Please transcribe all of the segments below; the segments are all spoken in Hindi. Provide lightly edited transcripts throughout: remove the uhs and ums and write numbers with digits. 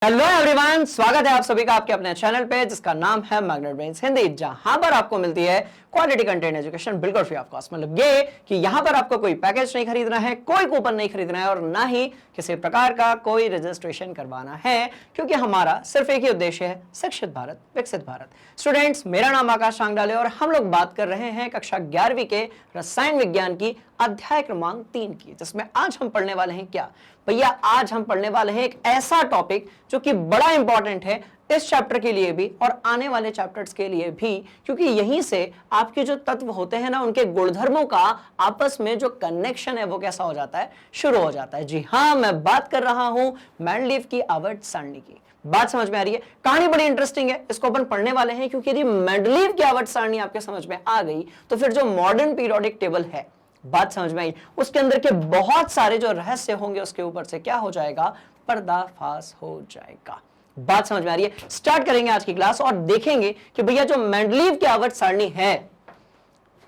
हेलो एवरीवन, स्वागत है आप सभी का आपके अपने चैनल पे जिसका नाम है मैग्नेट ब्रेन्स हिंदी, जहां पर आपको मिलती है क्वालिटी कंटेंट एजुकेशन बिल्कुल फ्री ऑफ कॉस्ट। मतलब ये कि यहां पर आपको कोई पैकेज नहीं खरीदना है, कोई कूपन नहीं खरीदना है और ना ही किसी प्रकार का कोई रजिस्ट्रेशन करवाना है, क्योंकि हमारा सिर्फ एक ही उद्देश्य है, शिक्षित भारत विकसित भारत। स्टूडेंट्स, मेरा नाम आकाश सांगडाले और हम लोग बात कर रहे हैं कक्षा 11वीं के रसायन विज्ञान की अध्याय क्रमांक 3 की, जिसमें आज हम पढ़ने वाले हैं क्या भैया, आज हम पढ़ने वाले हैं एक ऐसा टॉपिक जो कि बड़ा इंपॉर्टेंट है इस चैप्टर के लिए भी और आने वाले चैप्टर्स के लिए भी, क्योंकि यहीं से आपके जो तत्व होते हैं ना, उनके गुणधर्मों का आपस में जो कनेक्शन है वो कैसा हो जाता है, शुरू हो जाता है। जी हाँ, मैं बात कर रहा हूं मेंडलीव की आवर्त सारणी की। बात समझ में आ रही है? कहानी बड़ी इंटरेस्टिंग है, इसको अपन पढ़ने वाले हैं, क्योंकि यदि मेंडलीव की आवर्त सारणी आपके समझ में आ गई तो फिर जो मॉडर्न पीरियोडिक टेबल है, बात समझ में आई, उसके अंदर के बहुत सारे जो रहस्य होंगे उसके ऊपर से क्या हो जाएगा, पर्दाफाश हो जाएगा। बात समझ में आ रही है? स्टार्ट करेंगे आज की क्लास और देखेंगे कि भैया जो मेंडलीव की आवर्त सारणी है,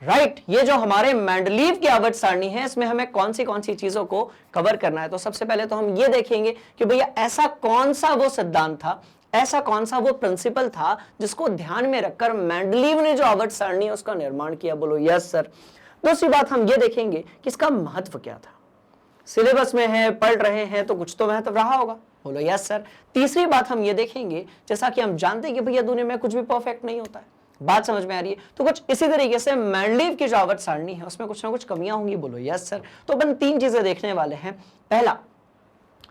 राइट, ये जो हमारे मेंडलीव की आवर्त सारणी है, इसमें हमें कौन सी चीजों को कवर करना है। तो सबसे पहले तो हम ये देखेंगे कि भैया ऐसा कौन सा वो सिद्धांत था, ऐसा कौन सा वो प्रिंसिपल था जिसको ध्यान में रखकर मेंडलीव ने जो आवर्त सारणी है उसका निर्माण किया। बोलो यस सर। दूसरी बात हम ये देखेंगे कि इसका महत्व क्या था। सिलेबस में है, पढ़ रहे हैं तो कुछ तो महत्व रहा होगा। बोलो यस सर। तीसरी बात हम ये देखेंगे, जैसा कि हम जानते हैं कि भैया दुनिया में कुछ भी परफेक्ट नहीं होता है, बात समझ में आ रही है, तो कुछ इसी तरीके से मेंडलीव की जो आवर्त सारणी है उसमें कुछ ना कुछ कमियां होंगी। बोलो यस सर। तो अपन 3 चीजें देखने वाले हैं, पहला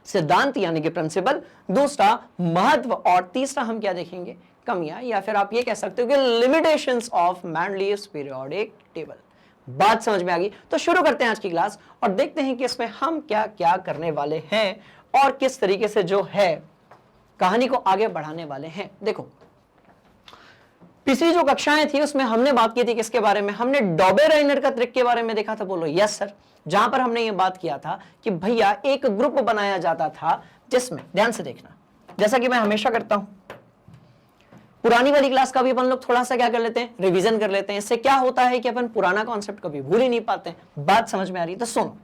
सिद्धांत यानी कि प्रिंसिपल, दूसरा महत्व और तीसरा हम क्या देखेंगे, कमियां, या फिर आप ये कह सकते हो कि limitations of Mendeleev's periodic table. बात समझ में आ गई? तो शुरू करते हैं आज की क्लास और देखते हैं कि इसमें हम क्या क्या करने वाले हैं और किस तरीके से जो है कहानी को आगे बढ़ाने वाले हैं। देखो, पिछली जो कक्षाएं थी उसमें हमने बात की थी किसके बारे में, हमने डॉबे-राइनर का ट्रिक के बारे में देखा था। बोलो यस सर। जहां पर हमने ये बात किया था कि भैया एक ग्रुप बनाया जाता था जिसमें, ध्यान से देखना, जैसा कि मैं हमेशा करता हूं, पुरानी वाली क्लास का भी अपन लोग थोड़ा सा क्या कर लेते हैं, रिवीजन कर लेते हैं। इससे क्या होता है कि अपन पुराना कॉन्सेप्ट कभी भूल ही नहीं पाते हैं। बात समझ में आ रही है? तो सुनो,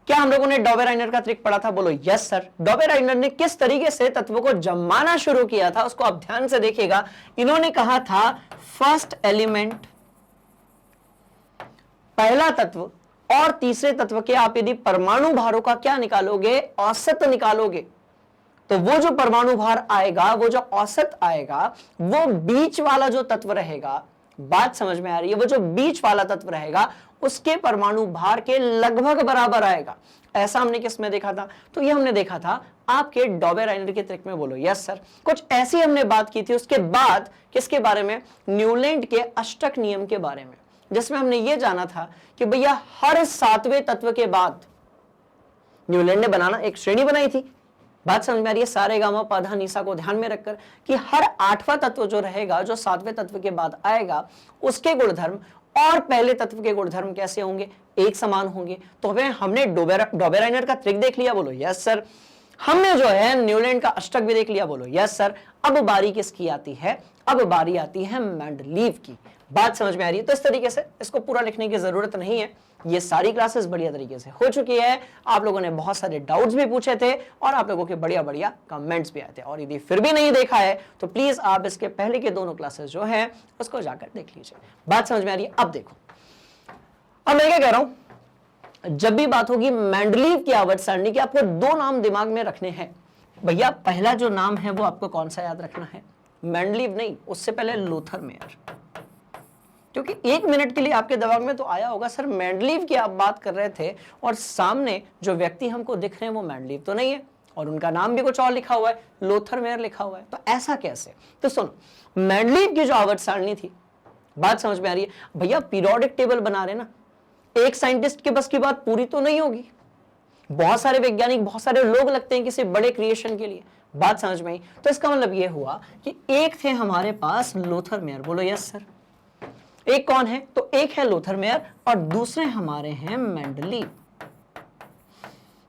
क्या हम लोगों ने डॉबे-राइनर का ट्रिक पढ़ा था? बोलो यस सर। डॉबे-राइनर ने किस तरीके से तत्वों को जमाना शुरू किया था उसको आप ध्यान से देखिएगा। इन्होंने कहा था फर्स्ट एलिमेंट, पहला तत्व और तीसरे तत्व के आप यदि परमाणु भारों का क्या निकालोगे, औसत निकालोगे, तो वो जो परमाणु भार आएगा, वो जो औसत आएगा, वो बीच वाला जो तत्व रहेगा, बात समझ में आ रही है, वो जो बीच वाला तत्व रहेगा उसके परमाणु भार के लगभग बराबर आएगा। ऐसा हमने किस में देखा था? तो ये हमने देखा था आपके डॉबे-राइनर के ट्रिक में। बोलो यस सर। कुछ ऐसी हमने बात की थी उसके बाद किसके बारे में, न्यूलैंड के अष्टक नियम के बारे में, जिसमें हमने ये जाना था कि भैया हर 7वें तत्व के बाद न्यूलैंड ने बनाना एक श्रेणी बनाई थी। बात समझ में आ रही है? सारे गामा पधा निशा को ध्यान में रखकर कि हर 8वां तत्व जो रहेगा, जो 7वें तत्व के बाद आएगा, उसके गुणधर्म और पहले तत्व के गुणधर्म कैसे होंगे, एक समान होंगे। तो हमने डॉबे-राइनर का ट्रिक देख लिया। बोलो यस सर। हमने जो है न्यूलैंड का अष्टक भी देख लिया। बोलो यस सर। अब बारी किसकी आती है? अब बारी आती है मेंडलीव की। बात समझ में आ रही है? तो इस तरीके से इसको पूरा लिखने की जरूरत नहीं है, ये सारी क्लासेस बढ़िया तरीके से हो चुकी है। आप लोगों ने बहुत सारे डाउट्स भी पूछे थे और आप लोगों के बढ़िया बढ़िया कमेंट्स भी आए थे, और यदि फिर भी नहीं देखा है तो प्लीज आप इसके पहले के दोनों क्लासेस जो है उसको जाकर देख लीजिए। बात समझ में आ रही है? अब देखो, अब मैं क्या कह रहा हूं, जब भी बात होगी मेंडलीव की आवर्त सारणी की, आपको 2 नाम दिमाग में रखने हैं। भैया पहला जो नाम है वो आपको कौन सा याद रखना है? मेंडलीव नहीं, उससे पहले लूथर मेयर, क्योंकि 1 मिनट के लिए आपके दिमाग में तो आया होगा सर मेंडलीव की आप बात कर रहे थे और सामने जो व्यक्ति हमको दिख रहे हैं वो मेंडलीव तो नहीं है और उनका नाम भी कुछ और लिखा हुआ है, लूथर मेयर लिखा हुआ है, तो ऐसा कैसे? तो सुनो, मेंडलीव की जो आवर्त सारणी थी, बात समझ में आ रही है भैया, पीरियोडिक टेबल बना रहे ना, एक साइंटिस्ट के बस की बात पूरी तो नहीं होगी, बहुत सारे वैज्ञानिक, बहुत सारे लोग लगते हैं किसी बड़े क्रिएशन के लिए। बात समझ में आई? तो इसका मतलब यह हुआ कि एक थे हमारे पास लूथर मेयर। बोलो यस सर। एक कौन है? तो एक है लूथर मेयर और दूसरे हमारे हैं मेंडलीव।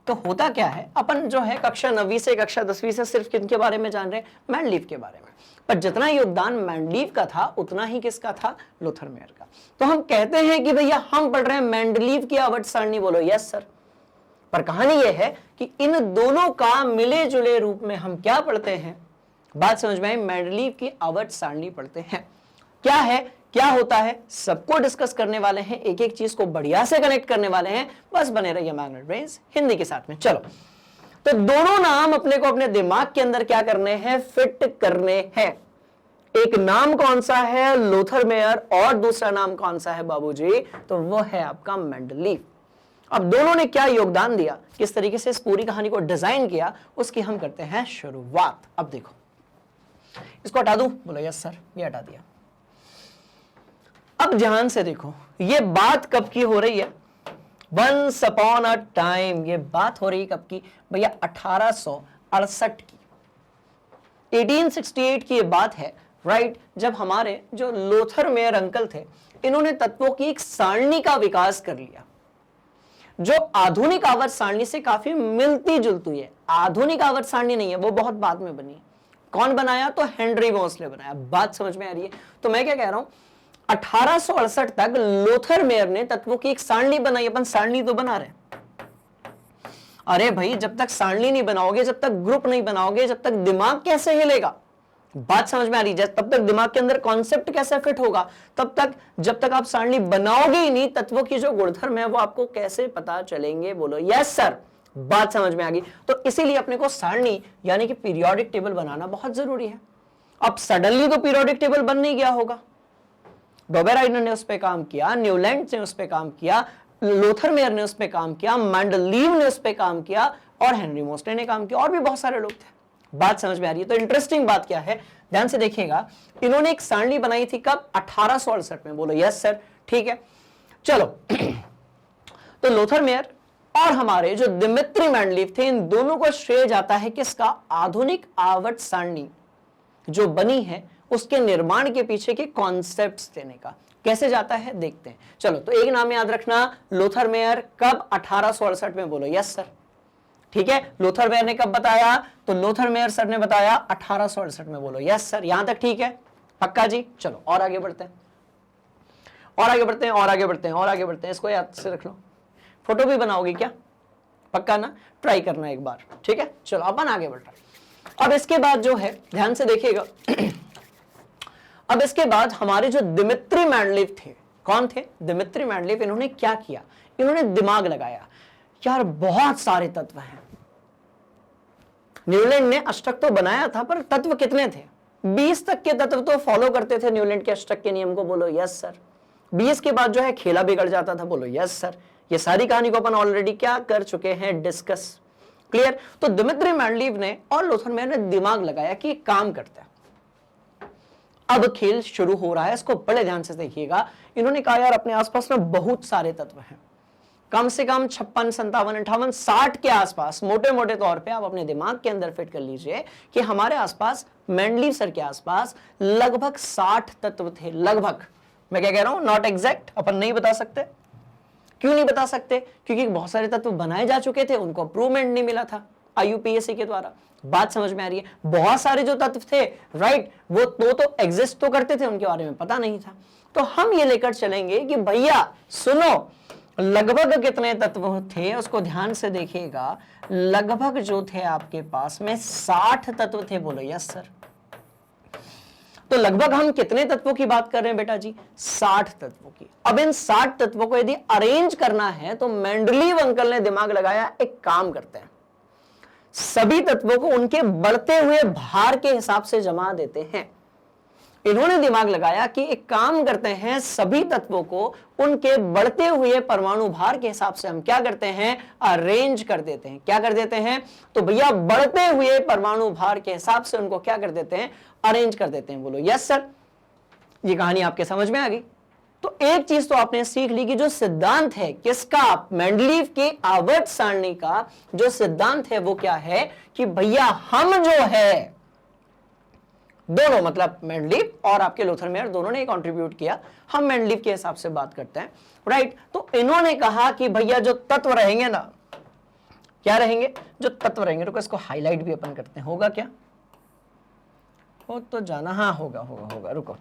तो होता क्या है, अपन जो है कक्षा 9वीं से कक्षा 10वीं से सिर्फ किनके बारे में जान रहे हैं? मेंडलीव के बारे में। पर जितना योगदान मेंडलीव का था उतना ही किसका था? लूथर मेयर का। तो हम कहते हैं कि भैया हम पढ़ रहे हैं मेंडलीव की आवर्त सारणी। बोलो यस सर। पर कहानी यह है कि इन दोनों का मिले जुले रूप में हम क्या पढ़ते हैं, बात समझ में आई, मेंडलीव की आवर्त सारणी पढ़ते हैं। क्या है, क्या होता है, सबको डिस्कस करने वाले हैं, एक एक चीज को बढ़िया से कनेक्ट करने वाले हैं। बस बने रहिए मैग्नेट ब्रेन्स हिंदी के साथ में। चलो, तो दोनों नाम अपने को अपने दिमाग के अंदर क्या करने हैं, फिट करने हैं। एक नाम कौन सा है, लोथर मेयर, और दूसरा नाम कौन सा है बाबूजी, तो वो है आपका मेंडलीव। अब दोनों ने क्या योगदान दिया, किस तरीके से इस पूरी कहानी को डिजाइन किया, उसकी हम करते हैं शुरुआत। अब देखो, इसको हटा दूं, बोलो यस सर, ये हटा दिया। अब ध्यान से देखो, ये बात कब की हो रही है, वंस अपॉन अ टाइम, ये बात हो रही है कब की भैया, 1868 की, 1868 की ये बात है, राइट। जब हमारे जो लोथर मेयर अंकल थे, इन्होंने तत्वों की एक सारणी का विकास कर लिया, जो आधुनिक आवर्त सारणी से काफी मिलती जुलती है। आधुनिक आवर्त सारणी नहीं है, वो बहुत बाद में बनी। कौन बनाया, तो हेनरी मोसले बनाया। बात समझ में आ रही है। तो मैं क्या कह रहा हूं, 1868 तक लोथर मेयर ने तत्वों की एक सारणी बनाई। अपन सारणी तो बना रहे, अरे भाई जब तक सारणी नहीं बनाओगे, जब तक ग्रुप नहीं बनाओगे, जब तक दिमाग कैसे हिलेगा, बात समझ में आ रही है, तब तक दिमाग के अंदर कॉन्सेप्ट कैसे फिट होगा, तब तक जब तक आप सारणी बनाओगे ही नहीं, तत्वों की जो गुणधर्म है वो आपको कैसे पता चलेंगे, बोलो यस सर। बात समझ में आ गई। तो इसीलिए अपने को सारणी यानी कि पीरियोडिक टेबल बनाना बहुत जरूरी है। अब सडनली तो पीरियोडिक टेबल बन नहीं गया होगा, डोबेराइडर ने उस पर काम किया, न्यूलैंड ने उस पर काम किया, लोथर मेयर ने उस पर काम किया, मेंडलीव ने उस पर काम किया, और हेनरी मोसले ने काम किया, और भी बहुत सारे लोग थे। बात समझ में आ रही है। तो इंटरेस्टिंग बात क्या है, ध्यान से देखिएगा, इन्होंने एक सारणी बनाई थी कब, 1868 में, बोलो यस सर, ठीक है। चलो तो लोथर मेयर और हमारे जो दिमित्री मेंडलीव थे, इन दोनों को श्रेय जाता है किसका, आधुनिक आवर्त सारणी जो बनी है उसके निर्माण के पीछे के कॉन्सेप्ट्स देने का। कैसे जाता है देखते हैं। चलो, तो एक नाम याद रखना, लोथर मेयर, कब, 1868 में, बोलो यस सर, ठीक है। लोथर मेयर ने कब बताया, तो लोथर मेयर सर ने बताया 1868 में, बोलो यस सर, यहां तक ठीक है, पक्का जी। चलो और आगे बढ़ते हैं, और आगे बढ़ते हैं, और आगे बढ़ते हैं, और आगे बढ़ते हैं। इसको याद से रख लो। फोटो भी बनाओगे क्या, पक्का ना, ट्राई करना एक बार, ठीक है। चलो अपन आगे बढ़ रहे हैं। अब इसके बाद जो है, ध्यान से देखिएगा, अब इसके बाद हमारे जो दिमित्री मेंडलीव थे, कौन थे, दिमित्री मेंडलीव, इन्होंने क्या किया, इन्होंने दिमाग लगाया, यार बहुत सारे तत्व हैं। न्यूलैंड ने अष्टक तो बनाया था, पर तत्व कितने थे, 20 तक के तत्व तो फॉलो करते थे न्यूलैंड के अष्टक के नियम को, बोलो यस सर। 20 के बाद जो है खेला बिगड़ जाता था, बोलो यस सर। ये सारी कहानी को अपन ऑलरेडी क्या कर चुके हैं, डिस्कस, क्लियर। तो दिमित्री मेंडलीव ने और लोथर मेयर ने दिमाग लगाया कि काम करता है, अब खेल शुरू हो रहा है, इसको बड़े ध्यान से देखिएगा। इन्होंने कहा यार अपने आसपास में बहुत सारे तत्व हैं, कम से कम 56, 57, 58, 60 के आसपास, मोटे मोटे तौर पे आप अपने दिमाग के अंदर फिट कर लीजिए कि हमारे आसपास, मेंडलीव सर के आसपास लगभग 60 तत्व थे, लगभग। मैं क्या कह रहा हूं, नॉट एग्जैक्ट, अपन नहीं बता सकते। क्यों नहीं बता सकते, क्योंकि बहुत सारे तत्व बनाए जा चुके थे, उनको अप्रूवमेंट नहीं मिला था IUPAC के द्वारा। बात समझ में आ रही है। बहुत सारे जो तत्व थे, राइट, वो तो एग्जिस्ट तो करते थे, उनके बारे में पता नहीं था। तो हम ये लेकर चलेंगे कि भैया सुनो, लगभग कितने तत्व थे उसको ध्यान से देखिएगा। लगभग जो थे आपके पास में 60 तत्व थे, बोलो यस सर। तो लगभग हम कितने तत्वों की बात कर रहे हैं बेटा जी, 60 तत्वों की। अब इन 60 तत्वों को यदि अरेंज करना है तो मेंडलीव अंकल ने दिमाग लगाया, एक काम करते हैं, सभी तत्वों को उनके बढ़ते हुए भार के हिसाब से जमा देते हैं। इन्होंने दिमाग लगाया कि एक काम करते हैं, सभी तत्वों को उनके बढ़ते हुए परमाणु भार के हिसाब से हम क्या करते हैं, अरेंज कर देते हैं। क्या कर देते हैं, तो भैया बढ़ते हुए परमाणु भार के हिसाब से उनको क्या कर देते हैं, अरेंज कर देते हैं। बोलो यस सर। ये कहानी आपके समझ में आ गई। तो एक चीज तो आपने सीख ली कि जो सिद्धांत है किसका, मेंडलीव के आवर्त सारणी का जो सिद्धांत है वो क्या है कि भैया हम जो है दोनों, मतलब मेंडलीव और आपके लोथर मेयर दोनों ने कंट्रीब्यूट किया, हम मेंडलीव के हिसाब से बात करते हैं, राइट। तो इन्होंने कहा कि भैया जो तत्व रहेंगे ना, क्या रहेंगे, जो तत्व रहेंगे, रुको इसको हाईलाइट भी अपन करते हैं, होगा क्या, हो तो जाना, हाँ होगा होगा होगा, रुको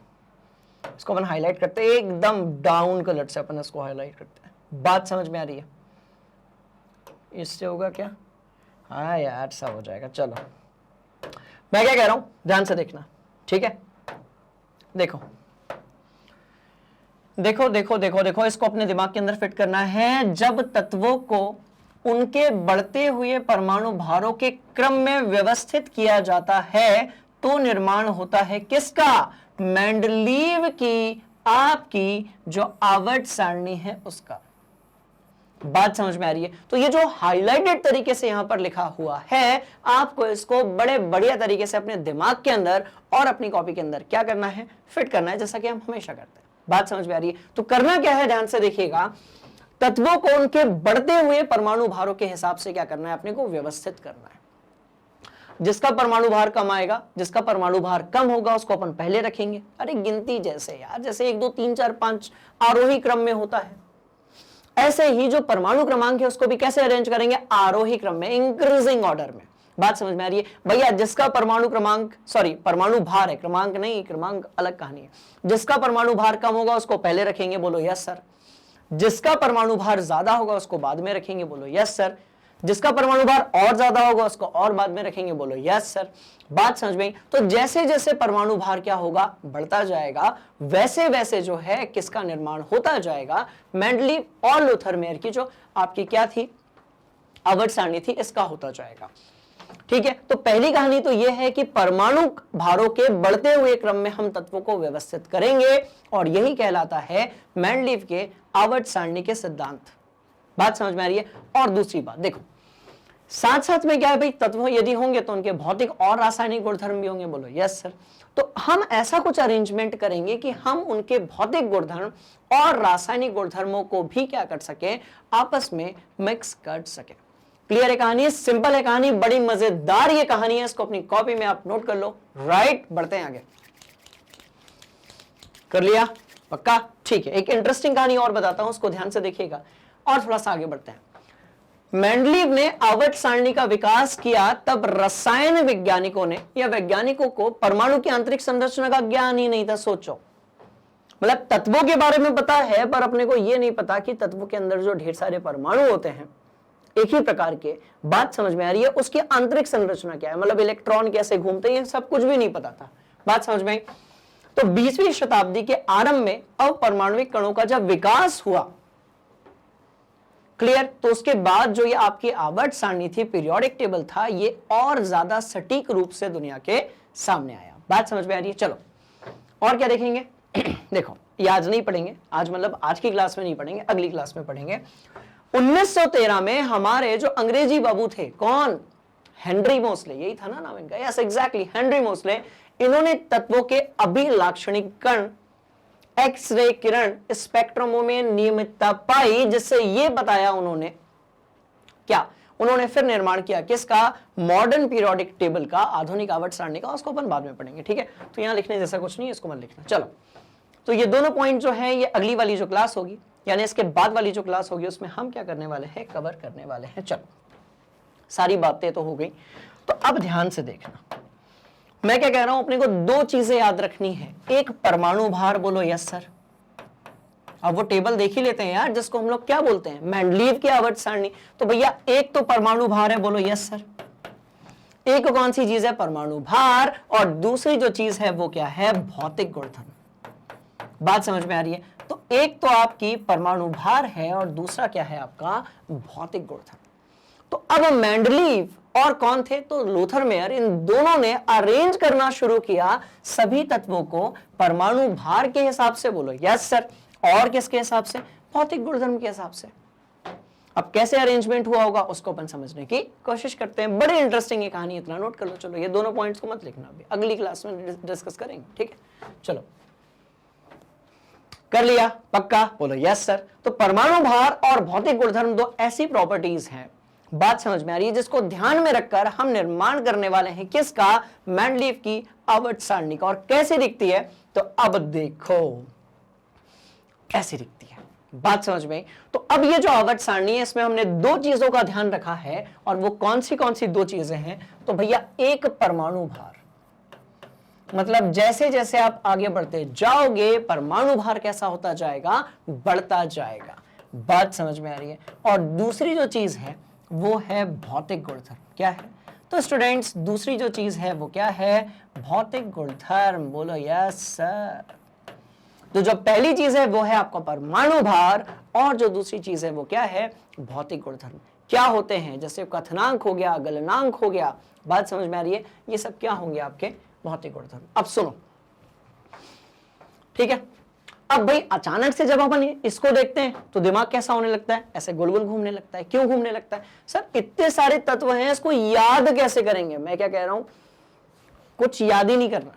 इसको अपन हाईलाइट करते हैं, एकदम डाउन कलर से अपन इसको हाईलाइट करते हैं। बात समझ में आ रही है, इससे होगा क्या? हाँ यार सब हो जाएगा। चलो मैं क्या कह रहा हूं, ध्यान से देखना, ठीक है? देखो देखो देखो देखो देखो, इसको अपने दिमाग के अंदर फिट करना है। जब तत्वों को उनके बढ़ते हुए परमाणु भारों के क्रम में व्यवस्थित किया जाता है तो निर्माण होता है किसका? मेंडलीव की आपकी जो आवर्त सारणी है उसका। बात समझ में आ रही है? तो ये जो हाईलाइटेड तरीके से यहां पर लिखा हुआ है, आपको इसको बड़े बढ़िया तरीके से अपने दिमाग के अंदर और अपनी कॉपी के अंदर क्या करना है? फिट करना है, जैसा कि हम हमेशा करते हैं। बात समझ में आ रही है? तो करना क्या है, ध्यान से देखिएगा। तत्वों को उनके बढ़ते हुए परमाणु भारों के हिसाब से क्या करना है? अपने को व्यवस्थित करना है। जिसका परमाणु भार कम आएगा, जिसका परमाणु भार कम होगा, उसको अपन पहले रखेंगे। अरे गिनती जैसे यार, जैसे 1 2 3 4 5 आरोही क्रम में होता है, ऐसे ही जो परमाणु क्रमांक है उसको भी कैसे अरेंज करेंगे? आरोही क्रम में, इंक्रीजिंग ऑर्डर में। बात समझ में आ रही है भैया? जिसका परमाणु क्रमांक, सॉरी परमाणु भार है, क्रमांक नहीं, क्रमांक अलग कहानी है। जिसका परमाणु भार कम होगा उसको पहले रखेंगे, बोलो यस सर। जिसका परमाणु भार ज्यादा होगा उसको बाद में रखेंगे, बोलो यस सर। जिसका परमाणु भार और ज्यादा होगा उसको और बाद में रखेंगे, बोलो यस सर। बात समझ में? तो जैसे जैसे परमाणु भार क्या होगा? बढ़ता जाएगा, वैसे वैसे जो है किसका निर्माण होता जाएगा? मेंडलीव और लूथर मेयर की जो आपकी क्या थी? आवर्त सारणी थी, इसका होता जाएगा। ठीक है, तो पहली कहानी तो यह है कि परमाणु भारों के बढ़ते हुए क्रम में हम तत्वों को व्यवस्थित करेंगे और यही कहलाता है मेंडलीव के आवर्त सारणी के सिद्धांत। बात समझ में आ रही है? और दूसरी बात देखो, साथ साथ में क्या है भाई? तत्व यदि होंगे तो उनके भौतिक और रासायनिक गुणधर्म भी होंगे, बोलो यस सर। तो हम ऐसा कुछ अरेंजमेंट करेंगे कि हम उनके भौतिक गुणधर्म और रासायनिक गुणधर्मों को भी क्या कर सके? आपस में मिक्स कर सके। क्लियर है कहानी? सिंपल है कहानी, बड़ी मजेदार ये कहानी है। इसको अपनी कॉपी में आप नोट कर लो। राइट, बढ़ते हैं आगे। कर लिया? पक्का? ठीक है, एक इंटरेस्टिंग कहानी और बताता हूं, उसको ध्यान से देखिएगा और थोड़ा सा आगे बढ़ते हैं। मेंडलीव ने आवर्त सारणी का विकास किया, तब रसायन वैज्ञानिकों ने या वैज्ञानिकों को परमाणु की आंतरिक संरचना का ज्ञान ही नहीं था। सोचो, मतलब तत्वों के बारे में पता है पर अपने को यह नहीं पता कि तत्वों के अंदर जो ढेर सारे परमाणु होते हैं एक ही प्रकार के, बात समझ में आ रही है? उसकी आंतरिक संरचना क्या है, मतलब इलेक्ट्रॉन कैसे घूमते हैं, सब कुछ भी नहीं पता था। बात समझ में? तो 20वीं शताब्दी के आरंभ में अपरमाणुविक कणों का जब विकास हुआ, क्लियर, तो उसके बाद जो ये आपकी आवर्त सारणी थी, पीरियोडिक टेबल था, ये और ज्यादा सटीक रूप से दुनिया के सामने आया। बात समझ में आ रही है? चलो और क्या देखेंगे? देखो, ये आज नहीं पढ़ेंगे, आज मतलब आज की क्लास में नहीं पढ़ेंगे, अगली क्लास में पढ़ेंगे। 1913 में हमारे जो अंग्रेजी बाबू थे, कौन? हेनरी मोसले, यही था ना नाम इनका? Yes exactly, Henry Mosle. इन्होंने तत्वों के अभिलाक्षणिक कण, एक्सरे किरण स्पेक्ट्रमों में नियमितता पाई, जिससे यह बताया उन्होंने क्या? उन्होंने फिर निर्माण किया किसका? मॉडर्न पीरियोडिक टेबल का, आधुनिक आवर्त सारणी का। उसको अपन बाद में पढ़ेंगे, ठीक है? तो यहां लिखने जैसा कुछ नहीं है, इसको मत लिखना। चलो, तो ये दोनों पॉइंट जो है ये अगली वाली जो क्लास होगी, यानी इसके बाद वाली जो क्लास होगी, उसमें हम क्या करने वाले हैं? कवर करने वाले हैं। चलो, सारी बातें तो हो गई, तो अब ध्यान से देखना। मैं क्या कह रहा हूं? अपने को दो चीजें याद रखनी है। एक परमाणु भार, बोलो यस सर। अब वो टेबल देख ही लेते हैं यार, जिसको हम लोग क्या बोलते हैं? मेंडलीव की आवर्त सारणी। तो भैया एक तो परमाणु भार है, बोलो यस सर। एक कौन सी चीज है? परमाणु भार। और दूसरी जो चीज है वो क्या है? भौतिक गुणधर्म। बात समझ में आ रही है? तो एक तो आपकी परमाणु भार है और दूसरा क्या है? आपका भौतिक गुणधर्म। तो अब मेंडलीव और कौन थे? तो लूथर मेयर। इन दोनों ने अरेंज करना शुरू किया सभी तत्वों को परमाणु भार के हिसाब से, बोलो यस सर। और किसके हिसाब से? भौतिक गुणधर्म के हिसाब से। अब कैसे अरेंजमेंट हुआ होगा उसको अपन समझने की कोशिश करते हैं। बड़ी इंटरेस्टिंग ये कहानी, इतना नोट कर लो। चलो, ये दोनों पॉइंट्स को मत लिखना, अभी अगली क्लास में डिस्कस करेंगे, ठीक है? चलो, कर लिया? पक्का? बोलो यस सर। तो परमाणु भार और भौतिक गुणधर्म दो ऐसी प्रॉपर्टीज हैं, बात समझ में आ रही है, जिसको ध्यान में रखकर हम निर्माण करने वाले हैं किसका? मेंडलीव की आवर्त सारणी का। और कैसे दिखती है? तो अब देखो कैसे दिखती है, बात समझ में? तो अब ये जो आवर्त सारणी है, इसमें हमने दो चीजों का ध्यान रखा है, और वो कौन सी दो चीजें हैं? तो भैया एक परमाणु भार, मतलब जैसे जैसे आप आगे बढ़ते जाओगे परमाणु भार कैसा होता जाएगा? बढ़ता जाएगा। बात समझ में आ रही है? और दूसरी जो चीज है वो है भौतिक गुणधर्म। क्या है? तो स्टूडेंट्स दूसरी जो चीज है वो क्या है? भौतिक गुणधर्म। बोलो यस सर। तो जो पहली चीज है वो है आपका परमाणु भार, और जो दूसरी चीज है वो क्या है? भौतिक गुणधर्म। क्या होते हैं? जैसे कथनांक हो गया, गलनांक हो गया, बात समझ में आ रही है? ये सब क्या होंगे? आपके भौतिक गुणधर्म। अब सुनो, ठीक है। अब भाई अचानक से जब अपन इसको देखते हैं तो दिमाग कैसा होने लगता है? ऐसे गोल गोल घूमने लगता है। क्यों घूमने लगता है? सर इतने सारे तत्व हैं, इसको याद कैसे करेंगे? मैं क्या कह रहा हूं, कुछ याद ही नहीं करना।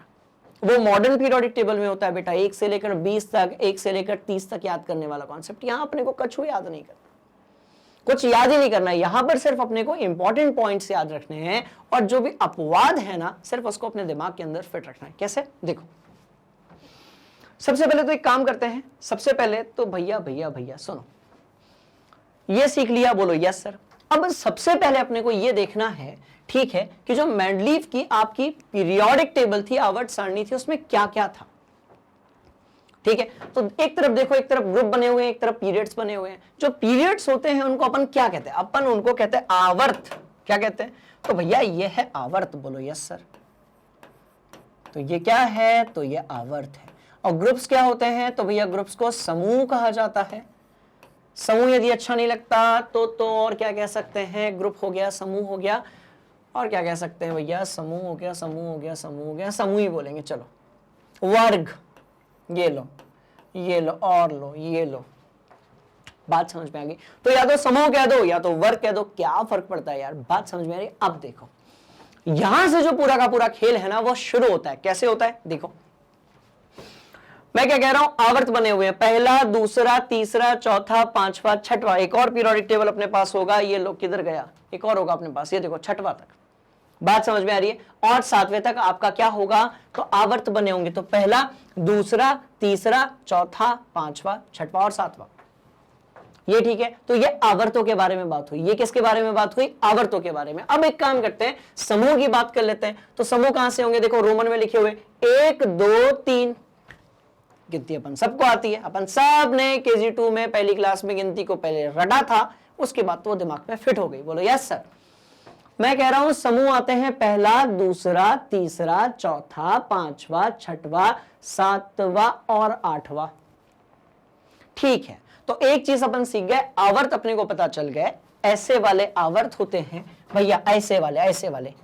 वो मॉडर्न पीरियोडिक टेबल में होता है बेटा, 1 से लेकर 20 तक, 1 से लेकर 30 तक याद करने वाला कॉन्सेप्ट। यहां अपने को कछु याद नहीं करना, कुछ याद ही नहीं करना है। यहां पर सिर्फ अपने को इंपॉर्टेंट पॉइंट्स याद रखने हैं, और जो भी अपवाद है ना, सिर्फ उसको अपने दिमाग के अंदर फिट रखना है। कैसे? देखो, सबसे पहले तो एक काम करते हैं। सबसे पहले तो भैया सुनो, ये सीख लिया? बोलो यस सर। अब सबसे पहले अपने को ये देखना है, ठीक है, कि जो मेंडलीव की आपकी पीरियोडिक टेबल थी, आवर्त सारणी थी, उसमें क्या क्या था। ठीक है, तो एक तरफ देखो, एक तरफ ग्रुप बने हुए हैं, एक तरफ पीरियड्स बने हुए हैं। जो पीरियड्स होते हैं उनको अपन क्या कहते हैं? अपन उनको कहते हैं आवर्त। क्या कहते हैं? तो भैया ये है आवर्त। बोलो यस सर। तो ये क्या है? तो ये आवर्त है। और ग्रुप्स क्या होते हैं? तो भैया ग्रुप्स को समूह कहा जाता है। समूह यदि अच्छा नहीं लगता तो और क्या कह सकते हैं? ग्रुप हो गया, समूह हो गया, और क्या कह सकते हैं भैया? समूह हो गया, समूह हो गया, समूह हो गया, समूह ही बोलेंगे। चलो, वर्ग, ये लो, ये लो, और लो, ये लो। बात समझ में आ गई? तो या तो समूह कह दो या तो वर्ग कह दो, क्या फर्क पड़ता है यार? बात समझ में आ रही? अब देखो, यहां से जो पूरा का पूरा खेल है ना, वो शुरू होता है। कैसे होता है? देखो, मैं क्या कह रहा हूं, आवर्त बने हुए हैं, पहला, दूसरा, तीसरा, चौथा, पांचवा, छठवां। एक और पीरियोडिक टेबल अपने पास होगा, ये लोग किधर गया? एक और होगा अपने पास, ये देखो, छठवां तक। बात समझ में आ रही है? और 7वें तक आपका क्या होगा? तो आवर्त बने होंगे। तो पहला, दूसरा, तीसरा, चौथा, पांचवा, छठवां और 7वां। ये ठीक है। तो ये आवर्तों के बारे में बात हुई। ये किसके बारे में बात हुई? आवर्तों के बारे में। अब एक काम करते हैं, समूह की बात कर लेते हैं। तो समूह कहां से होंगे? देखो, रोमन में लिखे हुए 1 2 3। गिनती अपन सबको आती है, अपन सब ने KG2 में पहली क्लास में गिनती को पहले रटा था, उसके बाद तो वो दिमाग में फिट हो गई। बोलो यस सर। मैं कह रहा हूं समूह आते हैं पहला, दूसरा, तीसरा, चौथा, पांचवा, छठवां, 7वां और 8वां। ठीक है, तो एक चीज अपन सीख गए, आवर्त अपने को पता चल गए। ऐसे वाले आवर्त होते हैं भैया, ऐसे वाले, ऐसे वाले,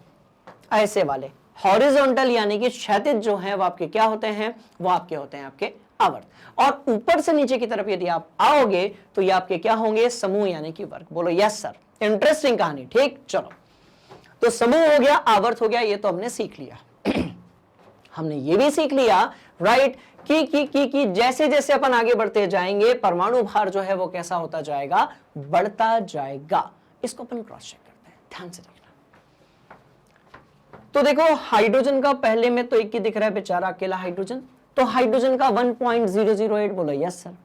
ऐसे वाले। हॉरिजॉन्टल यानी कि क्षैतिज जो है वो आपके क्या होते हैं? वो आपके होते हैं आपके आवर्त। और ऊपर से नीचे की तरफ यदि आप आओगे तो ये आपके क्या होंगे? समूह यानी कि वर्ग। बोलो यस सर। इंटरेस्टिंग कहानी। ठीक, चलो, तो समूह हो गया, आवर्त हो गया, ये तो हमने सीख लिया। हमने ये भी सीख लिया, राइट, कि जैसे जैसे अपन आगे बढ़ते जाएंगे, परमाणु भार जो है वो कैसा होता जाएगा? बढ़ता जाएगा। इसको अपन क्रॉस चेक करते हैं, ध्यान से देखना। तो देखो, हाइड्रोजन का पहले में तो एक ही दिख रहा है बेचारा, अकेला हाइड्रोजन। तो हाइड्रोजन का 1.008। बोलो यस सर।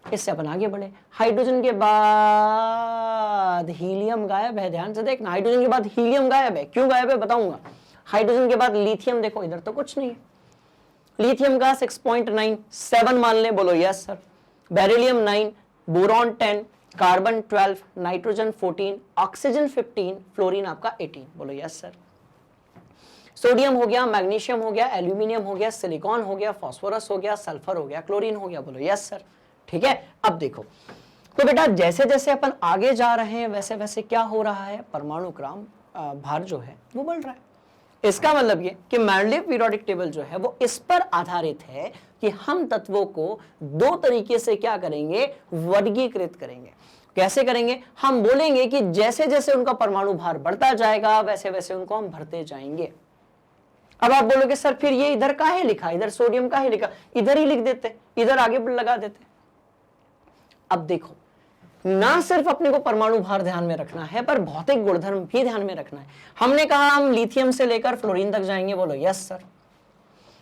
इससे अपन आगे बढ़े। हाइड्रोजन के बाद हीलियम गायब है। ध्यान से देखना, हाइड्रोजन के बाद हीलियम गायब है। क्यों गायब है बताऊंगा। हाइड्रोजन के बाद लिथियम, देखो इधर तो कुछ नहीं है। लिथियम का 6.9, 7 मान ले। बोलो yes sir. Beryllium 9, boron 10, carbon 12, nitrogen 14, oxygen 15, fluorine आपका 18। बोलो यस सर। सोडियम हो गया, मैग्नीशियम हो गया, एल्यूमिनियम हो गया, सिलिकॉन हो गया, फास्फोरस हो गया, सल्फर हो गया, क्लोरीन हो गया। बोलो यस सर। ठीक है, अब देखो, तो बेटा जैसे जैसे अपन आगे जा रहे हैं वैसे वैसे क्या हो रहा है? परमाणु क्रम भार जो है वो बढ़ रहा है। इसका मतलब ये कि मेंडलीव पीरियोडिक टेबल जो है वो इस पर आधारित है कि हम तत्वों को 2 तरीके से क्या करेंगे? वर्गीकृत करेंगे। कैसे करेंगे? हम बोलेंगे कि जैसे जैसे उनका परमाणु भार बढ़ता जाएगा वैसे वैसे उनको हम भरते जाएंगे। अब आप बोलोगे सर फिर ये इधर काहे लिखा, इधर सोडियम काहे लिखा? इधर ही लिख देते, इधर आगे लगा देते। अब देखो, ना सिर्फ अपने को परमाणु भार ध्यान में रखना है, पर भौतिक गुणधर्म भी ध्यान में रखना है। हमने कहा हम लिथियम से लेकर फ्लोरीन तक जाएंगे। बोलो यस सर।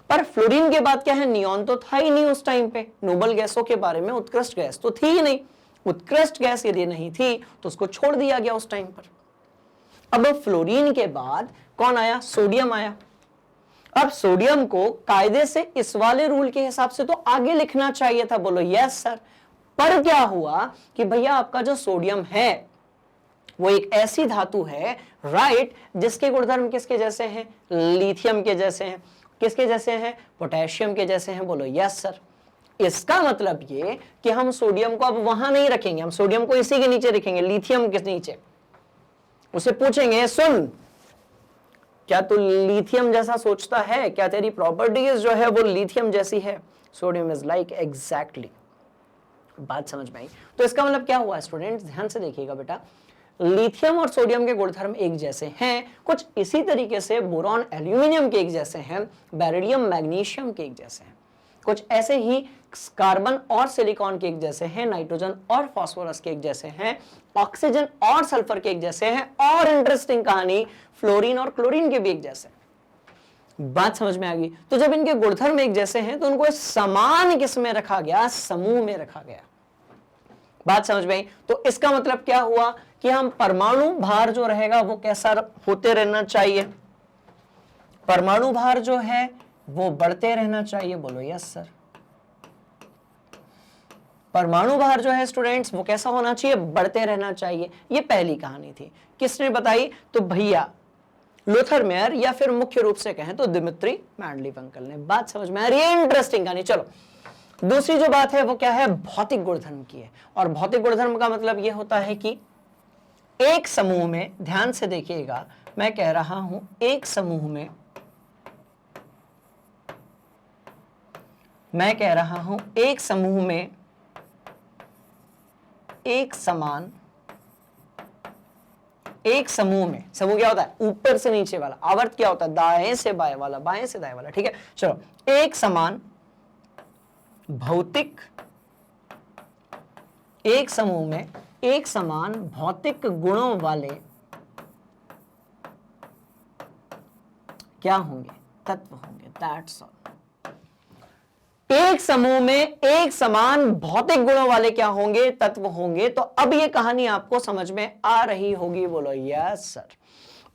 पर फ्लोरीन के बाद क्या है? नियॉन तो था ही नहीं उस टाइम पे। नोबल गैसों के बारे में उत्कृष्ट गैस तो थी ही नहीं। उत्कृष्ट गैस यदि नहीं थी तो उसको छोड़ दिया गया उस टाइम पर। अब फ्लोरीन के बाद कौन आया? सोडियम आया। अब सोडियम को कायदे से इस वाले रूल के हिसाब से तो आगे लिखना चाहिए था। बोलो यस सर। पर क्या हुआ कि भैया आपका जो सोडियम है वो एक ऐसी धातु है राइट, जिसके गुणधर्म किसके जैसे हैं? लिथियम के जैसे हैं। किसके जैसे हैं? पोटेशियम के जैसे हैं। बोलो यस सर। इसका मतलब ये कि हम सोडियम को अब वहां नहीं रखेंगे, हम सोडियम को इसी के नीचे रखेंगे, लिथियम के नीचे। उसे पूछेंगे सुन, क्या तू लिथियम जैसा सोचता है? क्या तेरी प्रॉपर्टीज जो है वो लिथियम जैसी है? Sodium is like exactly. बात समझ में आई? तो इसका मतलब क्या हुआ स्टूडेंट्स, ध्यान से देखिएगा बेटा, लिथियम और सोडियम के गुणधर्म एक जैसे हैं, कुछ इसी तरीके से बोरॉन एल्यूमिनियम के एक जैसे हैं, बेरिलियम मैग्नीशियम के एक जैसे हैं, कुछ ऐसे ही कार्बन और सिलिकॉन के एक जैसे हैं, नाइट्रोजन और फास्फोरस के एक जैसे हैं, ऑक्सीजन और सल्फर के एक जैसे हैं, और इंटरेस्टिंग कहानी फ्लोरीन और क्लोरीन के भी एक जैसे। बात समझ में आ गई? तो जब इनके गुणधर्म एक जैसे हैं तो उनको समान किस में रखा गया? समूह में रखा गया। बात समझ में आई? तो इसका मतलब क्या हुआ कि हम परमाणु भार जो रहेगा वो कैसा होते रहना चाहिए? परमाणु भार जो है वो बढ़ते रहना चाहिए। बोलो यस सर। परमाणु भार जो है स्टूडेंट्स वो कैसा होना चाहिए? बढ़ते रहना चाहिए। ये पहली कहानी थी। किसने बताई? तो भैया लूथर मेयर, या फिर मुख्य रूप से कहें तो दिमित्री मेंडलीव अंकल ने। बात समझ में आ रही है? इंटरेस्टिंग कहानी। चलो दूसरी जो बात है वो क्या है? भौतिक गुणधर्म की है। और भौतिक गुणधर्म का मतलब ये होता है कि एक समूह में, ध्यान से देखिएगा, मैं कह रहा हूं एक समूह में, मैं कह रहा हूं एक समूह में एक समान, एक समूह में, समूह क्या होता है? ऊपर से नीचे वाला। आवर्त क्या होता है? दाएं से बाएं वाला, बाएं से दाएं वाला। ठीक है, चलो, एक समान भौतिक, एक समूह में एक समान भौतिक गुणों वाले क्या होंगे? तत्व होंगे। That's all. एक समूह में एक समान भौतिक गुणों वाले क्या होंगे? तत्व होंगे। तो अब ये कहानी आपको समझ में आ रही होगी। बोलो यस सर।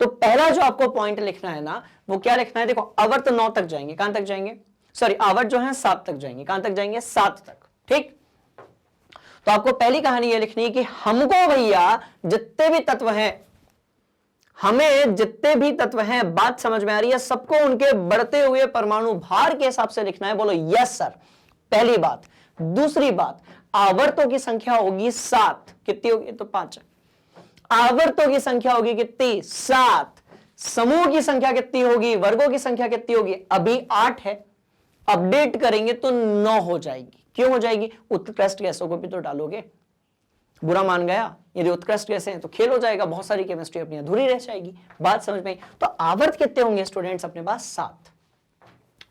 तो पहला जो आपको पॉइंट लिखना है ना, वो क्या लिखना है? देखो, आवर्त 9 तक जाएंगे। कहां तक जाएंगे? सॉरी, आवर्त जो है 7 तक जाएंगे। कहां तक जाएंगे? 7 तक। ठीक, तो आपको पहली कहानी ये लिखनी है कि हमको भैया जितने भी तत्व हैं, हमें जितने भी तत्व हैं, बात समझ में आ रही है, सबको उनके बढ़ते हुए परमाणु भार के हिसाब से लिखना है। बोलो यस सर। पहली बात। दूसरी बात, आवर्तों की संख्या होगी 7। कितनी होगी? तो 5। आवर्तों की संख्या होगी कितनी? 7। समूह की संख्या कितनी होगी? वर्गों की संख्या कितनी होगी? अभी 8 है, अपडेट करेंगे तो 9 हो जाएगी। क्यों हो जाएगी? उत्कृष्ट गैसों को भी तो डालोगे। बुरा मान गया? यदि उत्कृष्ट गैसें हैं तो खेल हो जाएगा, बहुत सारी केमिस्ट्री अपनी अधूरी रह जाएगी। बात समझ में आई? तो आवर्त कितने होंगे स्टूडेंट्स अपने पास? 7।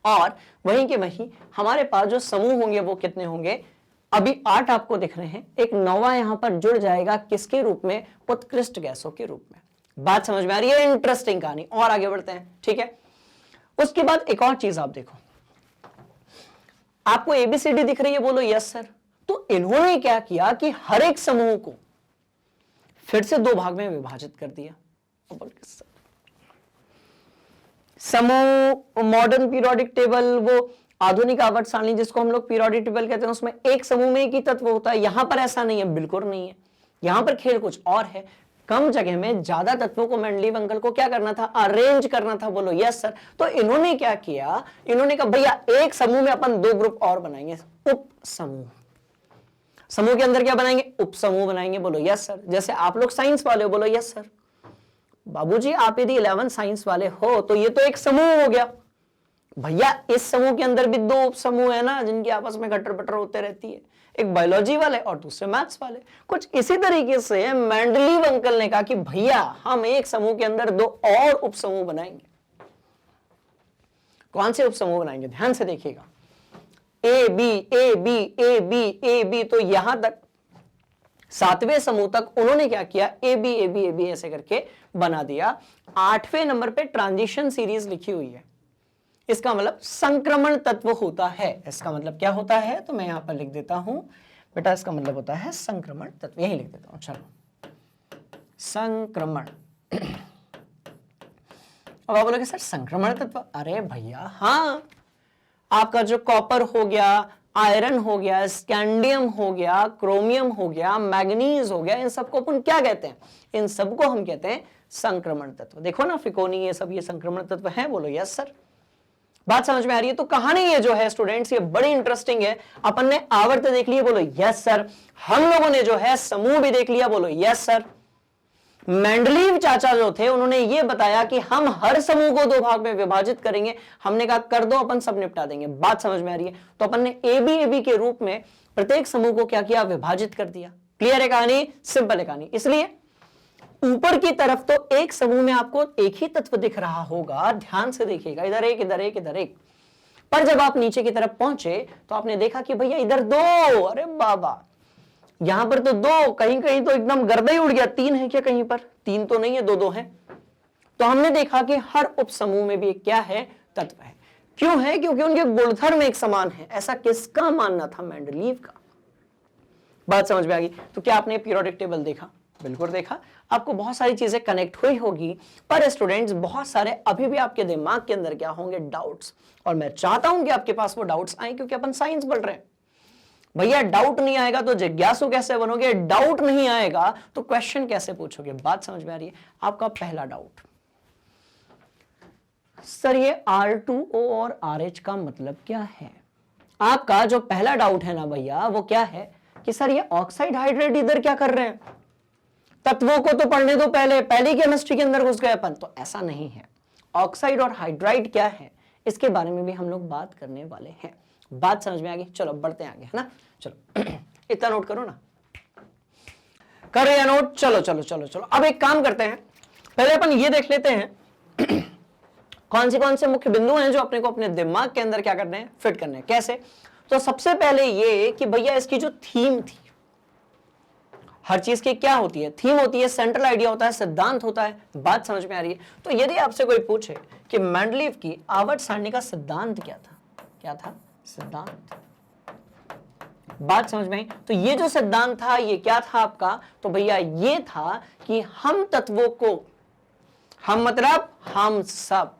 और वहीं के वहीं हमारे पास जो समूह होंगे वो कितने होंगे? अभी 8 आपको दिख रहे हैं, एक 9वां यहां पर जुड़ जाएगा। किसके रूप में? उत्कृष्ट गैसों के रूप में। बात समझ में आ रही है? इंटरेस्टिंग कहानी। और आगे बढ़ते हैं। ठीक है, उसके बाद एक और चीज आप देखो, आपको एबीसीडी दिख रही है? बोलो यस सर। तो इन्होंने क्या किया कि हर एक समूह को फिर से 2 भाग में विभाजित कर दिया। समूह, मॉडर्न पीरियोडिक टेबल, वो आधुनिक आवर्त सारणी जिसको हम लोग पीरियोडिक टेबल कहते हैं, उसमें एक समूह में एक ही तत्व होता है। यहां पर ऐसा नहीं है, बिल्कुल नहीं है। यहां पर खेल कुछ और है। कम जगह में ज्यादा तत्वों को मेंडलीव अंकल को क्या करना था? अरेंज करना था। बोलो यस सर। तो इन्होंने क्या किया? इन्होंने कहा भैया एक समूह में अपन 2 ग्रुप और बनाएंगे, उप समूह। समूह के अंदर क्या बनाएंगे? उप समूह बनाएंगे। बोलो यस सर। जैसे आप लोग साइंस वाले हो, बोलो यस सर। बाबूजी आप यदि 11 साइंस वाले हो तो ये तो एक समूह हो गया। भैया इस समूह के अंदर भी 2 उप समूह है ना, जिनकी आपस में गटर बटर होते रहती है, एक बायोलॉजी वाले और दूसरे मैथ्स वाले। कुछ इसी तरीके से मेंडलीव अंकल ने कहा कि भैया हम एक समूह के अंदर 2 और उप समूह बनाएंगे। कौन से उप समूह बनाएंगे? ध्यान से देखिएगा, A B A B A B A B. तो यहां तक 7वें समूह तक उन्होंने क्या किया? A B A B A B ऐसे करके बना दिया। 8वें नंबर पे ट्रांजिशन सीरीज लिखी हुई है। इसका मतलब संक्रमण तत्व होता है। इसका मतलब क्या होता है? तो मैं यहां पर लिख देता हूं बेटा, इसका मतलब होता है संक्रमण तत्व। यही लिख देता हूं। चलो, संक्रमण। अब आप बोलोगे सर संक्रमण तत्व? अरे भैया हाँ, आपका जो कॉपर हो गया, आयरन हो गया, स्कैंडियम हो गया, क्रोमियम हो गया, मैग्नीज हो गया, इन सबको अपन क्या कहते हैं? इन सबको हम कहते हैं संक्रमण तत्व। देखो ना फिकोनी, ये सब ये संक्रमण तत्व हैं। बोलो यस सर। बात समझ में आ रही है? तो कहानी ये जो है स्टूडेंट्स, ये बड़ी इंटरेस्टिंग है। अपन ने आवर्त देख लिया, बोलो यस सर। हम लोगों ने जो है समूह भी देख लिया, बोलो यस सर। मेंडलीव चाचा जो थे उन्होंने ये बताया कि हम हर समूह को 2 भाग में विभाजित करेंगे। हमने कहा कर दो, अपन सब निपटा देंगे। बात समझ में आ रही है? तो अपन ने एबी के रूप में प्रत्येक समूह को क्या किया? विभाजित कर दिया। क्लियर है कहानी? सिंपल है कहानी। इसलिए ऊपर की तरफ तो एक समूह में आपको एक ही तत्व दिख रहा होगा, ध्यान से देखिएगा, इधर एक, इधर एक, इधर एक। पर जब आप नीचे की तरफ पहुंचे तो आपने देखा कि भैया इधर 2, अरे बाबा यहां पर तो 2, कहीं कहीं तो एकदम गर्दा ही उड़ गया। 3 है क्या कहीं पर? 3 तो नहीं है, 2 है। तो हमने देखा कि हर उप समूह में भी एक क्या है? तत्व है। क्यों है? क्योंकि उनके गुणधर्म एक समान है। ऐसा किसका मानना था? मेंडलीव का। बात समझ में आ गई? तो क्या आपने पीरियोडिक टेबल देखा? बिल्कुल देखा। आपको बहुत सारी चीजें कनेक्ट हुई होगी। पर स्टूडेंट्स बहुत सारे अभी भी आपके दिमाग के अंदर क्या होंगे? डाउट्स। और मैं चाहता हूं कि आपके पास वो डाउट्स आए, क्योंकि अपन साइंस पढ़ रहे हैं। भैया डाउट नहीं आएगा तो जिज्ञासु कैसे बनोगे? डाउट नहीं आएगा तो क्वेश्चन कैसे पूछोगे? बात समझ में आ रही है? आपका पहला डाउट, सर ये R2O और RH का मतलब क्या है? आपका जो पहला डाउट है ना भैया, वो क्या है कि सर ये ऑक्साइड हाइड्रेट इधर क्या कर रहे हैं? तत्वों को तो पढ़ने दो, पहले केमिस्ट्री के अंदर घुस गए अपन। तो ऐसा नहीं है। ऑक्साइड और हाइड्राइड क्या है, इसके बारे में भी हम लोग बात करने वाले हैं। बात समझ में आ गई? चलो बढ़ते हैं आगे, है ना? चलो इतना नोट करो ना, कर या नोट? चलो चलो चलो चलो। अब एक काम करते हैं, पहले अपन ये देख लेते हैं कौन से मुख्य बिंदु हैं जो अपने को अपने दिमाग के अंदर क्या करने हैं? फिट करने हैं। कैसे? तो सबसे पहले ये कि भैया इसकी जो थीम थी, हर चीज की क्या होती है? थीम होती है, सेंट्रल आइडिया होता है, सिद्धांत होता है। बात समझ में आ रही है? तो यदि आपसे कोई पूछे कि मेंडलीव की आवर्त सारणी का सिद्धांत क्या था? क्या था? सिद्धांत। बात समझ में आई? तो ये जो सिद्धांत था ये क्या था आपका? तो भैया ये था कि हम तत्वों को, हम मतलब हम सब,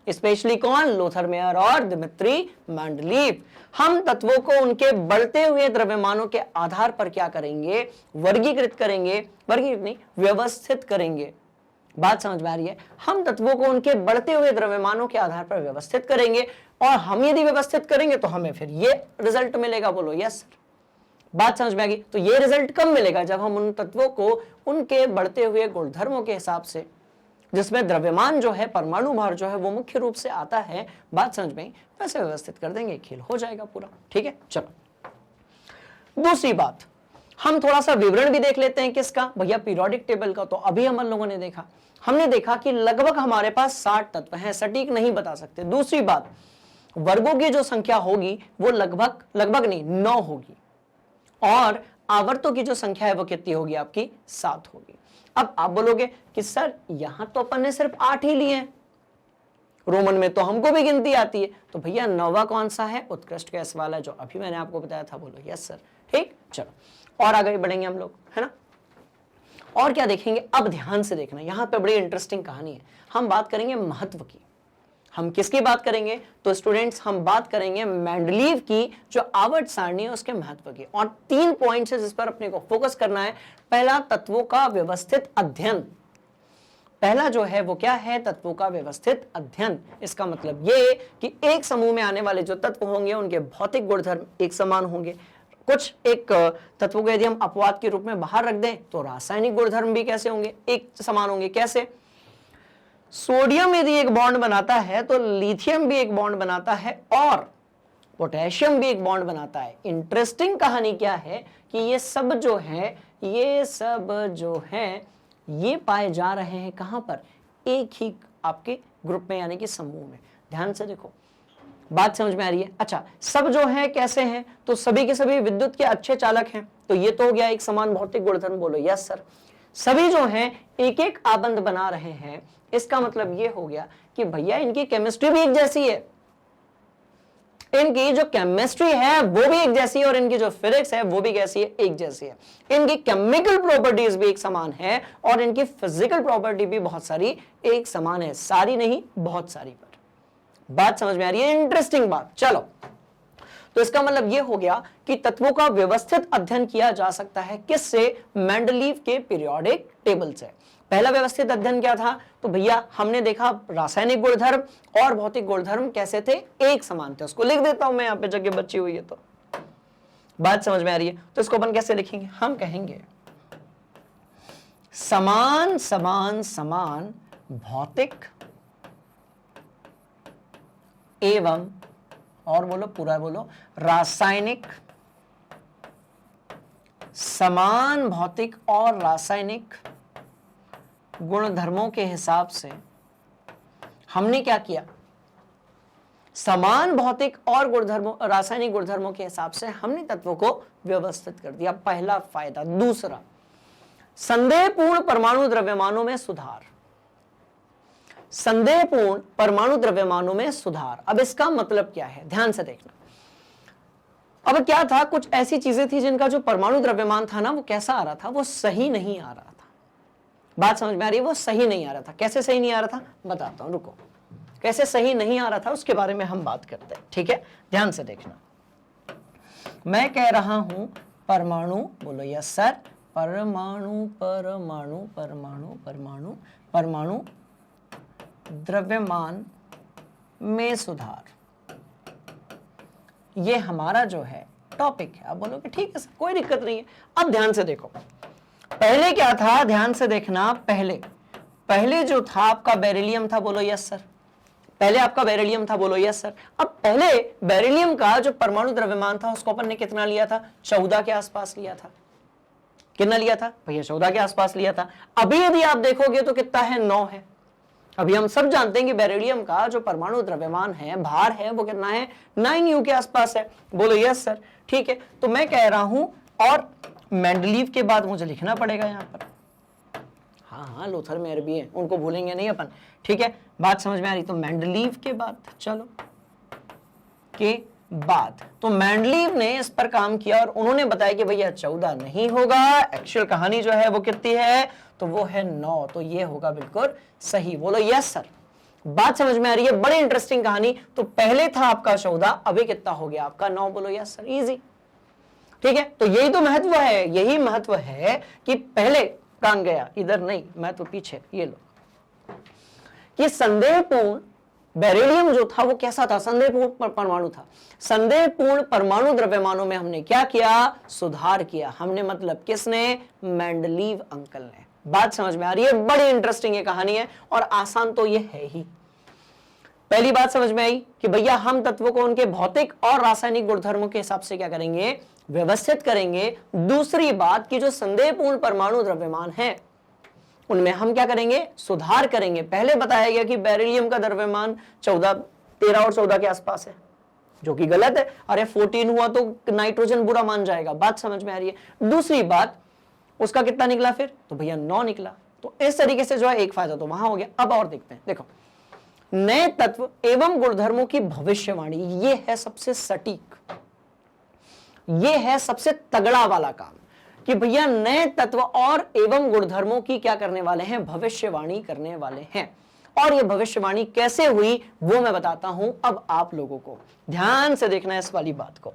स्पेशली कौन? लोथर मेयर और दिमित्री मेंडलीव, हम तत्वों को उनके बढ़ते हुए द्रव्यमानों के आधार पर क्या करेंगे? वर्गीकृत करेंगे, वर्गीकृत नहीं, व्यवस्थित करेंगे। बात समझ में आ रही है? हम तत्वों को उनके बढ़ते हुए द्रव्यमानों के आधार पर व्यवस्थित करेंगे, और हम यदि व्यवस्थित करेंगे तो हमें फिर ये रिजल्ट मिलेगा। बोलो यस सर। बात समझ में आ गई? तो ये रिजल्ट कब मिलेगा? जब हम उन तत्वों को उनके बढ़ते हुए गुणधर्मों के हिसाब से, जिसमें द्रव्यमान जो है, परमाणु भार जो है वो मुख्य रूप से आता है, बात समझ में, वैसे व्यवस्थित कर देंगे, खेल हो जाएगा पूरा। ठीक है, चलो दूसरी बात, हम थोड़ा सा विवरण भी देख लेते हैं। किसका? भैया पीरियोडिक टेबल का। तो अभी हम लोगों ने देखा, हमने देखा कि लगभग हमारे पास 60 तत्व हैं, सटीक नहीं बता सकते। दूसरी बात, वर्गों की जो संख्या होगी वो लगभग नहीं 9 होगी, और आवर्तों की जो संख्या है वो कितनी होगी? आपकी 7 होगी। अब आप बोलोगे कि सर यहां तो अपन ने सिर्फ 8 ही लिए हैं, रोमन में तो हमको भी गिनती आती है। तो भैया 9वां कौन सा है? उत्कृष्ट गैस वाला, जो अभी मैंने आपको बताया था। बोलो यस सर। ठीक, चलो और आगे बढ़ेंगे हम लोग, है ना? और क्या देखेंगे? अब ध्यान से देखना, यहां पे बड़ी इंटरेस्टिंग कहानी है। हम बात करेंगे महत्व की। हम किसकी बात करेंगे? तो स्टूडेंट्स हम बात करेंगे मेंडलीव की जो आवर्त सारणी है उसके महत्व की। और 3 पॉइंट्स है जिस पर अपने को फोकस करना है। पहला, तत्वों का व्यवस्थित अध्ययन। पहला जो है वो क्या है? तत्वों का व्यवस्थित अध्ययन। इसका मतलब ये कि एक समूह में आने वाले जो तत्व होंगे उनके भौतिक गुणधर्म एक समान होंगे। कुछ एक तत्वों को यदि हम अपवाद के रूप में बाहर रख दें तो रासायनिक गुणधर्म भी कैसे होंगे? एक समान होंगे। कैसे? सोडियम यदि एक बॉन्ड बनाता है तो लिथियम भी एक बॉन्ड बनाता है, और पोटेशियम भी एक बॉन्ड बनाता है। इंटरेस्टिंग कहानी क्या है कि ये सब जो है ये पाए जा रहे हैं कहां पर? एक ही आपके ग्रुप में, यानी कि समूह में। ध्यान से देखो, बात समझ में आ रही है? अच्छा, सब जो है कैसे हैं? तो सभी के सभी विद्युत के अच्छे चालक हैं। तो ये तो हो गया एक समान भौतिक गुणधर्म। बोलो यस सर। सभी जो हैं एक एक आबंध बना रहे हैं। इसका मतलब ये हो गया कि भैया इनकी केमिस्ट्री भी एक जैसी है, इनकी जो केमिस्ट्री है वो भी एक जैसी है, और इनकी जो फिजिक्स है वो भी कैसी है? एक जैसी है। इनकी केमिकल प्रॉपर्टीज भी एक समान है, और इनकी फिजिकल प्रॉपर्टी भी बहुत सारी एक समान है। सारी नहीं, बहुत सारी। पर बात समझ में आ रही है? इंटरेस्टिंग बात। चलो, तो इसका मतलब यह हो गया कि तत्वों का व्यवस्थित अध्ययन किया जा सकता है किससे? मेंडलीव के पीरियोडिक टेबल से। पहला व्यवस्थित अध्ययन क्या था? तो भैया हमने देखा रासायनिक गुणधर्म और भौतिक गुणधर्म कैसे थे? एक समान थे। उसको लिख देता हूं मैं, यहां पे जगह बची हुई है तो बात समझ में आ रही है। तो इसको अपन कैसे लिखेंगे? हम कहेंगे समान समान समान भौतिक एवं, और बोलो पूरा बोलो, रासायनिक, समान भौतिक और रासायनिक गुणधर्मों के हिसाब से हमने क्या किया? समान भौतिक और गुणधर्मों, रासायनिक गुणधर्मों के हिसाब से हमने तत्वों को व्यवस्थित कर दिया। पहला फायदा। दूसरा, संदेहपूर्ण परमाणु द्रव्यमानों में सुधार। संदेहपूर्ण परमाणु द्रव्यमानों में सुधार। अब इसका मतलब क्या है? ध्यान से देखना। अब क्या था? कुछ ऐसी चीजें थी जिनका जो परमाणु द्रव्यमान था ना, वो कैसा आ रहा था? वो सही नहीं आ रहा था। बात समझ में आ रही है? वो सही नहीं आ रहा था। कैसे सही नहीं आ रहा था? बताता हूं, रुको। कैसे सही नहीं आ रहा था उसके बारे में हम बात करते हैं, ठीक है? ध्यान से देखना। मैं कह रहा हूं परमाणु, बोलो यस सर, परमाणु परमाणु परमाणु परमाणु परमाणु द्रव्यमान में सुधार, ये हमारा जो है टॉपिक है। आप बोलोगे ठीक है सर, कोई दिक्कत नहीं है। अब ध्यान से देखो, पहले क्या था? ध्यान से देखना। पहले जो था आपका बेरिलियम था, बोलो यस सर। पहले आपका बेरिलियम था, बोलो यस सर। अब पहले बेरिलियम का जो परमाणु द्रव्यमान था उसको अपन ने कितना लिया था? 14 के आसपास लिया था। कितना लिया था भैया? 14 के आसपास लिया था। अभी यदि आप देखोगे तो कितना है? 9 है। अभी हम सब जानते हैं कि बेरिलियम का जो परमाणु द्रव्यमान है, भार है, वो कितना है? 9U के आसपास है। बोलो यस सर। ठीक है, तो मैं कह रहा हूं, और मेंडलीव के बाद मुझे लिखना पड़ेगा यहां पर। हाँ, लोथर मेयर भी है, उनको भूलेंगे नहीं अपन, ठीक है? बात समझ में आ रही? तो मेंडलीव के बाद, चलो के बाद, तो मेंडलीव ने इस पर काम किया और उन्होंने बताया कि भैया 14 नहीं होगा, एक्चुअल कहानी जो है वो कितनी है? तो वो है 9। तो ये होगा बिल्कुल सही। बोलो यस सर। बात समझ में आ रही है? बड़ी इंटरेस्टिंग कहानी। तो पहले था आपका 14, अभी कितना हो गया आपका? 9। बोलो यस सर, इजी। ठीक है, तो यही तो महत्व है, यही महत्व है कि पहले कान गया इधर नहीं, मैं तो पीछे। ये लो, ये संदेहपूर्ण बेरिलियम जो था वो कैसा था? संदेहपूर्ण परमाणु था। संदेहपूर्ण परमाणु द्रव्यमानों में हमने क्या किया? सुधार किया। हमने मतलब किसने? मेंडलीव अंकल ने। बात समझ में आ रही है? बड़ी इंटरेस्टिंग ये कहानी है और आसान तो ये है ही। पहली बात समझ में आई कि भैया हम तत्वों को उनके भौतिक और रासायनिक गुणधर्मों के हिसाब से क्या करेंगे? व्यवस्थित करेंगे। दूसरी बात कि जो संदेहपूर्ण परमाणु द्रव्यमान है उनमें हम क्या करेंगे? सुधार करेंगे। पहले बताया गया कि बेरिलियम का द्रव्यमान 13 और 14 के आसपास है, जो कि गलत है। अरे 14 हुआ तो नाइट्रोजन बुरा मान जाएगा। बात समझ में आ रही है? दूसरी बात, उसका कितना निकला फिर? तो भैया 9 निकला। तो इस तरीके से जो है एक फायदा तो वहां हो गया। अब और देखते हैं। देखो, नए तत्व एवं गुणधर्मों की भविष्यवाणी, ये है सबसे सटीक, ये है सबसे तगड़ा वाला काम कि भैया नए तत्व और एवं गुणधर्मों की क्या करने वाले हैं? भविष्यवाणी करने वाले हैं। और ये भविष्यवाणी कैसे हुई वो मैं बताता हूं। अब आप लोगों को ध्यान से देखना है इस वाली बात को।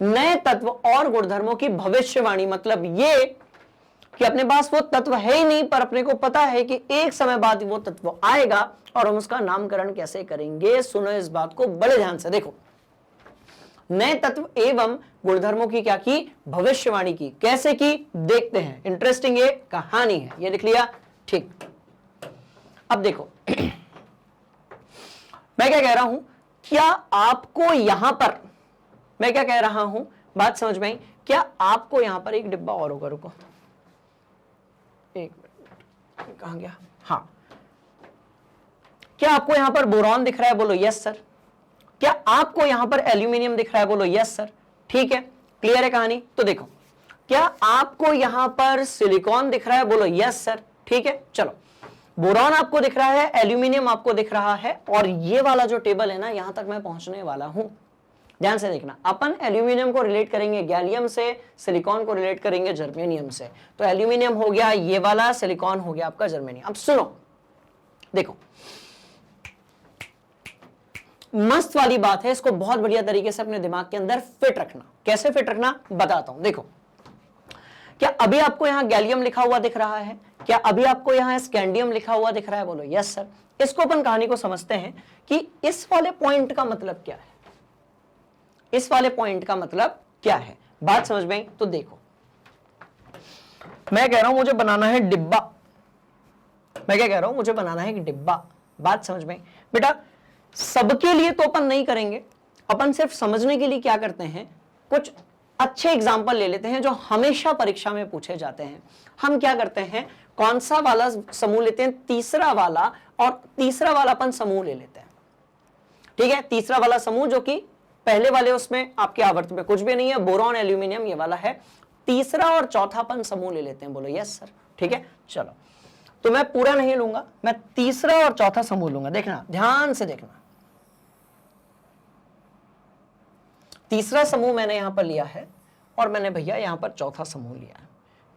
नए तत्व और गुणधर्मों की भविष्यवाणी मतलब ये कि अपने पास वो तत्व है ही नहीं, पर अपने को पता है कि एक समय बाद वो तत्व आएगा और हम उसका नामकरण कैसे करेंगे। सुनो इस बात को बड़े ध्यान से। देखो, नए तत्व एवं गुणधर्मों की क्या की? भविष्यवाणी की। कैसे की? देखते हैं। इंटरेस्टिंग ये कहानी है। ये लिख लिया? ठीक। अब देखो मैं क्या कह रहा हूं, क्या आपको यहां पर, मैं क्या कह रहा हूं, बात समझ में आई? क्या आपको यहां पर एक डिब्बा और होगा, रुको एक मिनट, कहां गया? हाँ, क्या आपको यहां पर बोरॉन दिख रहा है? बोलो यस सर। क्या आपको यहां पर एल्यूमिनियम दिख रहा है? बोलो यस सर। ठीक है, क्लियर है कहानी? तो देखो, क्या आपको यहां पर सिलिकॉन दिख रहा है? बोलो यस सर। ठीक है, चलो, बोरॉन आपको दिख रहा है, एल्यूमिनियम आपको दिख रहा है, और ये वाला जो टेबल है ना, यहां तक मैं पहुंचने वाला हूं। ध्यान से देखना, अपन एल्यूमिनियम को रिलेट करेंगे गैलियम से, सिलिकॉन को रिलेट करेंगे जर्मेनियम से। तो एल्यूमिनियम हो गया ये वाला, सिलिकॉन हो गया आपका जर्मेनियम। अब सुनो, देखो, मस्त वाली बात है, इसको बहुत बढ़िया तरीके से अपने दिमाग के अंदर फिट रखना। कैसे फिट रखना बताता हूं। देखो, क्या अभी आपको यहां गैलियम लिखा हुआ दिख रहा है? क्या अभी आपको यहां स्कैंडियम लिखा हुआ दिख रहा है? बोलो यस सर। इसको अपन कहानी को समझते हैं कि इस वाले पॉइंट का मतलब क्या है। इस वाले पॉइंट का मतलब क्या है, बात समझ में आई? तो देखो, मैं कह रहा हूं मुझे बनाना है डिब्बा। मैं क्या कह रहा हूं, मुझे बनाना है एक डिब्बा। बात समझ में आई? बेटा सबके लिए तो अपन नहीं करेंगे, अपन सिर्फ समझने के लिए क्या करते हैं, कुछ अच्छे एग्जाम्पल ले लेते हैं जो हमेशा परीक्षा में पूछे जाते हैं। हम क्या करते हैं, कौन सा वाला समूह लेते हैं, तीसरा वाला, और तीसरा वाला अपन समूह ले लेते हैं। ठीक है, तीसरा वाला समूह जो कि पहले वाले उसमें आपके आवर्त में कुछ भी नहीं है, बोरॉन एल्यूमिनियम ये वाला है। तीसरा और चौथा अपन समूह ले लेते हैं। बोलो यस सर। ठीक है, चलो तो मैं पूरा नहीं लूंगा, मैं तीसरा और चौथा समूह लूंगा। देखना, ध्यान से देखना। तीसरा समूह मैंने यहां पर लिया है और मैंने भैया यहां पर चौथा समूह लिया है।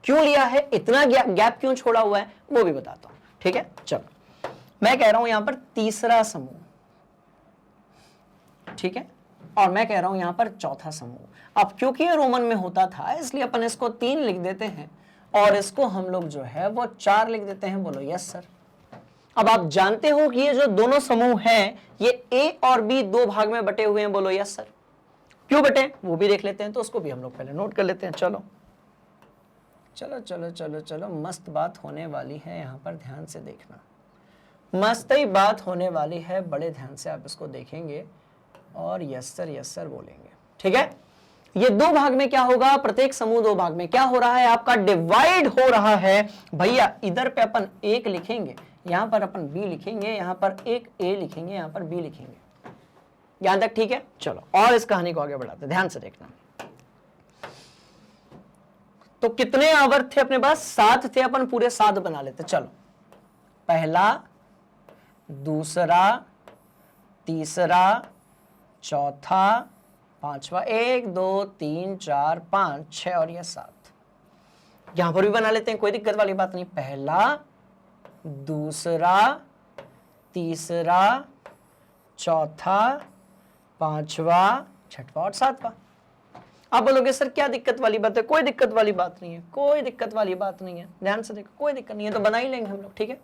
क्यों लिया है, इतना गैप क्यों छोड़ा हुआ है, वो भी बताता हूं। ठीक है, चलो मैं कह रहा हूं यहां पर तीसरा समूह, ठीक है, और मैं कह रहा हूं यहां पर चौथा समूह। अब क्योंकि ये रोमन में होता था इसलिए अपन इसको 3 लिख देते हैं और इसको हम लोग जो है वो 4 लिख देते हैं। बोलो यस सर। अब आप जानते हो कि ये जो दोनों समूह हैं ये ए और बी 2 भाग में बटे हुए हैं। बोलो यस सर। क्यों बटे वो भी देख लेते हैं, तो उसको भी हम लोग पहले नोट कर लेते हैं। चलो चलो चलो चलो चलो, मस्त बात होने वाली है यहां पर, ध्यान से देखना। मस्त ही बात होने वाली है, बड़े ध्यान से आप इसको देखेंगे और यस सर बोलेंगे। ठीक है, ये 2 भाग में क्या होगा, प्रत्येक समूह 2 भाग में क्या हो रहा है, आपका डिवाइड हो रहा है। भैया इधर पे अपन 1 लिखेंगे, यहां पर अपन बी लिखेंगे, यहां पर एक ए लिखेंगे, यहां पर बी लिखेंगे। यहां तक ठीक है? चलो और इस कहानी को आगे बढ़ाते हैं, ध्यान से देखना। तो कितने आवर्त थे अपने पास, 7 थे, अपन पूरे 7 बना लेते। चलो, पहला, दूसरा, तीसरा, चौथा, पांचवा, 1 2 3 4 5 6 और ये 7। यहां पर भी बना लेते हैं, कोई दिक्कत वाली बात नहीं। पहला, दूसरा, तीसरा, चौथा, पांचवा, छठवा और 7वां। आप बोलोगे सर क्या दिक्कत वाली बात है, कोई दिक्कत वाली बात नहीं है, कोई दिक्कत वाली बात नहीं है। ध्यान से देखो, कोई दिक्कत नहीं है, तो बना ही लेंगे हम लोग। ठीक है,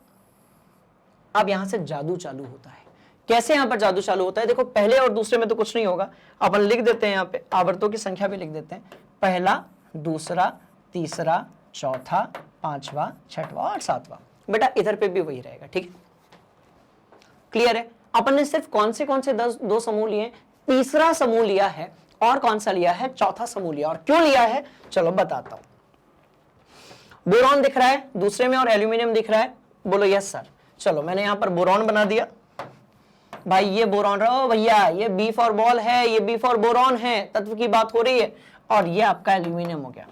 अब यहां से जादू चालू होता है। कैसे यहां पर जादू चालू होता है, देखो पहले और दूसरे में तो कुछ नहीं होगा, अपन लिख देते हैं, यहां पे आवर्तों की संख्या भी लिख देते हैं। पहला, दूसरा, तीसरा, चौथा, पांचवा, छठवा और 7वां। बेटा इधर पे भी वही रहेगा। ठीक है, क्लियर है? अपन ने सिर्फ कौन से 2 समूह लिए, तीसरा समूह लिया है और कौन सा लिया है, चौथा समूह लिया। और क्यों लिया है चलो बताता हूं। बोरॉन दिख रहा है दूसरे में और एल्यूमिनियम दिख रहा है। बोलो यस सर। चलो मैंने यहां पर बोरॉन बना दिया। भाई ये बोरॉन रहो भैया, ये बी फॉर बॉल है, ये बी फॉर बोरॉन है, तत्व की बात हो रही है। और ये आपका एल्यूमिनियम हो गया।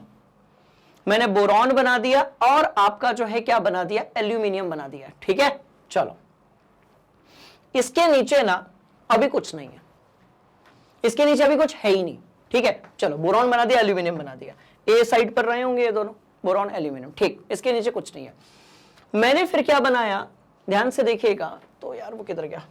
मैंने बोरॉन बना दिया और आपका जो है क्या बना दिया, एल्यूमिनियम बना दिया। ठीक है, चलो इसके नीचे ना अभी कुछ नहीं है, इसके नीचे अभी कुछ है ही नहीं। ठीक है, चलो बोरॉन बना दिया, एल्यूमिनियम बना दिया, ए साइड पर रहे होंगे ये दोनों, बोरॉन एल्यूमिनियम। ठीक, इसके नीचे कुछ नहीं है। मैंने फिर क्या बनाया, ध्यान से देखिएगा। तो यार वो किधर गया,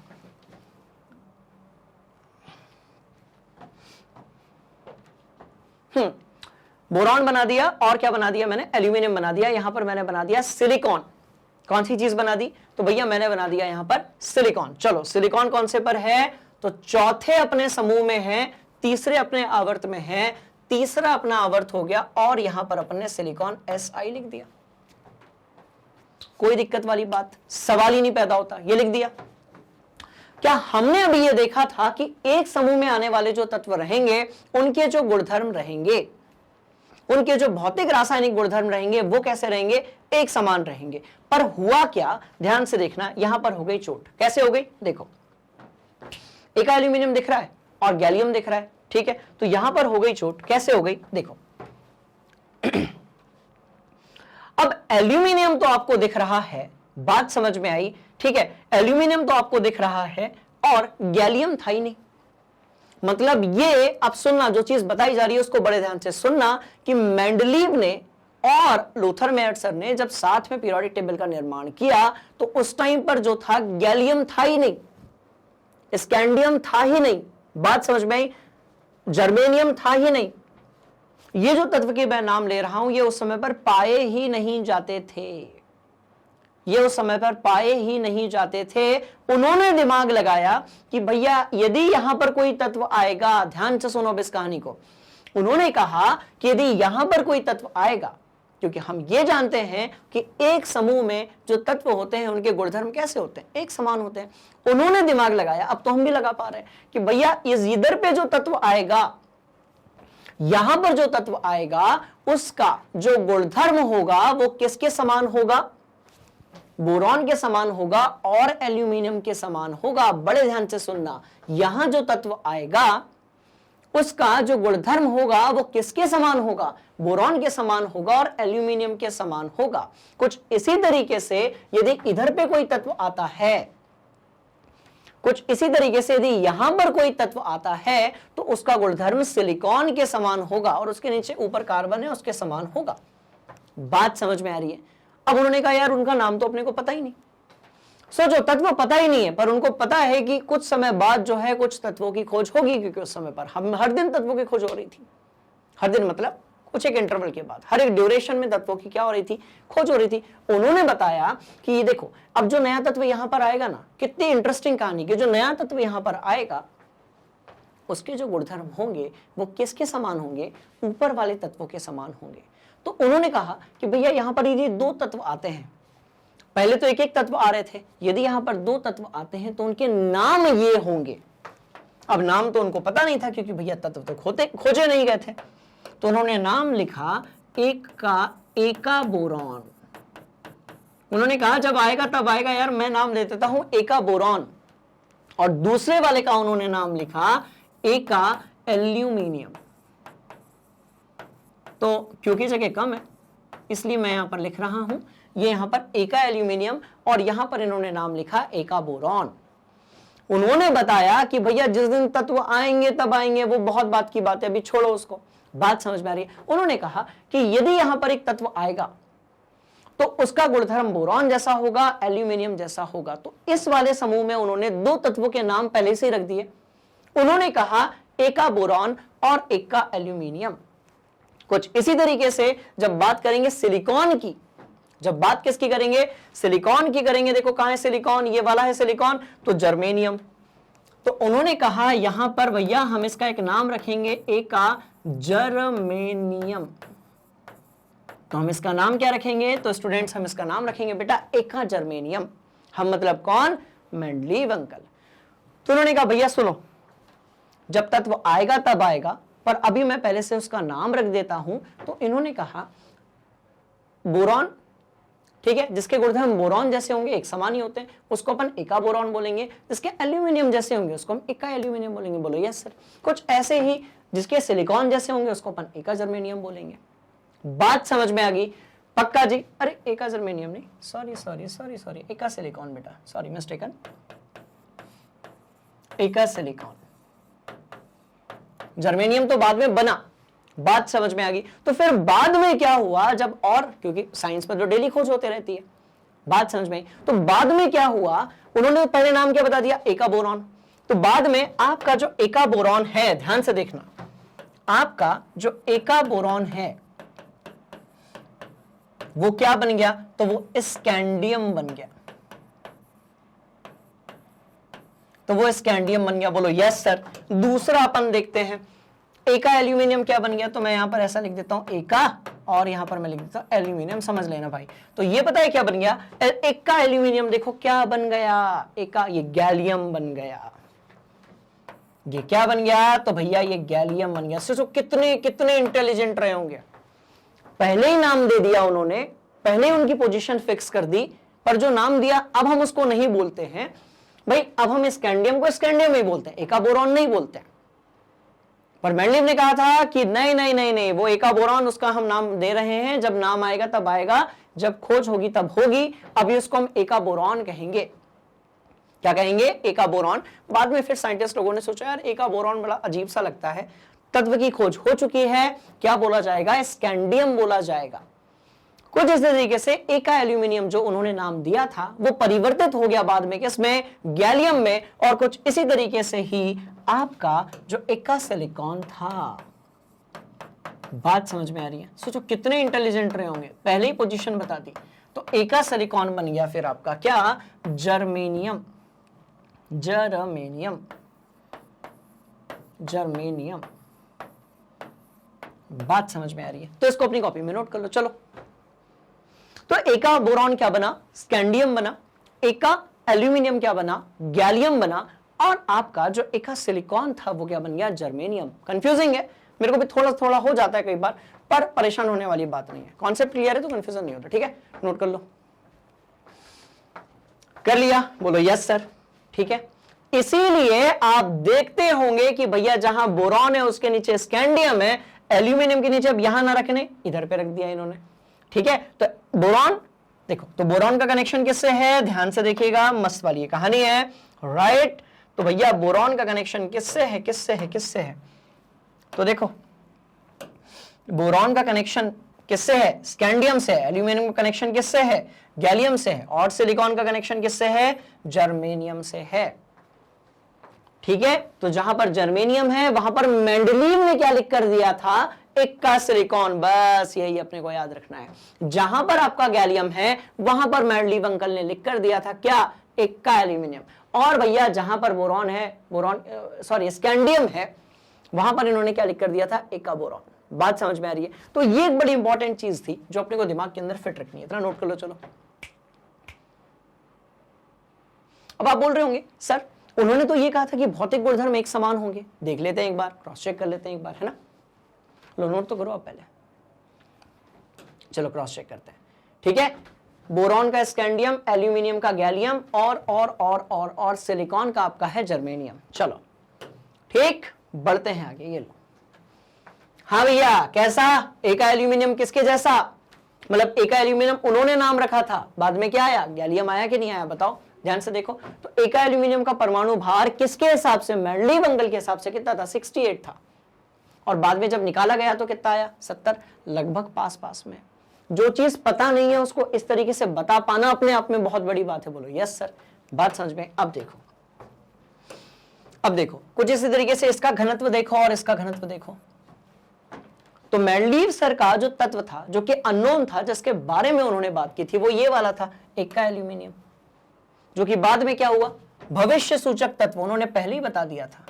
बोरॉन बना दिया और क्या बना दिया मैंने, एल्यूमिनियम बना दिया। यहां पर मैंने बना दिया सिलिकॉन। कौन सी चीज बना दी, तो भैया मैंने बना दिया यहां पर सिलिकॉन। चलो सिलिकॉन कौन से पर है, तो चौथे अपने समूह में है, तीसरे अपने आवर्त में है, तीसरा अपना आवर्त हो गया और यहां पर अपन ने सिलिकॉन Si लिख दिया। कोई दिक्कत वाली बात, सवाल ही नहीं पैदा होता, ये लिख दिया। क्या हमने अभी ये देखा था कि एक समूह में आने वाले जो तत्व रहेंगे उनके जो गुणधर्म रहेंगे, उनके जो भौतिक रासायनिक गुणधर्म रहेंगे वो कैसे रहेंगे, एक समान रहेंगे। पर हुआ क्या, ध्यान से देखना, यहां पर हो गई चोट। कैसे हो गई, देखो एक एल्यूमिनियम दिख रहा है और गैलियम दिख रहा है। ठीक है, तो यहां पर हो गई चोट। कैसे हो गई, देखो अब एल्यूमिनियम तो आपको दिख रहा है, बात समझ में आई। ठीक है, एल्यूमिनियम तो आपको दिख रहा है और गैलियम था ही नहीं। मतलब ये, अब सुनना, जो चीज बताई जा रही है उसको बड़े ध्यान से सुनना, कि मेंडलीव ने और लूथर मेयर्सर ने जब साथ में पीरियोडिक टेबल का निर्माण किया तो उस टाइम पर जो था गैलियम था ही नहीं। स्कैंडियम था ही नहीं, बात समझ में आई, जर्मेनियम था ही नहीं। ये जो तत्व के मैं नाम ले रहा हूं ये उस समय पर पाए ही नहीं जाते थे, ये उस समय पर पाए ही नहीं जाते थे। उन्होंने दिमाग लगाया कि भैया यदि यहां पर कोई तत्व आएगा, ध्यान से सुनो इस कहानी को, उन्होंने कहा कि यदि यहां पर कोई तत्व आएगा, क्योंकि हम ये जानते हैं कि एक समूह में जो तत्व होते हैं उनके गुणधर्म कैसे होते हैं, एक समान होते हैं। उन्होंने दिमाग लगाया, अब तो हम भी लगा पा रहे हैं कि भैया इस इधर पे जो तत्व आएगा, यहां पर जो तत्व आएगा उसका जो गुणधर्म होगा वो किसके समान होगा, बोरॉन के समान होगा और एल्यूमिनियम के समान होगा। बड़े ध्यान से सुनना, यहां जो तत्व आएगा उसका जो गुणधर्म होगा वो किसके समान होगा, बोरॉन के समान होगा और एल्यूमिनियम के समान होगा। कुछ इसी तरीके से यदि इधर पे कोई तत्व आता है, कुछ इसी तरीके से यदि यहां पर कोई तत्व आता है तो उसका गुणधर्म सिलिकॉन के समान होगा और उसके नीचे ऊपर कार्बन है उसके समान होगा। बात समझ में आ रही है? अब उन्होंने कहा यार उनका नाम तो अपने को पता ही नहीं, सोचो तत्व पता ही नहीं है, पर उनको पता है कि कुछ समय बाद जो है कुछ तत्वों की खोज होगी, क्योंकि उस समय पर हम हर दिन तत्वों की खोज हो रही थी। हर दिन मतलब कुछ एक इंटरवल के बाद हर एक ड्यूरेशन में तत्वों की क्या हो रही थी, खोज हो रही थी। उन्होंने बताया कि ये देखो अब जो नया तत्व यहां पर आएगा ना, कितनी इंटरेस्टिंग कहानी कि जो नया तत्व यहां पर आएगा उसके जो गुणधर्म होंगे वो किसके समान होंगे, ऊपर वाले तत्वों के समान होंगे। तो उन्होंने कहा कि भैया यहां पर यदि दो तत्व आते हैं, पहले तो एक एक तत्व आ रहे थे, यदि यहां पर दो तत्व आते हैं तो उनके नाम ये होंगे। अब नाम तो उनको पता नहीं था क्योंकि भैया तत्व तो खोजे नहीं गए थे, तो उन्होंने नाम लिखा एक का एका बोरॉन। उन्होंने कहा जब आएगा तब आएगा यार, मैं नाम ले देता हूं एका बोरॉन, और दूसरे वाले का उन्होंने नाम लिखा एका एल्यूमिनियम। तो क्योंकि जगह कम है इसलिए मैं यहां पर लिख रहा हूं ये यहां पर एका एल्यूमिनियम और यहां पर इन्होंने नाम लिखा एका बोरॉन। उन्होंने बताया कि भैया जिस दिन तत्व आएंगे तब आएंगे, वो बहुत बात की बात है, अभी छोड़ो उसको, बात समझ में आ रही है। उन्होंने कहा कि यदि यहां पर एक तत्व आएगा तो उसका गुणधर्म बोरॉन जैसा होगा, एल्यूमिनियम जैसा होगा। तो इस वाले समूह में उन्होंने दो तत्वों के नाम पहले से ही रख दिए। उन्होंने कहा एका बोरॉन और एका एल्यूमिनियम। कुछ इसी तरीके से जब बात करेंगे सिलिकॉन की, जब बात किसकी करेंगे, सिलिकॉन की करेंगे, देखो कहां है सिलिकॉन, ये वाला है सिलिकॉन, तो जर्मेनियम। तो उन्होंने कहा यहां पर भैया हम इसका एक नाम रखेंगे एका जर्मेनियम। तो हम इसका नाम क्या रखेंगे, तो स्टूडेंट्स हम इसका नाम रखेंगे बेटा एका जर्मेनियम। हम मतलब कौन, मेंडलीव अंकल। तो उन्होंने कहा भैया सुनो, जब तत्व आएगा तब आएगा, पर अभी मैं पहले से उसका नाम रख देता हूं। तो इन्होंने कहा बोरॉन, ठीक है, जिसके गुणधर्म बोरॉन जैसे होंगे, एक समान ही होते हैं, उसको अपन एका बोरॉन बोलेंगे। जिसके एल्यूमिनियम जैसे होंगे उसको हम एका एल्यूमिनियम बोलेंगे। बोलो यस सर। कुछ ऐसे ही जिसके सिलिकॉन जैसे होंगे उसको अपन एका जर्मेनियम बोलेंगे। बात समझ में आ गई? पक्का जी? अरे एका जर्मेनियम नहीं, सॉरी सॉरी सॉरी सॉरी, एका सिलिकॉन बेटा, सॉरी मिस्टेकन, एका सिलिकॉन। जर्मेनियम तो बाद में बना, बात समझ में आ गई। तो फिर बाद में क्या हुआ, जब और क्योंकि साइंस में तो डेली खोज होते रहती है, बात समझ में आई। तो बाद में क्या हुआ, उन्होंने पहले नाम क्या बता दिया, एका बोरॉन। तो बाद में आपका जो एका बोरॉन है, ध्यान से देखना, आपका जो एका बोरॉन है वो क्या बन गया, तो वो स्कैंडियम बन गया। तो वो स्कैंडियम बन गया। बोलो यस सर। दूसरा अपन देखते हैं, एका एल्यूमिनियम क्या बन गया, तो मैं यहां पर ऐसा लिख देता हूं एका, और यहां पर मैं लिख देता हूं एल्यूमिनियम, समझ लेना भाई। तो ये पता है क्या बन गया, एका एल्यूमिनियम, देखो क्या बन गया, एका, ये गैलियम बन गया। ये क्या बन गया, तो भैया ये गैलियम बन गया। सोचो कितने कितने इंटेलिजेंट रहे होंगे, पहले ही नाम दे दिया उन्होंने, पहले ही उनकी पोजीशन फिक्स कर दी, पर जो नाम दिया अब हम उसको नहीं बोलते हैं भाई, अब हम स्कैंडियम को स्कैंडियम ही बोलते हैं, एका बोरॉन नहीं बोलते हैं। पर मेंडलीव ने कहा था कि नहीं नहीं नहीं नहीं, वो एका बोरॉन उसका हम नाम दे रहे हैं, जब नाम आएगा तब आएगा, जब खोज होगी तब होगी, अभी उसको हम एका बोरॉन कहेंगे। क्या कहेंगे, एका बोरॉन। बाद में फिर साइंटिस्ट लोगों ने सोचा यार एका बोरॉन बड़ा अजीब सा लगता है, तत्व की खोज हो चुकी है, क्या बोला जाएगा, स्कैंडियम बोला जाएगा। कुछ इस तरीके से एका एल्यूमिनियम जो उन्होंने नाम दिया था वो परिवर्तित हो गया बाद में किसमें, गैलियम में। और कुछ इसी तरीके से ही आपका जो एका सिलिकॉन था। बात समझ में आ रही है? सोचो कितने इंटेलिजेंट रहे होंगे, पहले ही पोजीशन बता दी। तो एका सिलिकॉन बन गया फिर आपका क्या, जर्मेनियम। Germanium, germanium. बात समझ में आ रही है? तो इसको अपनी कॉपी में नोट कर लो। चलो, तो एका बोरॉन क्या बना, स्कैंडियम बना। एका एल्यूमिनियम क्या बना, गैलियम बना। और आपका जो एका सिलिकॉन था वो क्या बन गया, जर्मेनियम। कंफ्यूजिंग है, मेरे को भी थोड़ा थोड़ा हो जाता है कई बार, पर परेशान होने वाली बात नहीं है। कॉन्सेप्ट क्लियर है तो कंफ्यूजन नहीं होता। ठीक है, नोट कर लो। कर लिया? बोलो यस सर। ठीक है, इसीलिए आप देखते होंगे कि भैया जहां बोरॉन है उसके नीचे स्कैंडियम है, एल्यूमिनियम के नीचे अब यहां ना रखने, इधर पे रख दिया इन्होंने। ठीक है, तो बोरॉन देखो, तो बोरॉन का कनेक्शन किससे है, ध्यान से देखिएगा, मस्त वाली कहानी है, राइट। तो भैया बोरॉन का कनेक्शन किससे है, किससे है, किससे है? तो देखो, बोरॉन का कनेक्शन किससे है, स्कैंडियम से है। एल्यूमिनियम का कनेक्शन किससे है, गैलियम से है। और सिलिकॉन का कनेक्शन किससे है, जर्मेनियम से है। ठीक है, तो जहां पर जर्मेनियम है वहां पर मेंडलीव ने क्या लिख कर दिया था, एक्का सिलिकॉन। बस यही अपने को याद रखना है। जहां पर आपका गैलियम है वहां पर मेंडलीव अंकल ने लिख कर दिया था क्या, एक्का एल्यूमिनियम। और भैया जहां पर बोरॉन है, बोरॉन सॉरी स्कैंडियम है, वहां पर इन्होंने क्या लिख कर दिया था, एक्का बोरॉन। बात समझ में आ रही है? तो ये एक बड़ी इंपॉर्टेंट चीज थी जो अपने को दिमाग के अंदर फिट रखनी है। इतना नोट कर लो। चलो, अब आप बोल रहे होंगे सर उन्होंने तो ये कहा था कि भौतिक गुणधर्म एक समान होंगे। देख लेते हैं एक बार, क्रॉस चेक कर लेते हैं एक बार, है ना। लो नोट तो करो आप पहले। चलो क्रॉस चेक करते हैं। ठीक है, बोरॉन का स्कैंडियम, एल्यूमिनियम का गैलियम, और सिलिकॉन का आपका है जर्मेनियम। चलो ठीक, बढ़ते हैं आगे। ये लो, हाँ भैया कैसा, एका एल्यूमिनियम किसके जैसा, मतलब एका एल्यूमिनियम उन्होंने नाम रखा था, बाद में क्या आया, गैलियम आया कि नहीं आया, बताओ ध्यान से देखो। तो एका एल्यूमिनियम का परमाणु भार किसके हिसाब से, मेंडलीव अंकल के हिसाब से कितना था, 68 था। और बाद में जब निकाला गया तो कितना आया, 70। लगभग पास पास में। जो चीज पता नहीं है उसको इस तरीके से बता पाना अपने आप में बहुत बड़ी बात है। बोलो यस सर। बात समझ में? अब देखो, अब देखो कुछ इसी तरीके से इसका घनत्व देखो और इसका घनत्व देखो। तो मेंडलीव सर का जो तत्व था जो कि अननोन था, जिसके बारे में उन्होंने बात की थी, वो ये वाला था, एक्का एल्यूमिनियम, जो कि बाद में क्या हुआ, भविष्य सूचक तत्व। उन्होंने पहले ही बता दिया था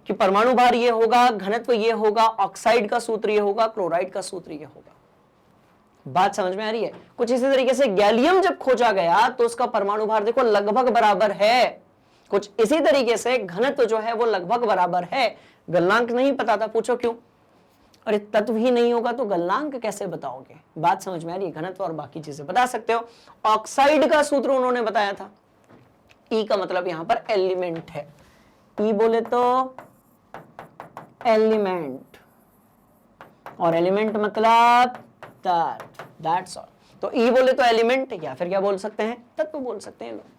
कि परमाणु भार ये होगा, घनत्व ये होगा, ऑक्साइड का सूत्र ये होगा, क्लोराइड का सूत्र ये होगा। बात समझ में आ रही है? कुछ इसी तरीके से गैलियम जब खोजा गया तो उसका परमाणु भार देखो लगभग बराबर है। कुछ इसी तरीके से घनत्व जो है वो लगभग बराबर है। गलनांक नहीं पता था, पूछो क्यों? अरे तत्व ही नहीं होगा तो गलनांक कैसे बताओगे? बात समझ में आ रही है? घनत्व और बाकी चीजें बता सकते हो। ऑक्साइड का सूत्र उन्होंने बताया था। ई का मतलब यहां पर एलिमेंट है। ई बोले तो एलिमेंट, और एलिमेंट मतलब दैट्स ऑल। तो ई बोले तो एलिमेंट, या फिर क्या बोल सकते हैं, तत्व बोल सकते हैं लोग।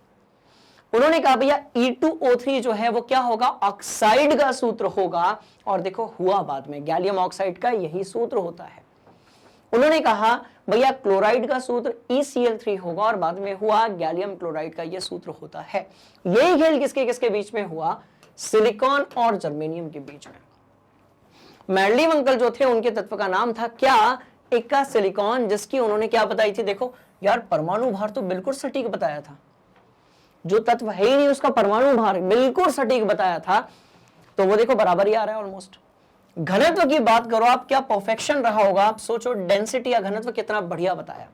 उन्होंने कहा भैया E2O3 जो है वो क्या होगा, ऑक्साइड का सूत्र होगा। और देखो हुआ बाद में, गैलियम ऑक्साइड का यही सूत्र होता है। उन्होंने कहा भैया क्लोराइड का सूत्र ECl3 होगा, और बाद में हुआ गैलियम क्लोराइड का ये सूत्र होता है। यही खेल किसके किसके बीच में हुआ, सिलिकॉन और जर्मेनियम के बीच में। मेंडलीव अंकल जो थे उनके तत्व का नाम था क्या, एक्का सिलिकॉन, जिसकी उन्होंने क्या बताई थी, देखो यार परमाणु भार तो बिल्कुल सटीक बताया था। जो तत्व है ही नहीं उसका परमाणु भार बिल्कुल सटीक बताया था, तो वो देखो बराबर ही आ रहा है ऑलमोस्ट। घनत्व की बात करो आप, क्या परफेक्शन रहा होगा, आप सोचो डेंसिटी या घनत्व कितना बढ़िया बताया।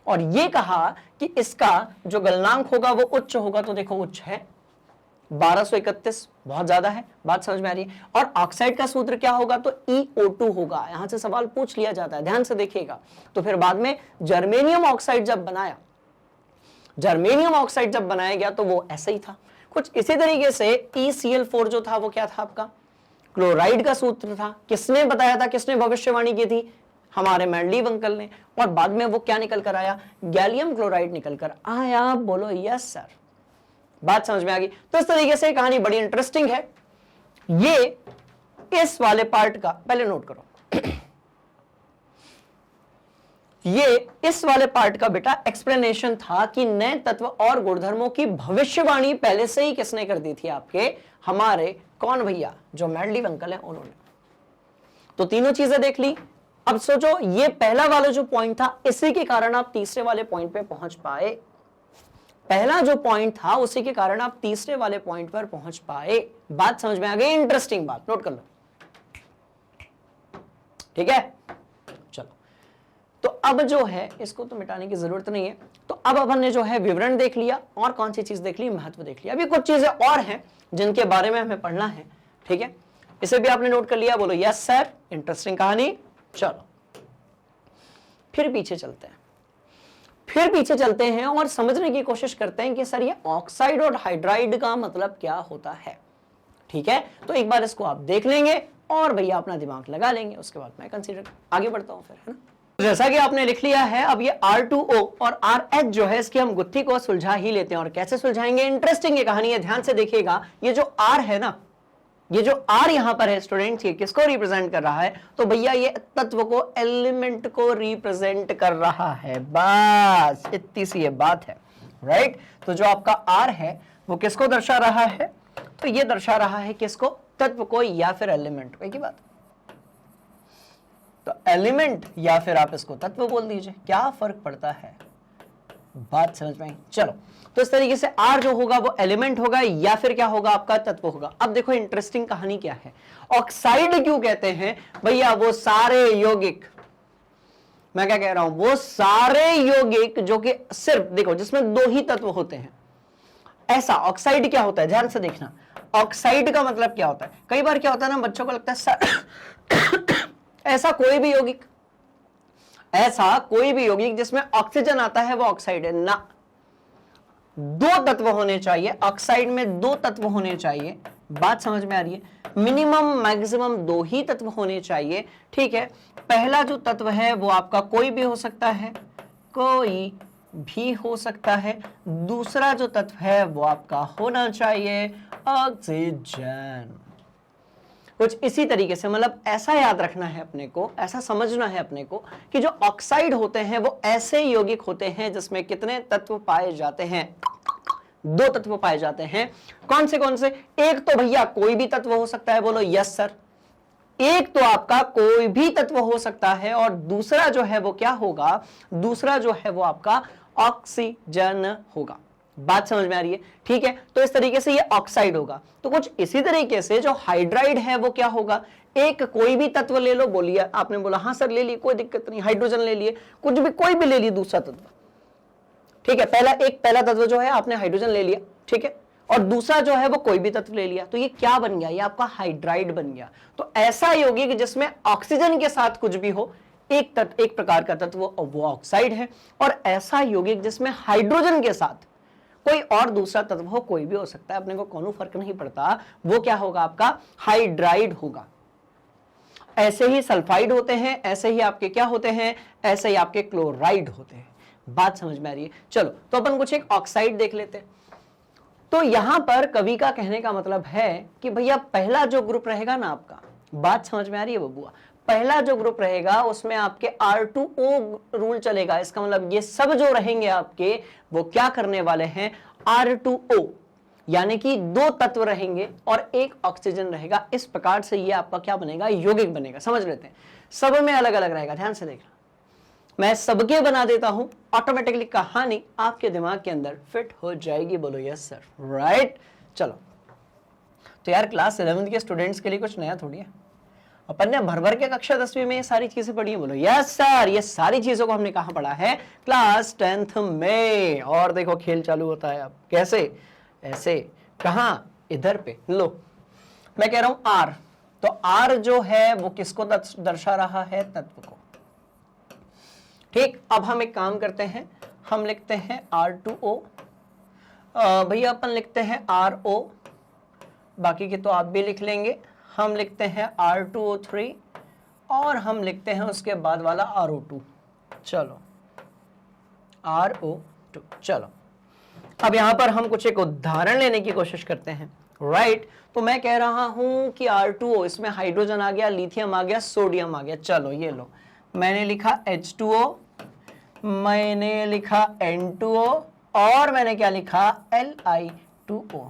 और ये कहा कि इसका जो गलनांक होगा वो उच्च होगा, तो देखो उच्च है 1231, बहुत ज्यादा है। बात समझ में आ रही है? और ऑक्साइड का सूत्र क्या होगा, तो EO2 होगा। यहां से सवाल पूछ लिया जाता है, ध्यान से देखिएगा। तो फिर बाद में जर्मेनियम ऑक्साइड जब बनाया, जर्मेनियम ऑक्साइड जब बनाया गया तो वो ऐसा ही था। कुछ इसी तरीके से ECl4 जो था वो क्या था आपका, क्लोराइड का सूत्र था। किसने बताया था, किसने भविष्यवाणी की थी, हमारे मेंडलीव अंकल ने। और बाद में वो क्या निकल कर आया, गैलियम क्लोराइड निकल कर आया। बोलो यस सर। बात समझ में आ गई? तो इस तरीके से कहानी बड़ी इंटरेस्टिंग है। ये इस वाले पार्ट का पहले नोट करो। ये इस वाले पार्ट का बेटा एक्सप्लेनेशन था कि नए तत्व और गुणधर्मों की भविष्यवाणी पहले से ही किसने कर दी थी, आपके हमारे कौन भैया, जो मैडलीव अंकल है उन्होंने। तो तीनों चीजें देख ली। अब सोचो ये पहला वाला जो पॉइंट था, इसी के कारण आप तीसरे वाले पॉइंट पे पहुंच पाए। पहला जो पॉइंट था उसी के कारण आप तीसरे वाले पॉइंट पर पहुंच पाए। बात समझ में आ गई? इंटरेस्टिंग बात, नोट कर लो, ठीक है। चलो, तो अब जो है इसको तो मिटाने की जरूरत नहीं है। तो अब अपन ने जो है विवरण देख लिया, और कौन सी चीज देख ली, महत्व देख लिया। अभी कुछ चीजें और हैं जिनके बारे में हमें पढ़ना है, ठीक है। इसे भी आपने नोट कर लिया, बोलो यस सर, इंटरेस्टिंग कहानी। चलो फिर पीछे चलते हैं, फिर पीछे चलते हैं और समझने की कोशिश करते हैं कि सर ये ऑक्साइड और हाइड्राइड का मतलब क्या होता है, ठीक है। तो एक बार इसको आप देख लेंगे और भैया अपना दिमाग लगा लेंगे, उसके बाद मैं कंसीडर आगे बढ़ता हूं फिर, है ना। जैसा कि आपने लिख लिया है, अब ये R2O और RH जो है इसकी हम गुत्थी को सुलझा ही लेते हैं। और कैसे सुलझाएंगे, इंटरेस्टिंग ये कहानी है, ध्यान से देखिएगा। ये जो R है ना, ये जो R यहां पर है स्टूडेंट्स, ये किसको रिप्रेजेंट कर रहा है, तो भैया ये तत्व को, एलिमेंट को रिप्रेजेंट कर रहा है। बस इतनी सी ये बात है, राइट। तो जो आपका R है वो किसको दर्शा रहा है, तो ये दर्शा रहा है किसको, तत्व को या फिर एलिमेंट को, एक ही बात। तो एलिमेंट या फिर आप इसको तत्व बोल दीजिए, क्या फर्क पड़ता है, बात समझ में आई। चलो, तो इस तरीके से R जो होगा वो एलिमेंट होगा या फिर क्या होगा, आपका तत्व होगा। अब देखो इंटरेस्टिंग कहानी क्या है, ऑक्साइड क्यों कहते हैं भैया, वो सारे यौगिक, मैं क्या कह रहा हूं, वो सारे यौगिक जो कि सिर्फ देखो जिसमें दो ही तत्व होते हैं, ऐसा ऑक्साइड क्या होता है, ध्यान से देखना। ऑक्साइड का मतलब क्या होता है, कई बार क्या होता है ना, बच्चों को लगता है सर ऐसा कोई भी यौगिक, ऐसा कोई भी यौगिक जिसमें ऑक्सीजन आता है वो ऑक्साइड है ना। दो तत्व होने चाहिए ऑक्साइड में, दो तत्व होने चाहिए, बात समझ में आ रही है। मिनिमम मैक्सिमम दो ही तत्व होने चाहिए, ठीक है। पहला जो तत्व है वो आपका कोई भी हो सकता है, कोई भी हो सकता है। दूसरा जो तत्व है वो आपका होना चाहिए ऑक्सीजन। कुछ इसी तरीके से, मतलब ऐसा याद रखना है अपने को, ऐसा समझना है अपने को कि जो ऑक्साइड होते हैं वो ऐसे यौगिक होते हैं जिसमें कितने तत्व पाए जाते हैं, दो तत्व पाए जाते हैं। कौन से, एक तो भैया कोई भी तत्व हो सकता है, बोलो यस सर। एक तो आपका कोई भी तत्व हो सकता है, और दूसरा जो है वो क्या होगा, दूसरा जो है वो आपका ऑक्सीजन होगा। बात समझ में आ रही है, ठीक है। तो इस तरीके से ये ऑक्साइड होगा। तो कुछ इसी तरीके से जो हाइड्राइड है वो क्या होगा, एक कोई भी तत्व ले लो, बोलिए, आपने बोला हाँ सर ले लिए, कोई दिक्कत नहीं, हाइड्रोजन ले लिए, कुछ भी कोई भी ले लिए दूसरा तत्व, ठीक है। पहला तत्व जो है आपने हाइड्रोजन ले लिया, ठीक है, और दूसरा जो है वो कोई भी तत्व ले लिया, तो ये क्या बन गया, ये आपका हाइड्राइड बन गया। तो ऐसा यौगिक जिसमें ऑक्सीजन के साथ कुछ भी हो, एक प्रकार का तत्व वो ऑक्साइड है। और ऐसा यौगिक जिसमें हाइड्रोजन के साथ कोई और दूसरा तत्व हो, कोई भी हो सकता है, अपने को कोनो फर्क नहीं पड़ता, वो क्या होगा, आपका हाइड्राइड होगा। ऐसे ही सल्फाइड होते हैं, ऐसे ही आपके क्या होते हैं, ऐसे ही आपके क्लोराइड होते हैं। बात समझ में आ रही है। चलो, तो अपन कुछ एक ऑक्साइड देख लेते हैं। तो यहां पर कवि का कहने का मतलब है कि भैया पहला जो ग्रुप रहेगा ना आपका, बात समझ में आ रही है बबुआ, पहला जो ग्रुप रहेगा उसमें आपके R2O रूल चलेगा। इसका मतलब ये सब जो रहेंगे आपके वो क्या करने वाले हैं, R2O, यानी कि दो तत्व रहेंगे और एक ऑक्सीजन रहेगा। इस प्रकार से ये आपका क्या बनेगा, यौगिक बनेगा। समझ लेते हैं, सब में अलग अलग रहेगा, ध्यान से देखना। मैं सबके बना देता हूं, ऑटोमेटिकली कहानी आपके दिमाग के अंदर फिट हो जाएगी। बोलो यस सर, राइट। चलो, तो यार क्लास 11th के स्टूडेंट्स के लिए कुछ नया थोड़ी है, अपन ने भर भर के कक्षा 10वीं में ये सारी चीजें पढ़ी है। बोलो यस सर, ये सारी चीजों को हमने कहां पढ़ा है, क्लास 10th में। और देखो खेल चालू होता है अब, कैसे, ऐसे, कहां, इधर पे लो। मैं कह रहा हूं आर, तो आर जो है वो किसको दर्शा रहा है, तत्व को, ठीक। अब हम एक काम करते हैं, हम लिखते हैं R2O, भैया अपन लिखते हैं RO, बाकी के तो आप भी लिख लेंगे। हम लिखते हैं R2O3 और हम लिखते हैं उसके बाद वाला RO2। चलो, RO2। चलो, अब यहां पर हम कुछ एक उदाहरण लेने की कोशिश करते हैं, राइट। तो मैं कह रहा हूं कि R2O, इसमें हाइड्रोजन आ गया, लिथियम आ गया, सोडियम आ गया। चलो ये लो, मैंने लिखा H2O, मैंने लिखा N2O और मैंने क्या लिखा Li2O।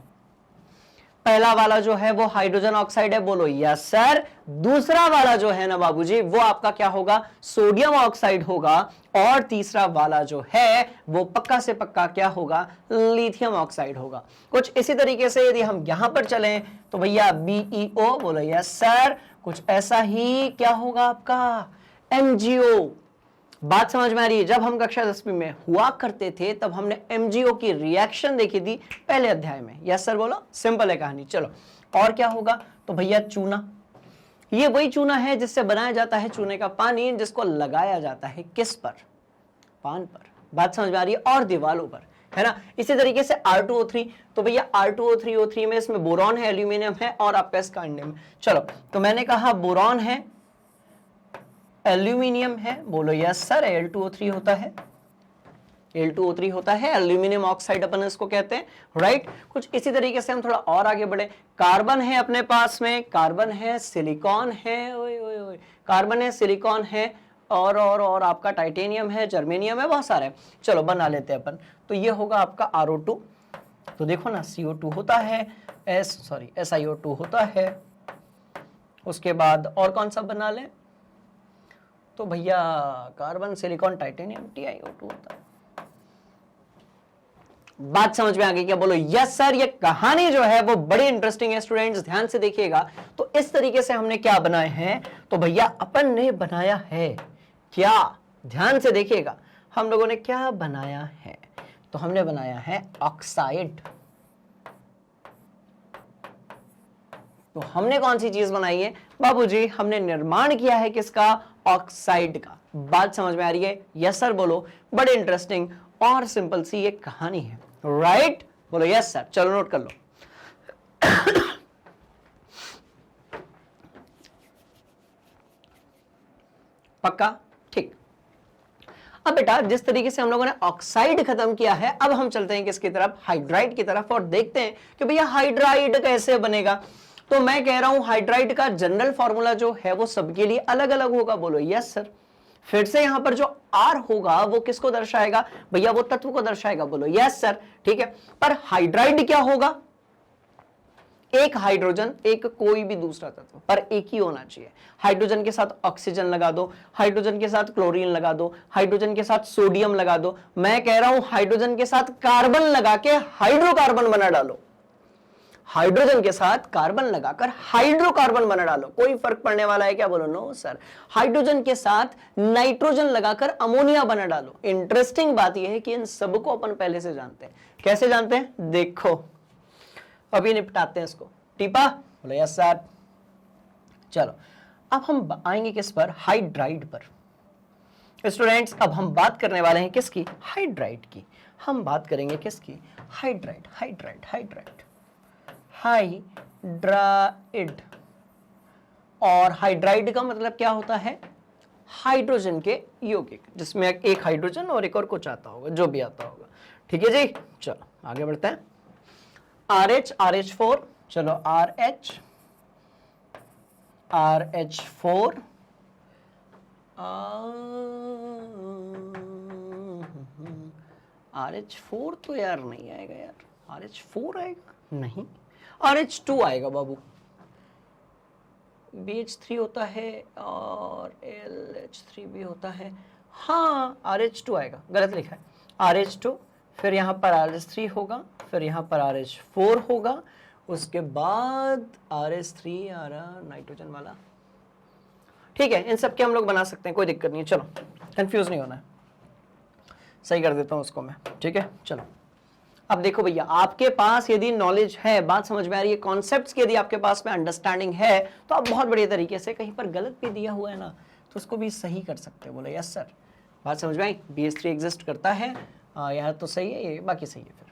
पहला वाला जो है वो हाइड्रोजन ऑक्साइड है, बोलो यस सर। दूसरा वाला जो है ना बाबूजी वो आपका क्या होगा, सोडियम ऑक्साइड होगा। और तीसरा वाला जो है वो पक्का से पक्का क्या होगा, लिथियम ऑक्साइड होगा। कुछ इसी तरीके से यदि हम यहां पर चलें तो भैया BeO, बोलो यस सर। कुछ ऐसा ही क्या होगा आपका MgO। बात समझ में आ रही है? जब हम कक्षा 10वीं में हुआ करते थे तब हमने MgO की रिएक्शन देखी थी पहले अध्याय में। यस सर बोलो, सिंपल है कहानी। चलो और क्या होगा, तो भैया चूना। ये वही चूना है जिससे बनाया जाता है चूने का पानी, जिसको लगाया जाता है किस पर, पान पर। बात समझ में आ रही है? और दीवालों पर, है ना। इसी तरीके से R2O3, तो भैया R2O3O3 में इसमें बोरॉन है, एल्यूमिनियम है और आपका स्कांडियम। चलो तो मैंने कहा बोरॉन है, एल्यूमिनियम है, बोलो यस सर। Al2O3 होता है, Al2O3 होता है, एल्यूमिनियम ऑक्साइड अपन इसको कहते हैं, राइट। कुछ इसी तरीके से हम थोड़ा और आगे बढ़े। कार्बन है अपने पास में, कार्बन है, सिलिकॉन है, ओए ओए ओए, कार्बन है, सिलिकॉन है और आपका टाइटेनियम है, जर्मेनियम है, बहुत सारे। चलो बना लेते हैं अपन। तो ये होगा आपका RO2। तो देखो ना CO2 होता है, SiO2 होता है। उसके बाद और कौन सा बना लें, तो भैया कार्बन, सिलिकॉन, टाइटेनियम, TiO2 होता है। बात समझ में आ गई क्या, बोलो यस सर। ये कहानी जो है वो बड़ी इंटरेस्टिंग है स्टूडेंट्स, ध्यान से देखिएगा। तो इस तरीके से हमने क्या बनाए हैं, तो भैया अपन ने बनाया है क्या, ध्यान से देखिएगा। हम लोगों ने क्या बनाया है, तो हमने बनाया है ऑक्साइड। तो हमने कौन सी चीज बनाई है बाबूजी, हमने निर्माण किया है किसका, ऑक्साइड का। बात समझ में आ रही है? यस सर बोलो। बड़े इंटरेस्टिंग और सिंपल सी ये कहानी है, राइट। बोलो यस सर। चलो नोट कर लो। पक्का, ठीक। अब बेटा जिस तरीके से हम लोगों ने ऑक्साइड खत्म किया है, अब हम चलते हैं किसकी तरफ, हाइड्राइड की तरफ, और देखते हैं कि भैया हाइड्राइड कैसे बनेगा। तो मैं कह रहा हूं हाइड्राइड का जनरल फॉर्मूला जो है वो सबके लिए अलग अलग होगा, बोलो यस सर। फिर से यहां पर जो R होगा वो किसको दर्शाएगा भैया, वो तत्व को दर्शाएगा, बोलो यस सर, ठीक है। पर हाइड्राइड क्या होगा, एक हाइड्रोजन, एक कोई भी दूसरा तत्व, पर एक ही होना चाहिए। हाइड्रोजन के साथ ऑक्सीजन लगा दो, हाइड्रोजन के साथ क्लोरीन लगा दो, हाइड्रोजन के साथ सोडियम लगा दो। मैं कह रहा हूं हाइड्रोजन के साथ कार्बन लगा के हाइड्रोकार्बन बना डालो, हाइड्रोजन के साथ कार्बन लगाकर हाइड्रोकार्बन बना डालो। कोई फर्क पड़ने वाला है क्या, बोलो नो सर। हाइड्रोजन के साथ नाइट्रोजन लगाकर अमोनिया बना डालो। इंटरेस्टिंग बात यह है कि इन सबको अपन पहले से जानते हैं। कैसे जानते हैं, देखो अभी निपटाते हैं इसको। टीपा, बोलो यस सर। चलो अब हम आएंगे किस पर, हाइड्राइड पर। स्टूडेंट्स अब हम बात करने वाले हैं किसकी, हाइड्राइड की। हम बात करेंगे किसकी, हाइड्राइड, हाइड्राइड, हाइड्राइड, हाइड्राइड। और हाइड्राइड का मतलब क्या होता है, हाइड्रोजन के यौगिक, जिसमें एक हाइड्रोजन और एक और कुछ आता होगा, जो भी आता होगा, ठीक है जी। चलो आगे बढ़ते हैं। RH, RH4, चलो RH, RH4, RH4 तो यार नहीं आएगा यार, RH4 आएगा नहीं, RH2 आएगा बाबू। BH3 होता है और LH3 भी होता है, हाँ RH2 आएगा, गलत लिखा है RH2। फिर यहाँ पर RH3 होगा, फिर यहाँ पर RH4 होगा, उसके बाद RH3 आ रहा नाइट्रोजन वाला, ठीक है। इन सब के हम लोग बना सकते हैं, कोई दिक्कत नहीं है। चलो कंफ्यूज नहीं होना है, सही कर देता हूँ उसको मैं, ठीक है। चलो अब देखो भैया, आपके पास यदि नॉलेज है, बात समझ में आ रही है, कॉन्सेप्ट्स की यदि आपके पास में अंडरस्टैंडिंग है, तो आप बहुत बढ़िया तरीके से, कहीं पर गलत भी दिया हुआ है ना तो उसको भी सही कर सकते हो, बोलो यस सर। बात समझ में आई, BH3 एग्जिस्ट करता है, यह तो सही है, ये बाकी सही है। फिर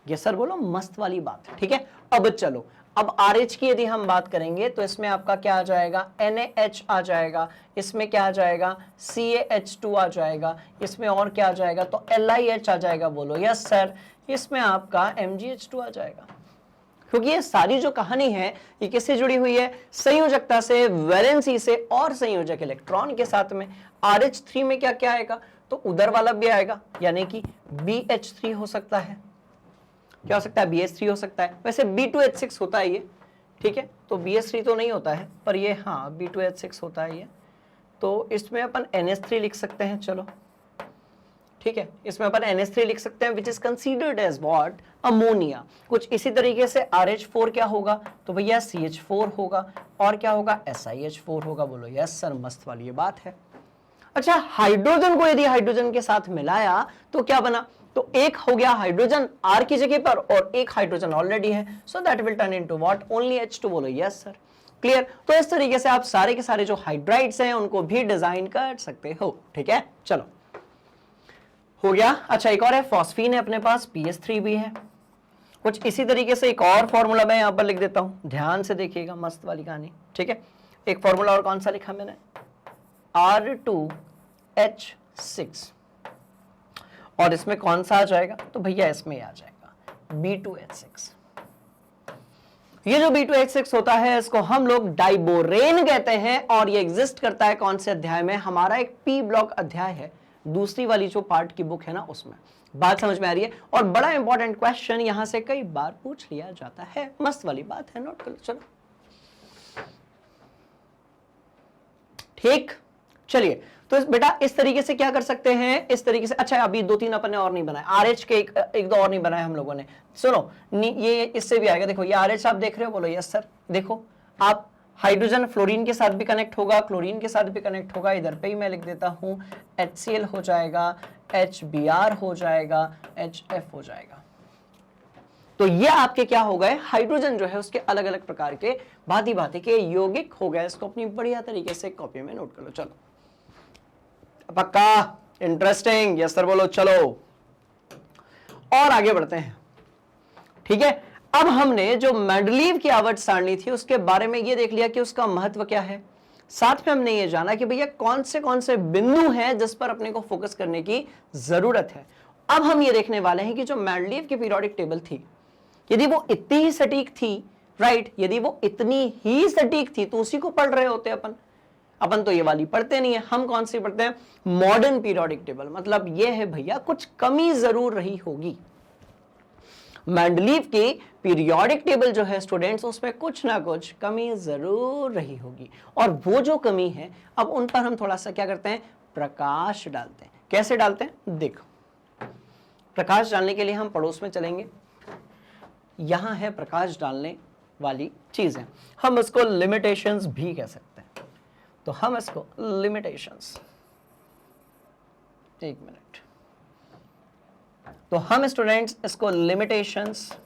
यस सर बोलो, मस्त वाली बात, ठीक है। अब चलो, अब RH की यदि हम बात करेंगे तो इसमें आपका क्या आ जाएगा, NaH आ जाएगा, इसमें क्या आ जाएगा, CaH2 आ जाएगा, इसमें और क्या आ जाएगा, तो LiH आ जाएगा, बोलो यस सर। इसमें आपका MgH2 आ जाएगा, क्योंकि ये सारी जो कहानी है ये किससे जुड़ी हुई है, संयोजकता से, वैलेंसी से और संयोजक इलेक्ट्रॉन के साथ में। RH3 में क्या क्या आएगा, तो उधर वाला भी आएगा, यानी कि BH3 हो सकता है। क्या हो सकता है? BH3 हो सकता है। वैसे B2H6 होता है ये, ठीक है, तो BH3 तो नहीं होता है, पर ये हाँ B2H6 होता है ये। तो इसमें अपन NH3 लिख सकते हैं, चलो ठीक है, इसमें अपन NH3 लिख सकते हैं, which is considered as what? Ammonia. कुछ इसी तरीके से RH4 क्या होगा? तो भैया CH4 होगा, और क्या होगा? SiH4 होगा। बोलो यस सर, मस्त वाली ये बात है। अच्छा, हाइड्रोजन को यदि हाइड्रोजन के साथ मिलाया तो क्या बना? तो एक हो गया हाइड्रोजन R की जगह पर, और एक हाइड्रोजन ऑलरेडी है, so that will turn into what? Only H2। बोलो यस सर, क्लियर। तो इस तरीके से आप सारे के सारे जो हाइड्राइड्स हैं उनको भी डिजाइन कर सकते हो, ठीक है। चलो हो गया। अच्छा, एक और है फॉस्फीन है अपने पास, PH3 भी है। कुछ इसी तरीके से एक और फॉर्मूला मैं यहां पर लिख देता हूं, ध्यान से देखिएगा, मस्त वाली कहानी, ठीक है। एक फॉर्मूला और कौन सा लिखा मैंने? R2H6, और इसमें कौन सा आ जाएगा? तो भैया इसमें आ जाएगा B2H6। ये जो B2H6 होता है इसको हम लोग डाइबोरेन कहते हैं, और ये एग्जिस्ट करता है कौन से अध्याय में? हमारा एक P ब्लॉक अध्याय है, दूसरी वाली जो पार्ट की बुक है ना उसमें। बात समझ में आ रही है? और बड़ा इंपॉर्टेंट क्वेश्चन यहां से कई बार पूछ लिया जाता है, मस्त वाली बात है, नोट कर लो। चलो ठीक, चलिए। तो बेटा इस तरीके से क्या कर सकते हैं, इस तरीके से। अच्छा, अभी 2-3 अपन ने और नहीं बनाए, RH के एक दो और नहीं बनाए हम लोगों ने। सुनो, ये इससे भी आएगा। देखो ये RH आप देख रहे हो? बोलो यस सर। देखो आप, हाइड्रोजन फ्लोरीन के साथ भी कनेक्ट होगा, क्लोरीन के साथ भी कनेक्ट होगा। इधर पे ही मैं लिख देता हूं HCl हो जाएगा, HBr हो जाएगा, HF हो जाएगा। तो ये आपके क्या हो गए? हाइड्रोजन जो है उसके अलग अलग प्रकार के भांति भांति के यौगिक हो गए। इसको अपनी बढ़िया तरीके से कॉपी में नोट कर लो। चलो पक्का? इंटरेस्टिंग? यस सर बोलो। चलो और आगे बढ़ते हैं, ठीक है। अब हमने जो मेंडलीव की आवर्त सारणी थी उसके बारे में ये देख लिया कि उसका महत्व क्या है। साथ में हमने ये जाना कि भैया कौन से बिंदु हैं जिस पर अपने को फोकस करने की जरूरत है। अब हम ये देखने वाले हैं कि जो मेंडलीव की पीरियोडिक टेबल थी, यदि वो इतनी ही सटीक थी, राइट, यदि वो इतनी ही सटीक थी तो उसी को पढ़ रहे होते अपन तो ये वाली पढ़ते नहीं है। हम कौन सी पढ़ते हैं? Modern periodic table. मतलब ये है भैया कुछ कमी जरूर रही होगी। मेंडलीव की पीरियोडिक टेबल जो है स्टूडेंट्स, उसमें कुछ ना कुछ कमी जरूर रही होगी, और वो जो कमी है अब उन पर हम थोड़ा सा क्या करते हैं? प्रकाश डालते हैं। कैसे डालते हैं? देखो, प्रकाश डालने के लिए हम पड़ोस में चलेंगे। यहां है प्रकाश डालने वाली चीजें, हम इसको लिमिटेशंस भी कह सकते हैं। तो हम इसको लिमिटेशंस, एक मिनट, तो हम स्टूडेंट्स इसको लिमिटेशंस,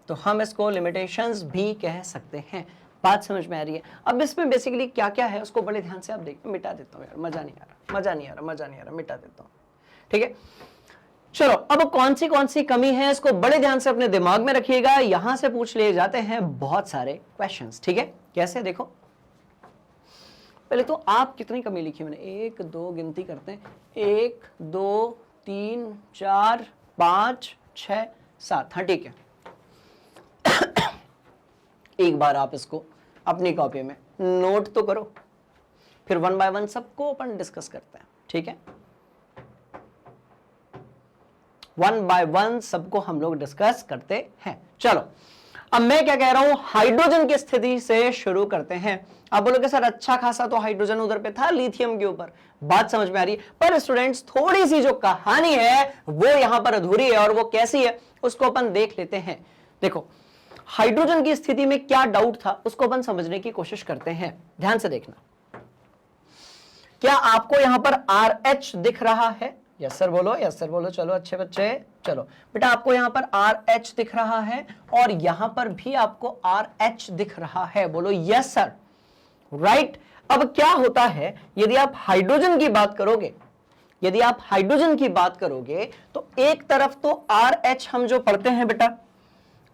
तो हम इसको लिमिटेशंस भी कह सकते हैं। बात समझ में आ रही है? अब इसमें बेसिकली क्या क्या है उसको बड़े ध्यान से आप देखिए। मिटा देता हूं यार, मजा नहीं आ रहा, मिटा देता हूं, ठीक है। चलो, अब कौन सी कमी है इसको बड़े ध्यान से अपने दिमाग में रखिएगा। यहां से पूछ लिए जाते हैं बहुत सारे क्वेश्चंस, ठीक है। कैसे? देखो, पहले तो आप कितनी कमी लिखी मैंने? 1 2 गिनती करते हैं, 1 2 3 4 5 6 7। हाँ ठीक है। एक बार आप इसको अपनी कॉपी में नोट तो करो, फिर 1 बाय 1 सबको अपन डिस्कस करते हैं, ठीक है। 1 बाय 1 सबको हम लोग डिस्कस करते हैं। चलो, अब मैं क्या कह रहा हूं, हाइड्रोजन की स्थिति से शुरू करते हैं। आप बोलोगे सर अच्छा खासा तो हाइड्रोजन उधर पे था लिथियम के ऊपर, बात समझ में आ रही है। पर स्टूडेंट्स थोड़ी सी जो कहानी है वो यहां पर अधूरी है, और वो कैसी है उसको अपन देख लेते हैं। देखो, हाइड्रोजन की स्थिति में क्या डाउट था उसको अपन समझने की कोशिश करते हैं। ध्यान से देखना, क्या आपको यहां पर RH दिख रहा है? यस सर बोलो, यस सर बोलो। चलो अच्छे बच्चे, चलो बेटा, आपको यहां पर RH दिख रहा है, और यहां पर भी आपको RH दिख रहा है। बोलो यस सर, राइट। अब क्या होता है, यदि आप हाइड्रोजन की बात करोगे, यदि आप हाइड्रोजन की बात करोगे तो एक तरफ तो RH हम जो पढ़ते हैं बेटा,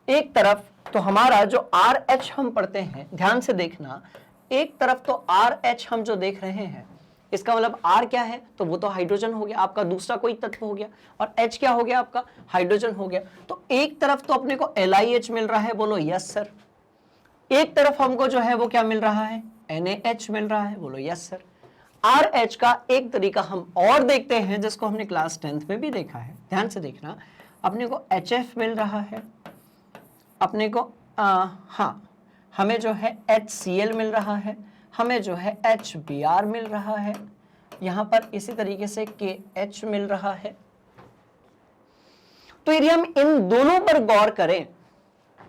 एक तरफ तो हमारा जो RH हम पढ़ते हैं, ध्यान से देखना, एक तरफ तो RH हम जो देख रहे हैं, इसका मतलब R क्या है? तो वो तो हाइड्रोजन हो गया, आपका दूसरा कोई तत्व हो गया, और H क्या हो गया? आपका हाइड्रोजन हो गया। तो एक तरफ तो अपने को LiH मिल रहा है। बोलो यस सर। एक तरफ हमको जो है वो क्या मिल रहा है? NaH मिल रहा है, बोलो यस सर। RH का एक तरीका हम और देखते हैं जिसको हमने क्लास 10th में भी देखा है, ध्यान से देखना। अपने को HF मिल रहा है, अपने को हाँ हमें जो है HCl मिल रहा है, हमें जो है HBr मिल रहा है, यहां पर इसी तरीके से KH मिल रहा है। तो यदि हम इन दोनों पर गौर करें,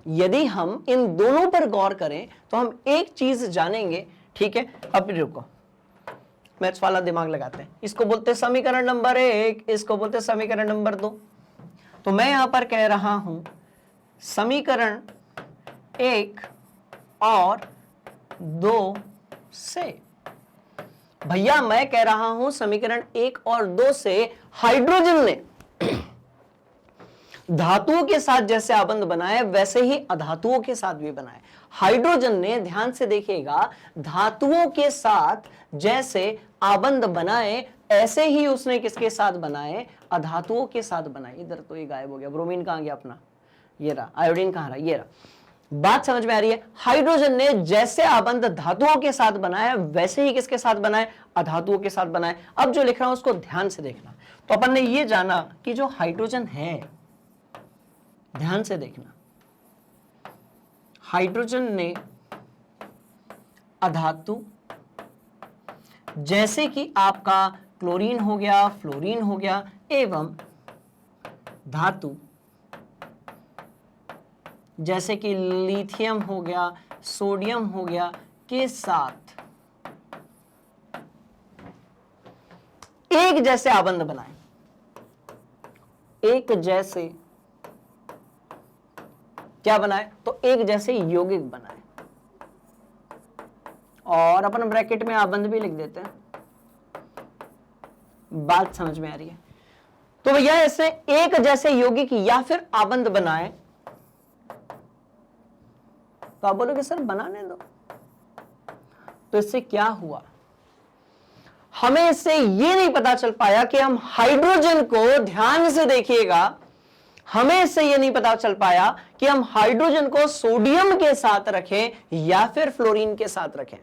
यदि हम इन दोनों पर गौर करें तो हम एक चीज जानेंगे, ठीक है। अब रुको, मैथ्स वाला दिमाग लगाते हैं। इसको बोलते हैं समीकरण नंबर 1, इसको बोलते हैं समीकरण नंबर 2। तो मैं यहां पर कह रहा हूं समीकरण 1 और 2 से, भैया मैं कह रहा हूं समीकरण 1 और 2 से हाइड्रोजन ने धातुओं के साथ जैसे आबंध बनाए वैसे ही अधातुओं के साथ भी बनाए। हाइड्रोजन ने, ध्यान से देखिएगा, धातुओं के साथ जैसे आबंध बनाए ऐसे ही उसने किसके साथ बनाए, अधातुओं के साथ बनाए। इधर तो ये गायब हो गया, ब्रोमीन कहां गया अपना, ये रहा, आयोडीन कहां रहा, ये रहा। बात समझ में आ रही है? हाइड्रोजन ने जैसे आबंध धातुओं के साथ बनाया वैसे ही किसके साथ बनाए, अधातुओं के साथ बनाए। अब जो लिख रहा हूं उसको ध्यान से देखना। तो अपन ने ये जाना कि जो हाइड्रोजन है, ध्यान से देखना, हाइड्रोजन ने अधातु जैसे कि आपका क्लोरीन हो गया, फ्लोरीन हो गया, एवं धातु जैसे कि लिथियम हो गया, सोडियम हो गया के साथ एक जैसे आबंध बनाए, एक जैसे क्या बनाए, तो एक जैसे यौगिक बनाए। और अपन ब्रैकेट में आबंध भी लिख देते हैं। बात समझ में आ रही है? तो भैया ऐसे एक जैसे यौगिक या फिर आबंध बनाए, तो आप बोलोगे सर बनाने दो। तो इससे क्या हुआ, हमें इससे ये नहीं पता चल पाया कि हम हाइड्रोजन को, ध्यान से देखिएगा, हमें इससे यह नहीं पता चल पाया कि हम हाइड्रोजन को सोडियम के साथ रखें या फिर फ्लोरीन के साथ रखें।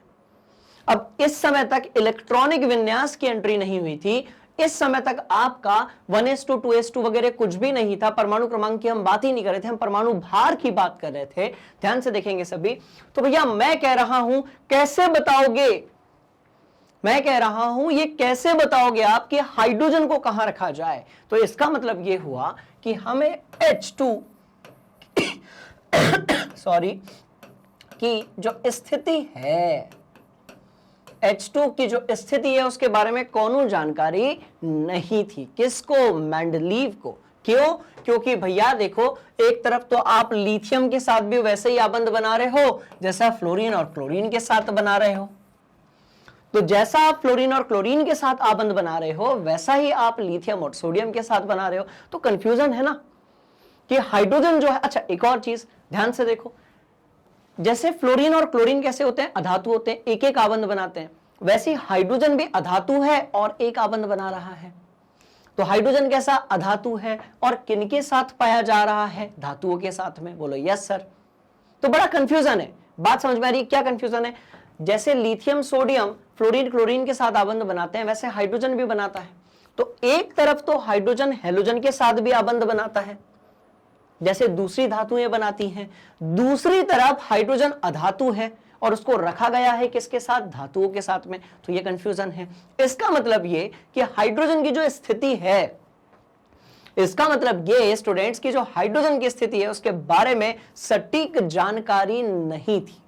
अब इस समय तक इलेक्ट्रॉनिक विन्यास की एंट्री नहीं हुई थी। इस समय तक आपका 1s2 2s2 वगैरह कुछ भी नहीं था। परमाणु क्रमांक की हम बात ही नहीं कर रहे थे, हम परमाणु भार की बात कर रहे थे। ध्यान से देखेंगे सभी। तो भैया मैं कह रहा हूं, कैसे बताओगे, मैं कह रहा हूं ये कैसे बताओगे आप कि हाइड्रोजन को कहां रखा जाए। तो इसका मतलब ये हुआ कि हमें H2 सॉरी की जो स्थिति है, H2 की जो स्थिति है उसके बारे में कोनो जानकारी नहीं थी। किसको? मेंडलीव को। क्यों? क्योंकि भैया देखो, एक तरफ तो आप लिथियम के साथ भी वैसे ही आबंध बना रहे हो जैसा फ्लोरीन और क्लोरीन के साथ बना रहे हो। तो जैसा आप फ्लोरीन और क्लोरीन के साथ आबंध बना रहे हो वैसा ही आप लिथियम और सोडियम के साथ बना रहे हो। तो कंफ्यूजन है ना कि हाइड्रोजन जो है। अच्छा, एक और चीज ध्यान से देखो, जैसे फ्लोरीन और क्लोरीन कैसे होते हैं, अधातु होते हैं, एक एक आबंध बनाते हैं, वैसे ही हाइड्रोजन भी अधातु है और एक आबंध बना रहा है। तो हाइड्रोजन कैसा? अधातु है और किनके साथ पाया जा रहा है? धातुओं के साथ में। बोलो यस सर। तो बड़ा कंफ्यूजन है। बात समझ में आ रही है? क्या कंफ्यूजन है? जैसे लिथियम सोडियम फ्लोरीन क्लोरीन के साथ आबंध बनाते हैं वैसे हाइड्रोजन भी बनाता है। तो एक तरफ तो हाइड्रोजन हैलोजन के साथ भी आबंध बनाता है जैसे दूसरी धातुएं बनाती हैं, दूसरी तरफ हाइड्रोजन अधातु है और उसको रखा गया है किसके साथ? धातुओं के साथ में। तो ये कंफ्यूजन है। इसका मतलब ये कि हाइड्रोजन की जो स्थिति है, इसका मतलब ये स्टूडेंट्स की जो हाइड्रोजन की स्थिति है उसके बारे में सटीक जानकारी नहीं थी,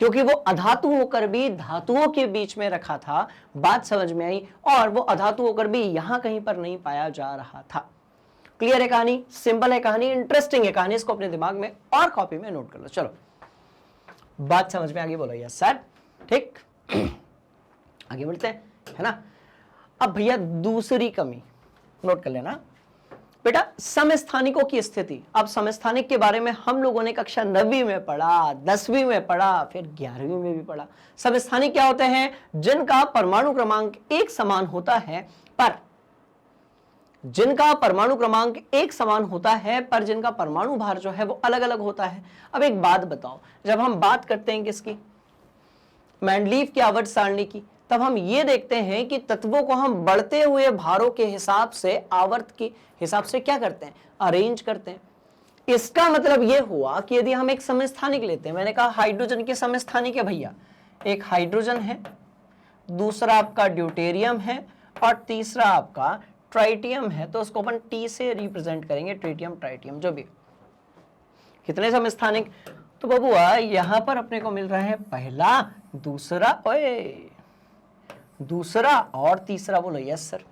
क्योंकि वो अधातु होकर भी धातुओं के बीच में रखा था। बात समझ में आई? और वो अधातु होकर भी यहां कहीं पर नहीं पाया जा रहा था। क्लियर है कहानी? सिंपल है कहानी, इंटरेस्टिंग है कहानी। इसको अपने दिमाग में और कॉपी में नोट कर लो। चलो बात समझ में आ गई? बोलो यस सर। ठीक, आगे बढ़ते हैं, है ना। अब भैया दूसरी कमी नोट कर लेना बेटा, समस्थानिकों की स्थिति। अब समस्थानिक के बारे में हम लोगों ने कक्षा 9वीं में पढ़ा, 10वीं में पढ़ा, फिर 11वीं में भी पढ़ा। समस्थानिक क्या होते हैं? जिनका परमाणु क्रमांक एक समान होता है पर जिनका परमाणु क्रमांक एक समान होता है पर जिनका परमाणु भार जो है वो अलग अलग होता है। अब एक बात बताओ, जब हम बात करते हैं किसकी, मेंडलीव की आवर्त सारणी की, तब हम ये देखते हैं कि तत्वों को हम बढ़ते हुए भारों के हिसाब से, आवर्त के हिसाब से क्या करते हैं, अरेंज करते हैं। इसका मतलब यह हुआ कि यदि हम एक समस्थानिक लेते हैं, मैंने कहा हाइड्रोजन के समस्थानिक है भैया, एक हाइड्रोजन है, दूसरा आपका ड्यूटेरियम है और तीसरा आपका ट्राइटियम है, तो उसको अपन टी से रिप्रेजेंट करेंगे, ट्रिटियम ट्राइटियम जो भी। कितने समस्थानिक, तो बबुआ यहां पर अपने को मिल रहा है पहला, दूसरा, दूसरा और तीसरा, बोलो यस सर।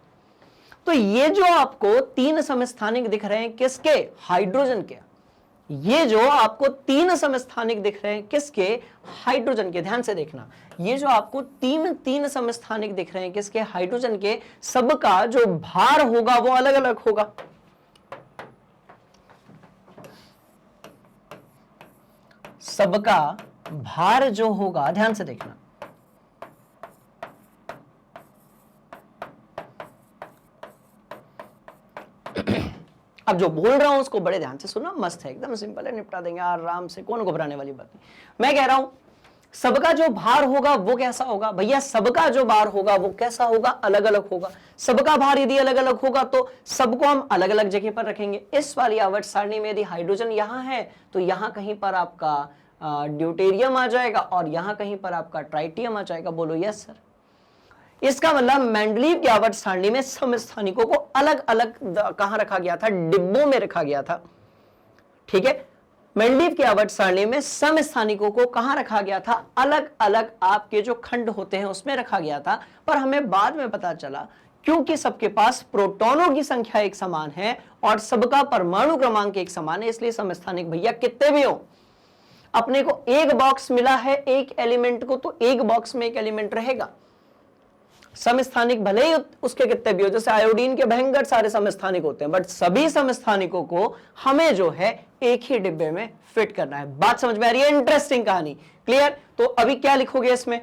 तो ये जो आपको 3 समस्थानिक दिख रहे हैं किसके, हाइड्रोजन के, ये जो आपको 3 समस्थानिक दिख रहे हैं किसके, हाइड्रोजन के, ध्यान से देखना, ये जो आपको तीन समस्थानिक दिख रहे हैं किसके, हाइड्रोजन के, सबका जो भार होगा वो अलग अलग होगा। सबका भार जो होगा, ध्यान से देखना, अब जो बोल रहा हूं उसको बड़े ध्यान से सुनो, मस्त है, एकदम सिंपल है, निपटा देंगे आराम से, कौन घबराने वाली बात नहीं। मैं कह रहा हूं सबका जो भार होगा वो कैसा होगा भैया, सबका जो भार होगा वो कैसा होगा, अलग अलग होगा। सबका भार यदि अलग अलग होगा तो सबको हम अलग अलग जगह पर रखेंगे। इस वाली आवर्त सारणी में यदि हाइड्रोजन यहां है तो यहां कहीं पर आपका ड्यूटेरियम आ जाएगा और यहां कहीं पर आपका ट्राइटियम आ जाएगा, बोलो यस सर। इसका मतलब मेंडलीव की आवर्त सारणी में समस्थानिकों को अलग अलग कहां रखा गया था, डिब्बों में रखा गया था, ठीक है। मेंडलीव की आवर्त सारणी में समस्थानिकों को कहां रखा गया था, अलग अलग आपके जो खंड होते हैं उसमें रखा गया था। पर हमें बाद में पता चला क्योंकि सबके पास प्रोटॉनों की संख्या एक समान है और सबका परमाणु क्रमांक एक समान है, इसलिए समस्थानिक भैया कितने भी हो, अपने को एक बॉक्स मिला है एक एलिमेंट को, तो एक बॉक्स में एक एलिमेंट रहेगा। समस्थानिक भले ही उसके कितने भी हो, जैसे आयोडीन के भयंकर सारे समस्थानिक होते हैं, बट सभी समस्थानिकों को हमें जो है एक ही डिब्बे में फिट करना है। बात समझ में आ रही है, इंटरेस्टिंग कहानी, क्लियर। तो अभी क्या लिखोगे इसमें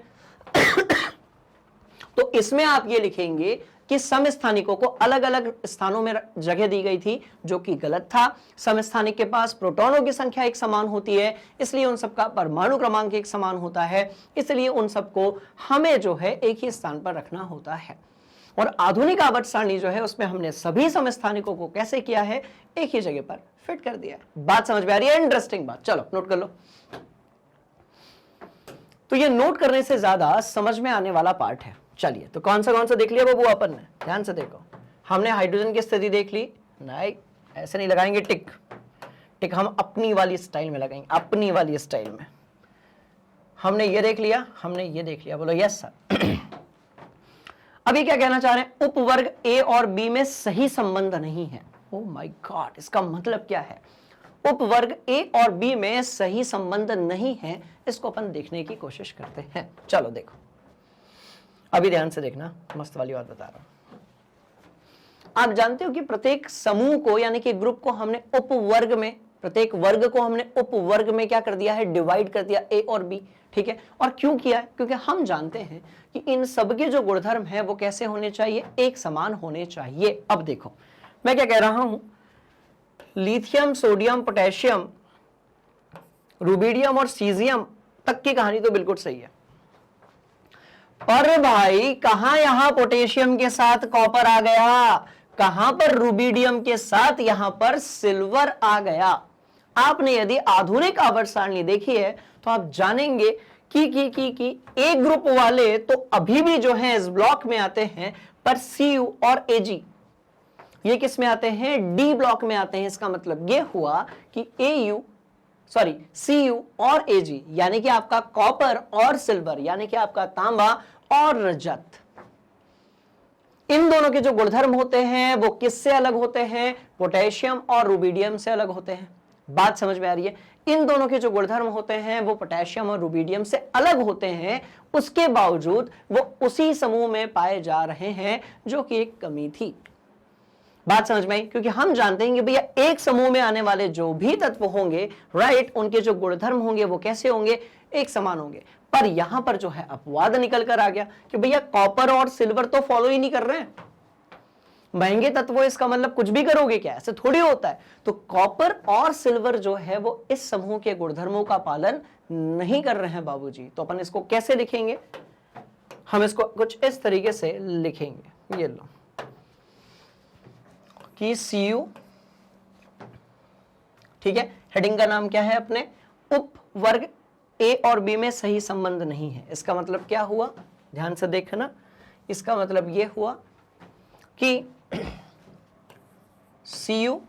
तो इसमें आप ये लिखेंगे कि समस्थानिकों को अलग अलग स्थानों में जगह दी गई थी, जो कि गलत था। समस्थानिक के पास प्रोटॉनों की संख्या एक समान होती है, इसलिए उन सबका परमाणु क्रमांक एक समान होता है, इसलिए उन सबको हमें जो है एक ही स्थान पर रखना होता है। और आधुनिक आवर्त सारणी जो है उसमें हमने सभी समस्थानिकों को कैसे किया है, एक ही जगह पर फिट कर दिया है। बात समझ में आ रही है, इंटरेस्टिंग बात, चलो नोट कर लो। तो ये नोट करने से ज्यादा समझ में आने वाला पार्ट है। चलिए, तो कौन सा देख लिया बाबू अपन ने, ध्यान से देखो। हमने हाइड्रोजन की स्थिति देख ली, नहीं ऐसे नहीं लगाएंगे टिक, टिक हम अपनी वाली स्टाइल में लगाएंगे, अपनी वाली स्टाइल में। हमने ये देख लिया, हमने ये देख लिया, बोलो यस सर। अभी क्या कहना चाह रहे हैं, उपवर्ग ए और बी में सही संबंध नहीं है। ओ माय गॉड, इसका मतलब क्या है, उपवर्ग ए और बी में सही संबंध नहीं है, इसको अपन देखने की कोशिश करते हैं। चलो देखो, अभी ध्यान से देखना, मस्त वाली बात बता रहा हूं। आप जानते हो कि प्रत्येक समूह को यानी कि ग्रुप को हमने उपवर्ग में, प्रत्येक वर्ग को हमने उपवर्ग में क्या कर दिया है, डिवाइड कर दिया, ए और बी, ठीक है। और क्यों किया है, क्योंकि हम जानते हैं कि इन सबके जो गुणधर्म है वो कैसे होने चाहिए, एक समान होने चाहिए। अब देखो मैं क्या कह रहा हूं, लिथियम, सोडियम, पोटेशियम, रुबिडियम और सीजियम तक की कहानी तो बिल्कुल सही है, पर भाई कहां यहां पोटेशियम के साथ कॉपर आ गया, कहां पर रुबिडियम के साथ यहां पर सिल्वर आ गया। आपने यदि आधुनिक आवर्त सारणी देखी है तो आप जानेंगे कि ए ग्रुप वाले तो अभी भी जो है इस ब्लॉक में आते हैं, पर Cu और Ag ये किस में आते हैं, डी ब्लॉक में आते हैं। इसका मतलब ये हुआ कि Cu और Ag यानी कि आपका कॉपर और सिल्वर यानी कि आपका तांबा और रजत, इन दोनों के जो गुणधर्म होते हैं वो किससे अलग होते हैं, पोटेशियम और रुबिडियम से अलग होते हैं। बात समझ में आ रही है, इन दोनों के जो गुणधर्म होते हैं वो पोटेशियम और रुबिडियम से अलग होते हैं, उसके बावजूद वो उसी समूह में पाए जा रहे हैं, जो कि एक कमी थी। बात समझ में आई, क्योंकि हम जानते हैं कि भैया एक समूह में आने वाले जो भी तत्व होंगे, राइट, उनके जो गुणधर्म होंगे वो कैसे होंगे, एक समान होंगे। पर यहां पर जो है अपवाद निकल कर आ गया कि भैया कॉपर और सिल्वर तो फॉलो ही नहीं कर रहे हैं। महंगे तत्व इसका मतलब कुछ भी करोगे क्या, ऐसे थोड़ी होता है। तो कॉपर और सिल्वर जो है वो इस समूह के गुणधर्मों का पालन नहीं कर रहे हैं बाबूजी। तो अपन इसको कैसे लिखेंगे, हम इसको कुछ इस तरीके से लिखेंगे, ये लो कि Cu, ठीक है, हेडिंग का नाम क्या है अपने, उप वर्ग ए और बी में सही संबंध नहीं है। इसका मतलब क्या हुआ, ध्यान से देखना, इसका मतलब ये हुआ कि Cu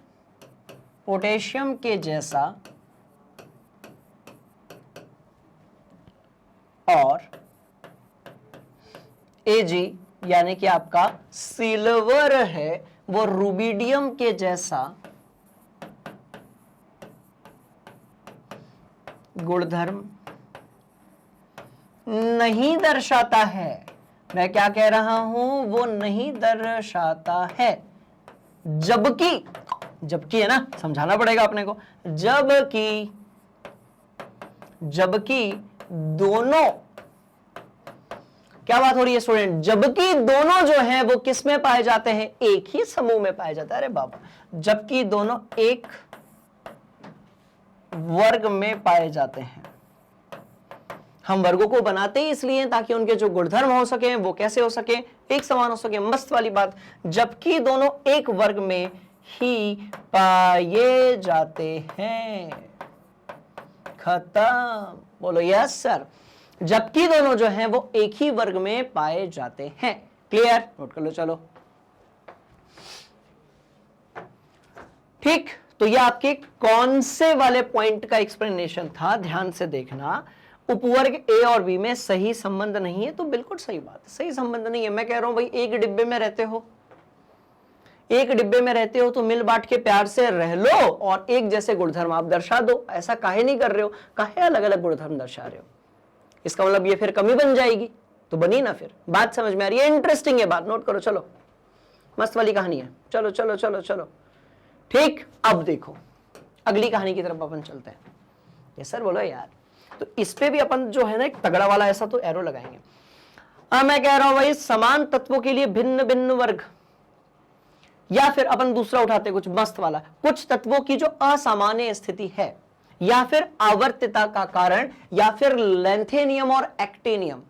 पोटेशियम के जैसा और Ag यानी कि आपका सिल्वर है वो रुबिडियम के जैसा गुणधर्म नहीं दर्शाता है। मैं क्या कह रहा हूं, वो नहीं दर्शाता है। जबकि है ना, समझाना पड़ेगा अपने को, जबकि दोनों, क्या बात हो रही है स्टूडेंट, जबकि दोनों जो है वो किस में पाए जाते हैं, एक ही समूह में पाए जाते हैं। अरे बाबा, जबकि दोनों एक वर्ग में पाए जाते हैं। हम वर्गों को बनाते ही इसलिए ताकि उनके जो गुणधर्म हो सके वो कैसे हो सके, एक समान हो सके। मस्त वाली बात, जबकि दोनों एक वर्ग में ही पाए जाते हैं, खत्म। बोलो यस सर, जबकि दोनों जो हैं वो एक ही वर्ग में पाए जाते हैं। क्लियर, नोट कर लो चलो। ठीक, तो ये आपके कौन से वाले पॉइंट का एक्सप्लेनेशन था, ध्यान से देखना। उपवर्ग ए और बी में सही संबंध नहीं है, तो बिल्कुल सही बात है, सही संबंध नहीं है। मैं कह रहा हूं भाई, एक डिब्बे में रहते हो तो मिल बांट के प्यार से रह लो और एक जैसे गुणधर्म आप दर्शा दो। ऐसा काहे नहीं कर रहे हो, काहे अलग अलग गुणधर्म दर्शा रहे हो? इसका मतलब ये फिर कमी बन जाएगी, तो बनी ना फिर। बात समझ में आ रही है? इंटरेस्टिंग है बात, नोट करो चलो, मस्त वाली कहानी है। चलो चलो चलो चलो, ठीक। अब देखो अगली कहानी की तरफ अपन चलते हैं। ये सर बोलो यार, तो इस पे भी अपन जो है ना एक तगड़ा वाला ऐसा तो एरो लगाएंगे। मैं कह रहा हूं भाई, समान तत्वों के लिए भिन्न भिन्न वर्ग, या फिर अपन दूसरा उठाते कुछ मस्त वाला, कुछ तत्वों की जो असामान्य स्थिति है, या फिर आवर्तता का कारण, या फिर लेंथेनियम और एक्टेनियम,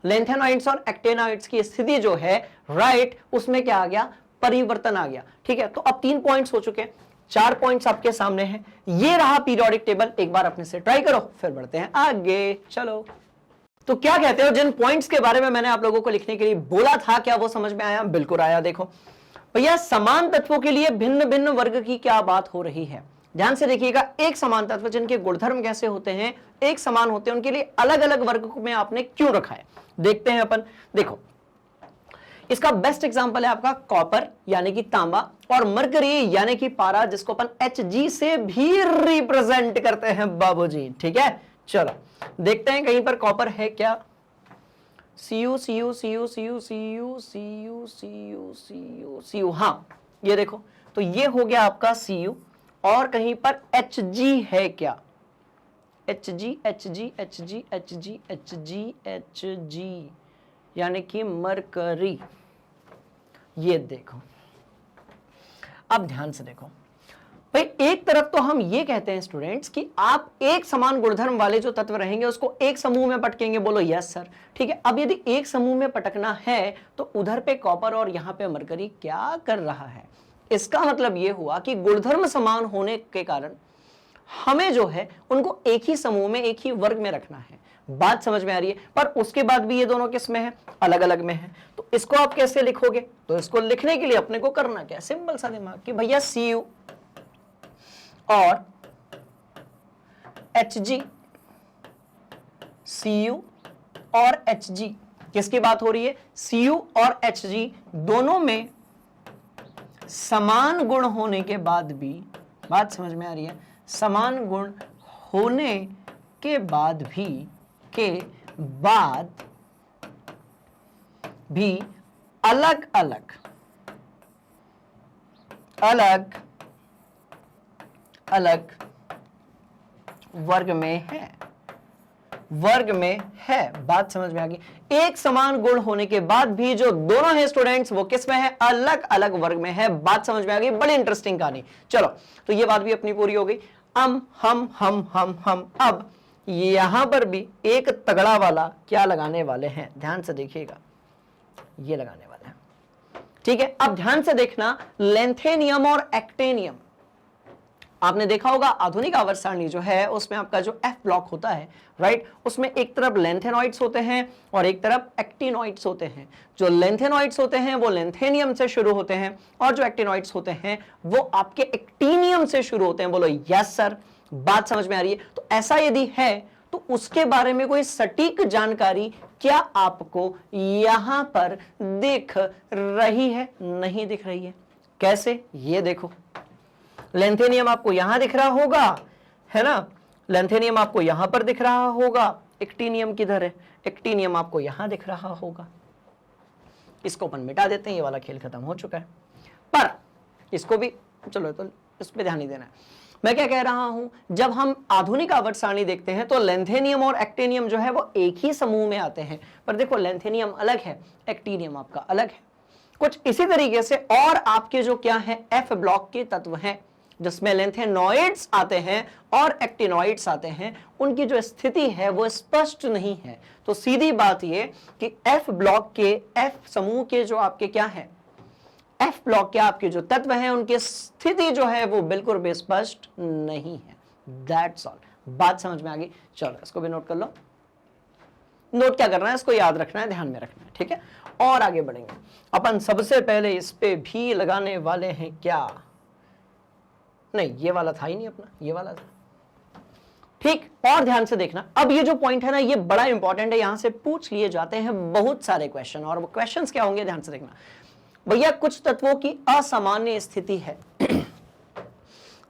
लेंथेनॉइड्स और एक्टेनॉइड्स की स्थिति जो है, राइट, उसमें क्या आ गया, परिवर्तन आ गया। ठीक है, तो अब 3 पॉइंट्स हो चुके हैं, 4 पॉइंट्स आपके सामने हैं। ये रहा पीरियोडिक टेबल, एक बार अपने से ट्राई करो, फिर बढ़ते हैं आगे। चलो, तो क्या कहते हो, जिन पॉइंट्स के बारे में मैंने आप लोगों को लिखने के लिए बोला था, क्या वो समझ में आया? बिल्कुल आया। देखो भैया, समान तत्वों के लिए भिन्न भिन्न वर्ग की क्या बात हो रही है, ध्यान से देखिएगा। एक समान तत्व जिनके गुणधर्म कैसे होते हैं, एक समान होते हैं, उनके लिए अलग अलग वर्ग में आपने क्यों रखा है, देखते हैं अपन। देखो, इसका बेस्ट एग्जांपल है आपका कॉपर यानी कि तांबा, और मरकरी यानी कि पारा, जिसको अपन Hg से भी रिप्रेजेंट करते हैं बाबूजी। ठीक है, चलो देखते हैं कहीं पर कॉपर है क्या। Cu Cu Cu Cu Cu Cu Cu Cu Cu, हाँ ये देखो, तो ये हो गया आपका Cu, और कहीं पर Hg है क्या, Hg Hg Hg Hg Hg Hg यानी कि मरकरी। ये देखो, अब ध्यान से देखो भाई, एक तरफ तो हम ये कहते हैं स्टूडेंट्स कि आप एक समान गुणधर्म वाले जो तत्व रहेंगे उसको एक समूह में पटकेंगे। बोलो यस सर, ठीक है। अब यदि एक समूह में पटकना है तो उधर पे कॉपर और यहां पे मरकरी क्या कर रहा है, इसका मतलब ये हुआ कि गुणधर्म समान होने के कारण हमें जो है उनको एक ही समूह में, एक ही वर्ग में रखना है। बात समझ में आ रही है? पर उसके बाद भी ये दोनों किस में है, अलग अलग में है। तो इसको आप कैसे लिखोगे, तो इसको लिखने के लिए अपने को करना क्या, सिंपल सा दिमाग कि भैया Cu और Hg, Cu और Hg, किसकी बात हो रही है, Cu और Hg दोनों में समान गुण होने के बाद भी, बात समझ में आ रही है, समान गुण होने के बाद भी अलग अलग वर्ग में है। वर्ग में है। बात समझ में आ गई। एक समान गुण होने के बाद भी जो दोनों है स्टूडेंट्स वो किस में है, अलग अलग वर्ग में है। बात समझ में आ गई, बड़ी इंटरेस्टिंग कहानी। चलो तो ये बात भी अपनी पूरी हो गई। हम अब यहां पर भी एक तगड़ा वाला क्या लगाने वाले हैं, ध्यान से देखिएगा, ये लगाने वाले हैं। ठीक है, अब ध्यान से देखना, लेंथेनियम और एक्टेनियम आपने देखा होगा आधुनिक आवर्त सारणी जो है उसमें आपका जो एफ ब्लॉक होता है, राइट, उसमें एक तरफ लेंथेनॉइड्स होते हैं और एक तरफ एक्टिनॉइड्स होते हैं। जो लेंथेनॉइड्स होते हैं वो लेंथेनियम से शुरू होते हैं और जो एक्टिनॉइड्स होते हैं वो आपके एक्टिनियम से शुरू होते हैं। बोलो यस सर, बात समझ में आ रही है। तो ऐसा यदि है तो उसके बारे में कोई सटीक जानकारी क्या आपको यहां पर दिख रही है, नहीं दिख रही है? कैसे, ये देखो, लेंथेनियम आपको यहां दिख रहा होगा, है ना, लेंथेनियम आपको यहां पर दिख रहा होगा, एक्टिनियम किधर है, एक्टिनियम आपको यहां दिख रहा होगा। इसको अपन मिटा देते हैं, ये वाला खेल खत्म हो चुका है। पर इसको भी चलो, तो इस पे ध्यान नहीं देना है। मैं क्या कह रहा हूं, जब हम आधुनिक आवर्त सारणी देखते हैं तो लेंथेनियम और एक्टिनियम जो है वो एक ही समूह में आते हैं। पर देखो लेंथेनियम अलग है, एक्टिनियम आपका अलग है। कुछ इसी तरीके से और आपके जो क्या है एफ ब्लॉक के तत्व हैं जिसमें लेंथेनॉइड्स आते हैं और एक्टिनॉइड्स आते हैं, उनकी जो स्थिति है वो स्पष्ट नहीं है। तो सीधी बात ये कि एफ ब्लॉक के, एफ समूह के जो आपके क्या है, एफ ब्लॉक के आपके जो तत्व हैं उनकी स्थिति जो है वो बिल्कुल भी स्पष्ट नहीं है। That's all. बात समझ में आ गई? चलो इसको भी नोट कर लो। नोट क्या करना है, इसको याद रखना है, ध्यान में रखना है, ठीक है। और आगे बढ़ेंगे अपन। सबसे पहले इस पे भी लगाने वाले हैं क्या, नहीं ये वाला था ही नहीं अपना, ये वाला था, ठीक। और ध्यान से देखना, अब ये जो पॉइंट है ना ये बड़ा इंपॉर्टेंट है, यहां से पूछ लिए जाते हैं बहुत सारे क्वेश्चन। और वो क्वेश्चंस क्या होंगे, ध्यान से देखना भैया। कुछ तत्वों की असामान्य स्थिति है।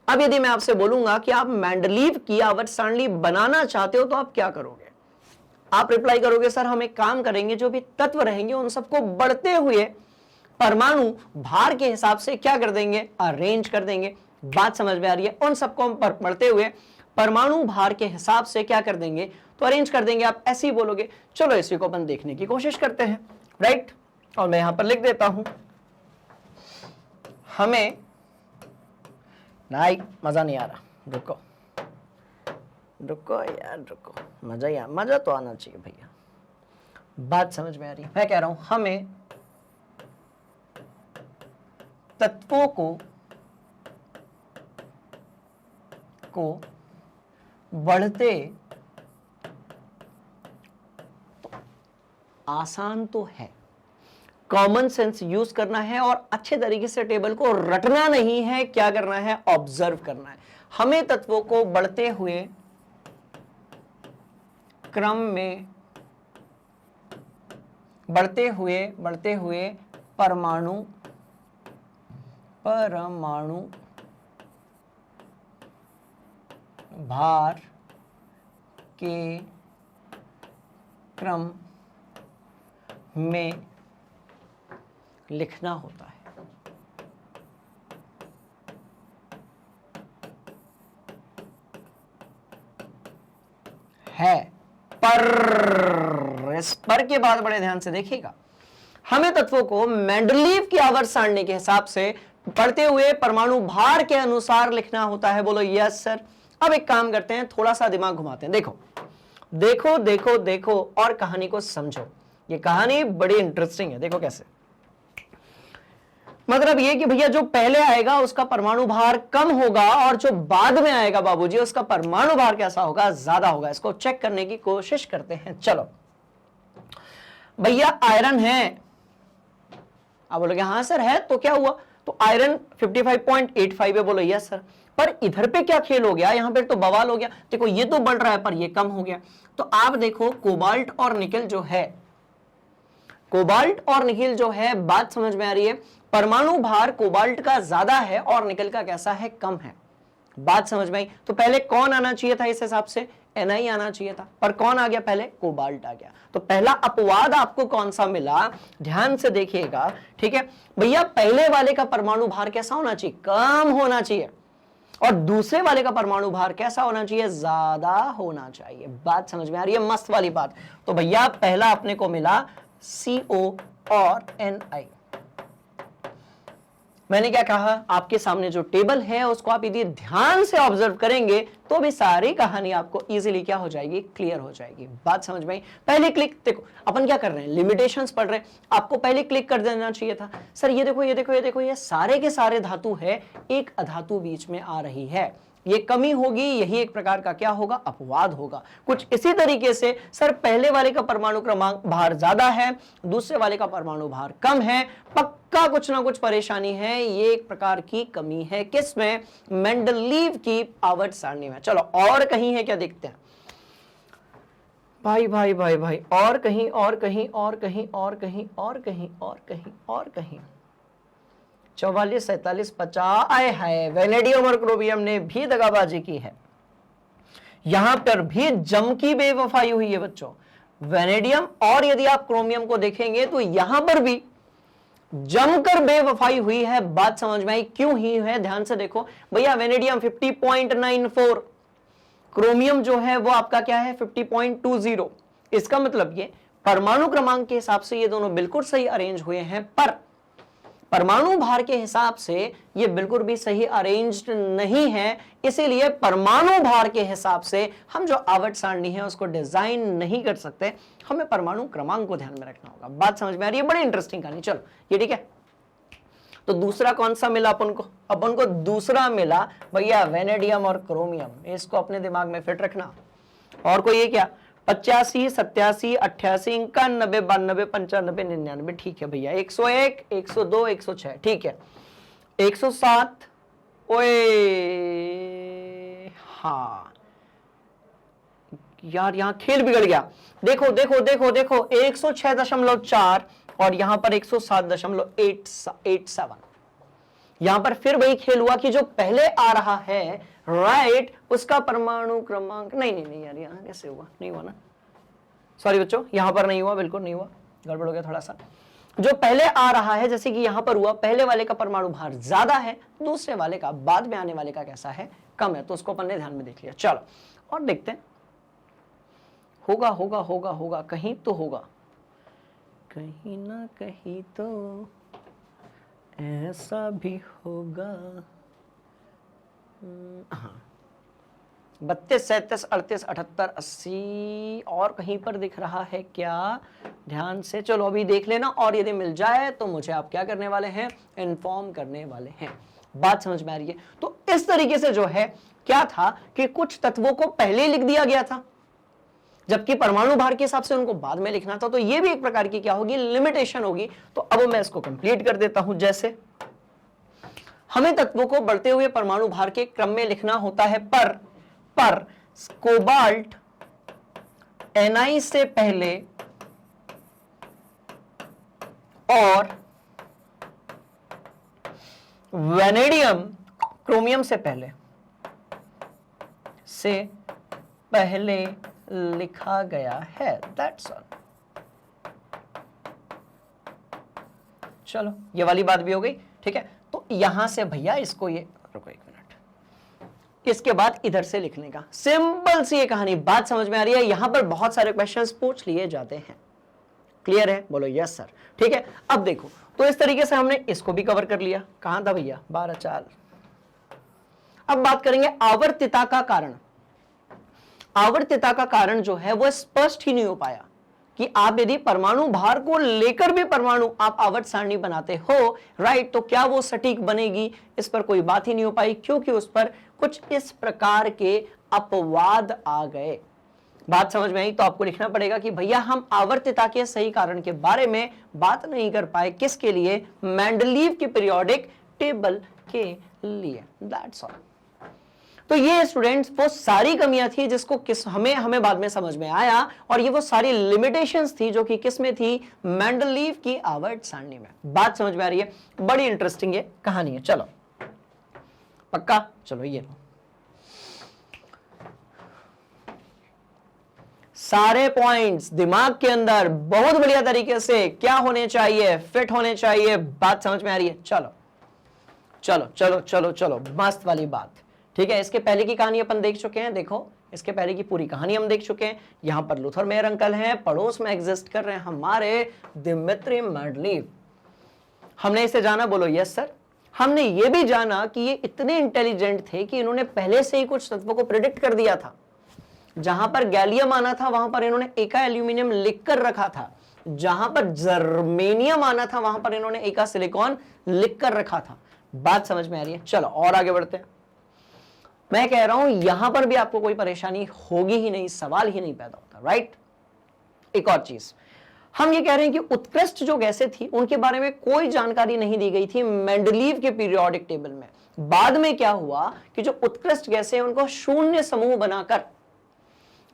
अब यदि मैं आपसे बोलूंगा कि आप मेंडलीव की आवर्त सारणी बनाना चाहते हो तो आप क्या करोगे? आप रिप्लाई करोगे सर हम एक काम करेंगे, जो भी तत्व रहेंगे उन सबको बढ़ते हुए परमाणु भार के हिसाब से क्या कर देंगे, अरेंज कर देंगे। बात समझ में आ रही है? उन सबको हम बढ़ते हुए परमाणु भार के हिसाब से क्या कर देंगे, तो अरेंज कर देंगे। आप ऐसे ही बोलोगे। चलो इसी को अपन देखने की कोशिश करते हैं, राइट। और मैं यहां पर लिख देता हूं, हमें नहीं, मजा नहीं आ रहा, रुको रुको यार रुको, मजा तो आना चाहिए भैया। बात समझ में आ रही है? मैं कह रहा हूं हमें तत्वों को बढ़ते, तो आसान तो है, कॉमन सेंस यूज करना है और अच्छे तरीके से टेबल को रटना नहीं है, क्या करना है, ऑब्जर्व करना है। हमें तत्वों को बढ़ते हुए क्रम में, बढ़ते हुए परमाणु भार के क्रम में लिखना होता है। पर इस पर के बाद बड़े ध्यान से देखिएगा, हमें तत्वों को मेंडलीव की आवर्त सारणी के हिसाब से बढ़ते हुए परमाणु भार के अनुसार लिखना होता है। बोलो यस सर। अब एक काम करते हैं, थोड़ा सा दिमाग घुमाते हैं। देखो देखो देखो देखो और कहानी को समझो। ये कहानी बड़ी इंटरेस्टिंग है। देखो कैसे, मतलब ये कि भैया जो पहले आएगा उसका परमाणु भार कम होगा और जो बाद में आएगा बाबूजी उसका परमाणु भार कैसा होगा, ज्यादा होगा। इसको चेक करने की कोशिश करते हैं। चलो भैया आयरन है, आप बोलोगे हाँ सर है, तो क्या हुआ, तो आयरन 55.85 है। बोलो यस सर। पर इधर पे क्या खेल हो गया, यहां पे तो बवाल हो गया। देखो ये तो बढ़ रहा है पर ये कम हो गया। तो आप देखो कोबाल्ट और निकेल जो है, कोबाल्ट और निकेल जो है, बात समझ में आ रही है, परमाणु भार कोबाल्ट का ज्यादा है और निकेल का कैसा है, कम है। बात समझ में आई? तो पहले कौन आना चाहिए था इस हिसाब से, Na आना चाहिए था, पर कौन आ गया पहले, कोबाल्ट आ गया। तो पहला अपवाद आपको कौन सा मिला, ध्यान से देखिएगा, ठीक है भैया। पहले वाले का परमाणु भार कैसा होना चाहिए, कम होना चाहिए। और दूसरे वाले का परमाणु भार कैसा होना चाहिए, ज्यादा होना चाहिए। बात समझ में आ रही है, मस्त वाली बात। तो भैया पहला अपने को मिला CO और Ni। मैंने क्या कहा, आपके सामने जो टेबल है उसको आप यदि ध्यान से ऑब्जर्व करेंगे तो भी सारी कहानी आपको इजीली क्या हो जाएगी, क्लियर हो जाएगी। बात समझ में आई। पहले क्लिक, देखो अपन क्या कर रहे हैं, लिमिटेशंस पढ़ रहे हैं, आपको पहले क्लिक कर देना चाहिए था। सर ये देखो, ये देखो, ये देखो, ये सारे के सारे धातु है, एक अधातु बीच में आ रही है, ये कमी होगी, यही एक प्रकार का क्या होगा, अपवाद होगा। कुछ इसी तरीके से सर पहले वाले का परमाणु क्रमांक भार ज्यादा है, दूसरे वाले का परमाणु भार कम है, पक्का कुछ ना कुछ परेशानी है, ये एक प्रकार की कमी है। किसमें, मेंडलीव की आवर्त सारणी में। चलो और कहीं है क्या, देखते हैं भाई भाई भाई भाई, और कहीं, और कहीं, और कहीं, और कहीं, और कहीं, और कहीं, और कहीं 44, 47, 50 आए है। वेनेडियम और क्रोमियम ने भी दगाबाजी की है, यहां पर भी जम की बेवफाई हुई है बच्चों। वेनेडियम और यदि आप क्रोमियम को देखेंगे तो यहां पर भी जमकर बेवफाई हुई है। बात समझ में आई, क्यों ही है, ध्यान से देखो भैया। वेनेडियम 50.94, क्रोमियम जो है वो आपका क्या है 50.20। इसका मतलब ये परमाणु क्रमांक के हिसाब से ये दोनों बिल्कुल सही अरेंज हुए हैं, पर परमाणु भार के हिसाब से ये बिल्कुल भी सही अरेंज्ड नहीं है। इसीलिए परमाणु भार के हिसाब से हम जो आवर्त सारणी है उसको डिजाइन नहीं कर सकते, हमें परमाणु क्रमांक को ध्यान में रखना होगा। बात समझ में आ रही है, बड़ी इंटरेस्टिंग कहानी। चलो ये ठीक है। तो दूसरा कौन सा मिला अपन को, अपन को दूसरा मिला भैया वेनेडियम और क्रोमियम। इसको अपने दिमाग में फिट रखना। और कोई है क्या, 85, 87, 88, 91, 92, 95, 99, ठीक है भैया। 101, 102, 106, ठीक है। 107, ओए हाँ यार, यहां खेल बिगड़ गया। देखो देखो देखो देखो, 106.4 और यहां पर 107.87। यहां पर फिर वही खेल हुआ कि जो पहले आ रहा है राइट, उसका परमाणु क्रमांक नहीं यार, यहां कैसे हुआ, नहीं हुआ ना, सॉरी बच्चों, यहां पर नहीं हुआ, बिल्कुल नहीं हुआ, गड़बड़ हो गया थोड़ा सा। जो पहले आ रहा है, जैसे कि यहां पर हुआ, पहले वाले का परमाणु भार ज्यादा है, दूसरे वाले का, बाद में आने वाले का कैसा है, कम है। तो उसको अपन ने ध्यान में देख लिया। चलो और देखते हैं, होगा होगा होगा होगा, कहीं तो होगा, कहीं ना कहीं तो ऐसा भी होगा। हाँ, 32, 37, 38, 78, 80 और कहीं पर दिख रहा है क्या, ध्यान से चलो अभी देख लेना, और यदि मिल जाए तो मुझे आप क्या करने वाले हैं, इन्फॉर्म करने वाले हैं। बात समझ में आ रही है। तो इस तरीके से जो है क्या था कि कुछ तत्वों को पहले लिख दिया गया था, जबकि परमाणु भार के हिसाब से उनको बाद में लिखना था। तो ये भी एक प्रकार की क्या होगी, लिमिटेशन होगी। तो अब मैं इसको कंप्लीट कर देता हूं। जैसे हमें तत्वों को बढ़ते हुए परमाणु भार के क्रम में लिखना होता है, पर कोबाल्ट Na से पहले और वेनेडियम क्रोमियम से पहले लिखा गया है। That's all. चलो ये वाली बात भी हो गई, ठीक है। तो यहां से भैया इसको ये, रुको एक मिनट, इसके बाद इधर से लिखने का, सिंपल सी ये कहानी। बात समझ में आ रही है। यहां पर बहुत सारे क्वेश्चंस पूछ लिए जाते हैं। क्लियर है, बोलो यस सर, ठीक है। अब देखो, तो इस तरीके से हमने इसको भी कवर कर लिया। कहां था भैया, 12 चाल। अब बात करेंगे आवर्तिता का कारण। आवर्तिता का कारण जो है वो स्पष्ट ही नहीं हो पाया कि आप यदि परमाणु भार को लेकर भी परमाणु आप आवर्त सारणी बनाते हो, राइट, तो क्या वो सटीक बनेगी, इस पर कोई बात ही नहीं हो पाई, क्योंकि उस पर कुछ इस प्रकार के अपवाद आ गए। बात समझ में आई। तो आपको लिखना पड़ेगा कि भैया हम आवर्तिता के सही कारण के बारे में बात नहीं कर पाए, किसके लिए, मेंडलीव की पीरियोडिक टेबल के लिए। That's all. तो ये स्टूडेंट्स वो सारी कमियां थी जिसको हमें बाद में समझ में आया, और ये वो सारी लिमिटेशंस थी जो कि किस में थी, मेंडलीव की आवर्त सारणी में। बात समझ में आ रही है, बड़ी इंटरेस्टिंग ये कहानी है। चलो पक्का, चलो ये लो सारे पॉइंट्स दिमाग के अंदर बहुत बढ़िया तरीके से क्या होने चाहिए, फिट होने चाहिए। बात समझ में आ रही है। चलो चलो चलो चलो चलो, मस्त वाली बात, ठीक है, इसके पहले की कहानी अपन देख चुके हैं। देखो, इसके पहले की पूरी कहानी हम देख चुके हैं। यहां पर लूथर मेयर अंकल हैं, पड़ोस में एग्जिस्ट कर रहे हैं हमारे दिमित्री मेंडलीव। हमने इसे जाना, बोलो यस सर। हमने ये भी जाना कि ये इतने इंटेलिजेंट थे कि इन्होंने पहले से ही कुछ तत्वों को प्रिडिक्ट कर दिया था। जहां पर गैलियम आना था वहां पर इन्होंने एका एल्यूमिनियम लिख कर रखा था, जहां पर जर्मेनियम आना था वहां पर इन्होंने एका सिलिकॉन लिख कर रखा था। बात समझ में आ रही है? चलो और आगे बढ़ते हैं। मैं कह रहा हूं यहां पर भी आपको कोई परेशानी होगी ही नहीं, सवाल ही नहीं पैदा होता, राइट। एक और चीज हम ये कह रहे हैं कि उत्कृष्ट जो गैसें थी उनके बारे में कोई जानकारी नहीं दी गई थी मेंडलीव के पीरियोडिक टेबल में। बाद में क्या हुआ कि जो उत्कृष्ट गैसें उनको शून्य समूह बनाकर,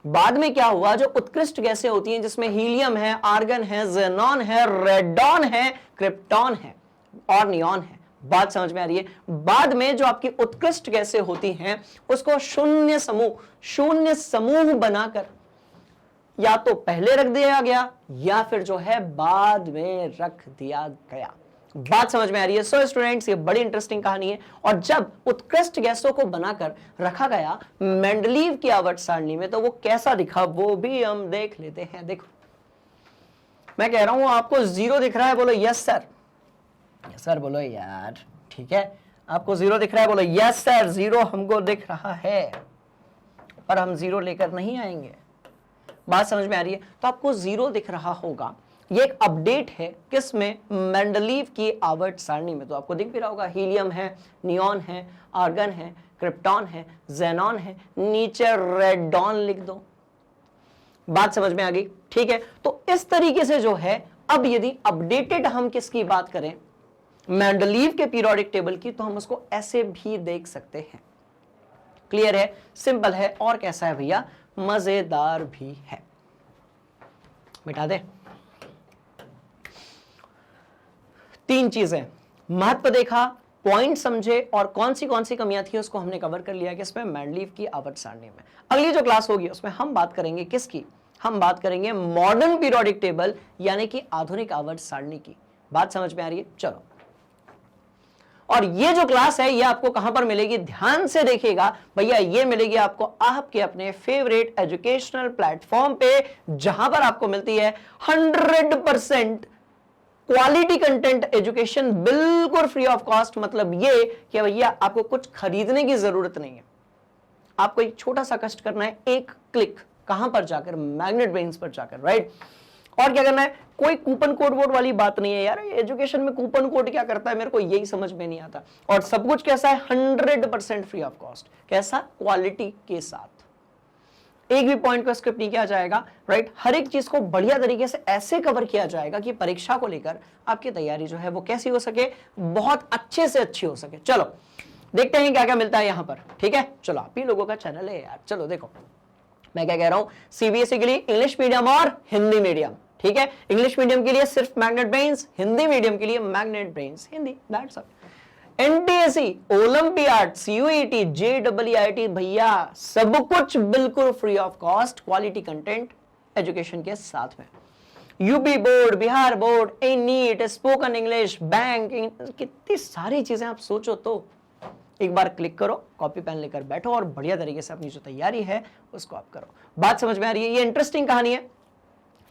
बाद में क्या हुआ, जो उत्कृष्ट गैसें होती हैं जिसमें हीलियम है, आर्गन है, ज़ेनॉन है, रेडॉन है, क्रिप्टॉन है और नियॉन है। बात समझ में आ रही है? बाद में जो आपकी उत्कृष्ट गैसें होती हैं उसको शून्य समूह बनाकर या तो पहले रख दिया गया या फिर जो है बाद में रख दिया गया। बात समझ में आ रही है? सो स्टूडेंट्स, ये बड़ी इंटरेस्टिंग कहानी है। और जब उत्कृष्ट गैसों को बनाकर रखा गया मेंडलीव की आवर्त सारणी में, तो वो कैसा दिखा वो भी हम देख लेते हैं। देखो, मैं कह रहा हूं आपको 0 दिख रहा है, बोलो यस सर। यस सर बोलो यार, ठीक है। आपको 0 दिख रहा है, बोलो यस सर। 0 हमको दिख रहा है, पर हम 0 लेकर नहीं आएंगे। बात समझ में आ रही है? तो आपको 0 दिख रहा होगा। ये एक अपडेट है किसमें? मेंडलीव की आवर्त सारणी में। तो आपको दिख भी रहा होगा, हीलियम है, नियॉन है, आर्गन है, क्रिप्टॉन है, ज़ेनॉन है, नीचे रेडॉन लिख दो। बात समझ में आ गई? ठीक है। तो इस तरीके से जो है, अब यदि अपडेटेड हम किसकी बात करें, मेंडलीव के पीरियोडिक टेबल की, तो हम उसको ऐसे भी देख सकते हैं। क्लियर है? सिंपल है। और कैसा है भैया? मजेदार भी है। मिटा दे। 3 चीजें, महत्व देखा, पॉइंट समझे और कौन सी कमियां थी उसको हमने कवर कर लिया कि इसमें मेंडलीव की आवर्त सारणी में। अगली जो क्लास होगी उसमें हम बात करेंगे किसकी? हम बात करेंगे मॉडर्न पीरियोडिक टेबल यानी कि आधुनिक आवर्त सारणी की। बात समझ में आ रही है? चलो, और ये जो क्लास है ये आपको कहां पर मिलेगी? ध्यान से देखिएगा भैया, ये मिलेगी आपको आपके अपने फेवरेट एजुकेशनल प्लेटफॉर्म पे, जहां पर आपको मिलती है 100% क्वालिटी कंटेंट एजुकेशन, बिल्कुल फ्री ऑफ कॉस्ट। मतलब ये कि भैया आपको कुछ खरीदने की जरूरत नहीं है, आपको एक छोटा सा कष्ट करना है, एक क्लिक, कहां पर जाकर? मैग्नेट ब्रेन्स पर जाकर, राइट। और क्या करना है? कोई कूपन कोड वोड वाली बात नहीं है यार। एजुकेशन में कूपन कोड क्या करता है, मेरे को यही समझ में नहीं आता। और सब कुछ कैसा है? 100% फ्री ऑफ कॉस्ट। कैसा? क्वालिटी के साथ। एक भी पॉइंट को स्किप नहीं किया जाएगा, राइट। हर एक चीज को बढ़िया तरीके से ऐसे कवर किया जाएगा कि परीक्षा को लेकर आपकी तैयारी जो है वो कैसी हो सके, बहुत अच्छे से अच्छी हो सके। चलो देखते हैं क्या क्या मिलता है यहां पर। ठीक है, चलो, आप ही लोगों का चैनल है यार। चलो देखो, मैं क्या कह रहा हूं, सीबीएसई के लिए इंग्लिश मीडियम और हिंदी मीडियम। ठीक है, इंग्लिश मीडियम के लिए सिर्फ मैग्नेट ब्रेन्स, हिंदी मीडियम के लिए Magnet Brains Hindi, that's all. NTSC, olympiad, CUET, JEET, भैया सब कुछ बिल्कुल free of cost, quality content education के साथ में। UP board, Bihar board, NEET, spoken English, bank, कितनी सारी चीजें आप सोचो तो एक बार क्लिक करो, कॉपी पेन लेकर बैठो और बढ़िया तरीके से अपनी जो तैयारी है उसको आप करो। बात समझ में आ रही है? ये इंटरेस्टिंग कहानी है।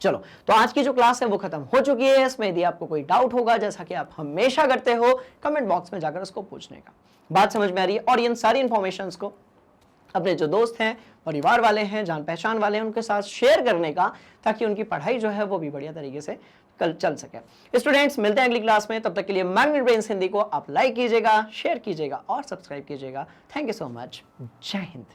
चलो, तो आज की जो क्लास है वो खत्म हो चुकी है। इसमें यदि आपको कोई डाउट होगा, जैसा कि आप हमेशा करते हो, कमेंट बॉक्स में जाकर उसको पूछने का। बात समझ में आ रही है? और इन सारी इंफॉर्मेशंस को अपने जो दोस्त हैं, परिवार वाले हैं, जान पहचान वाले हैं, उनके साथ शेयर करने का, ताकि उनकी पढ़ाई जो है वो भी बढ़िया तरीके से कल चल सके। स्टूडेंट्स, मिलते हैं अगली क्लास में। तब तक के लिए मैग्नेट ब्रेन्स हिंदी को आप लाइक कीजिएगा, शेयर कीजिएगा और सब्सक्राइब कीजिएगा। Thank you so much. जय हिंद।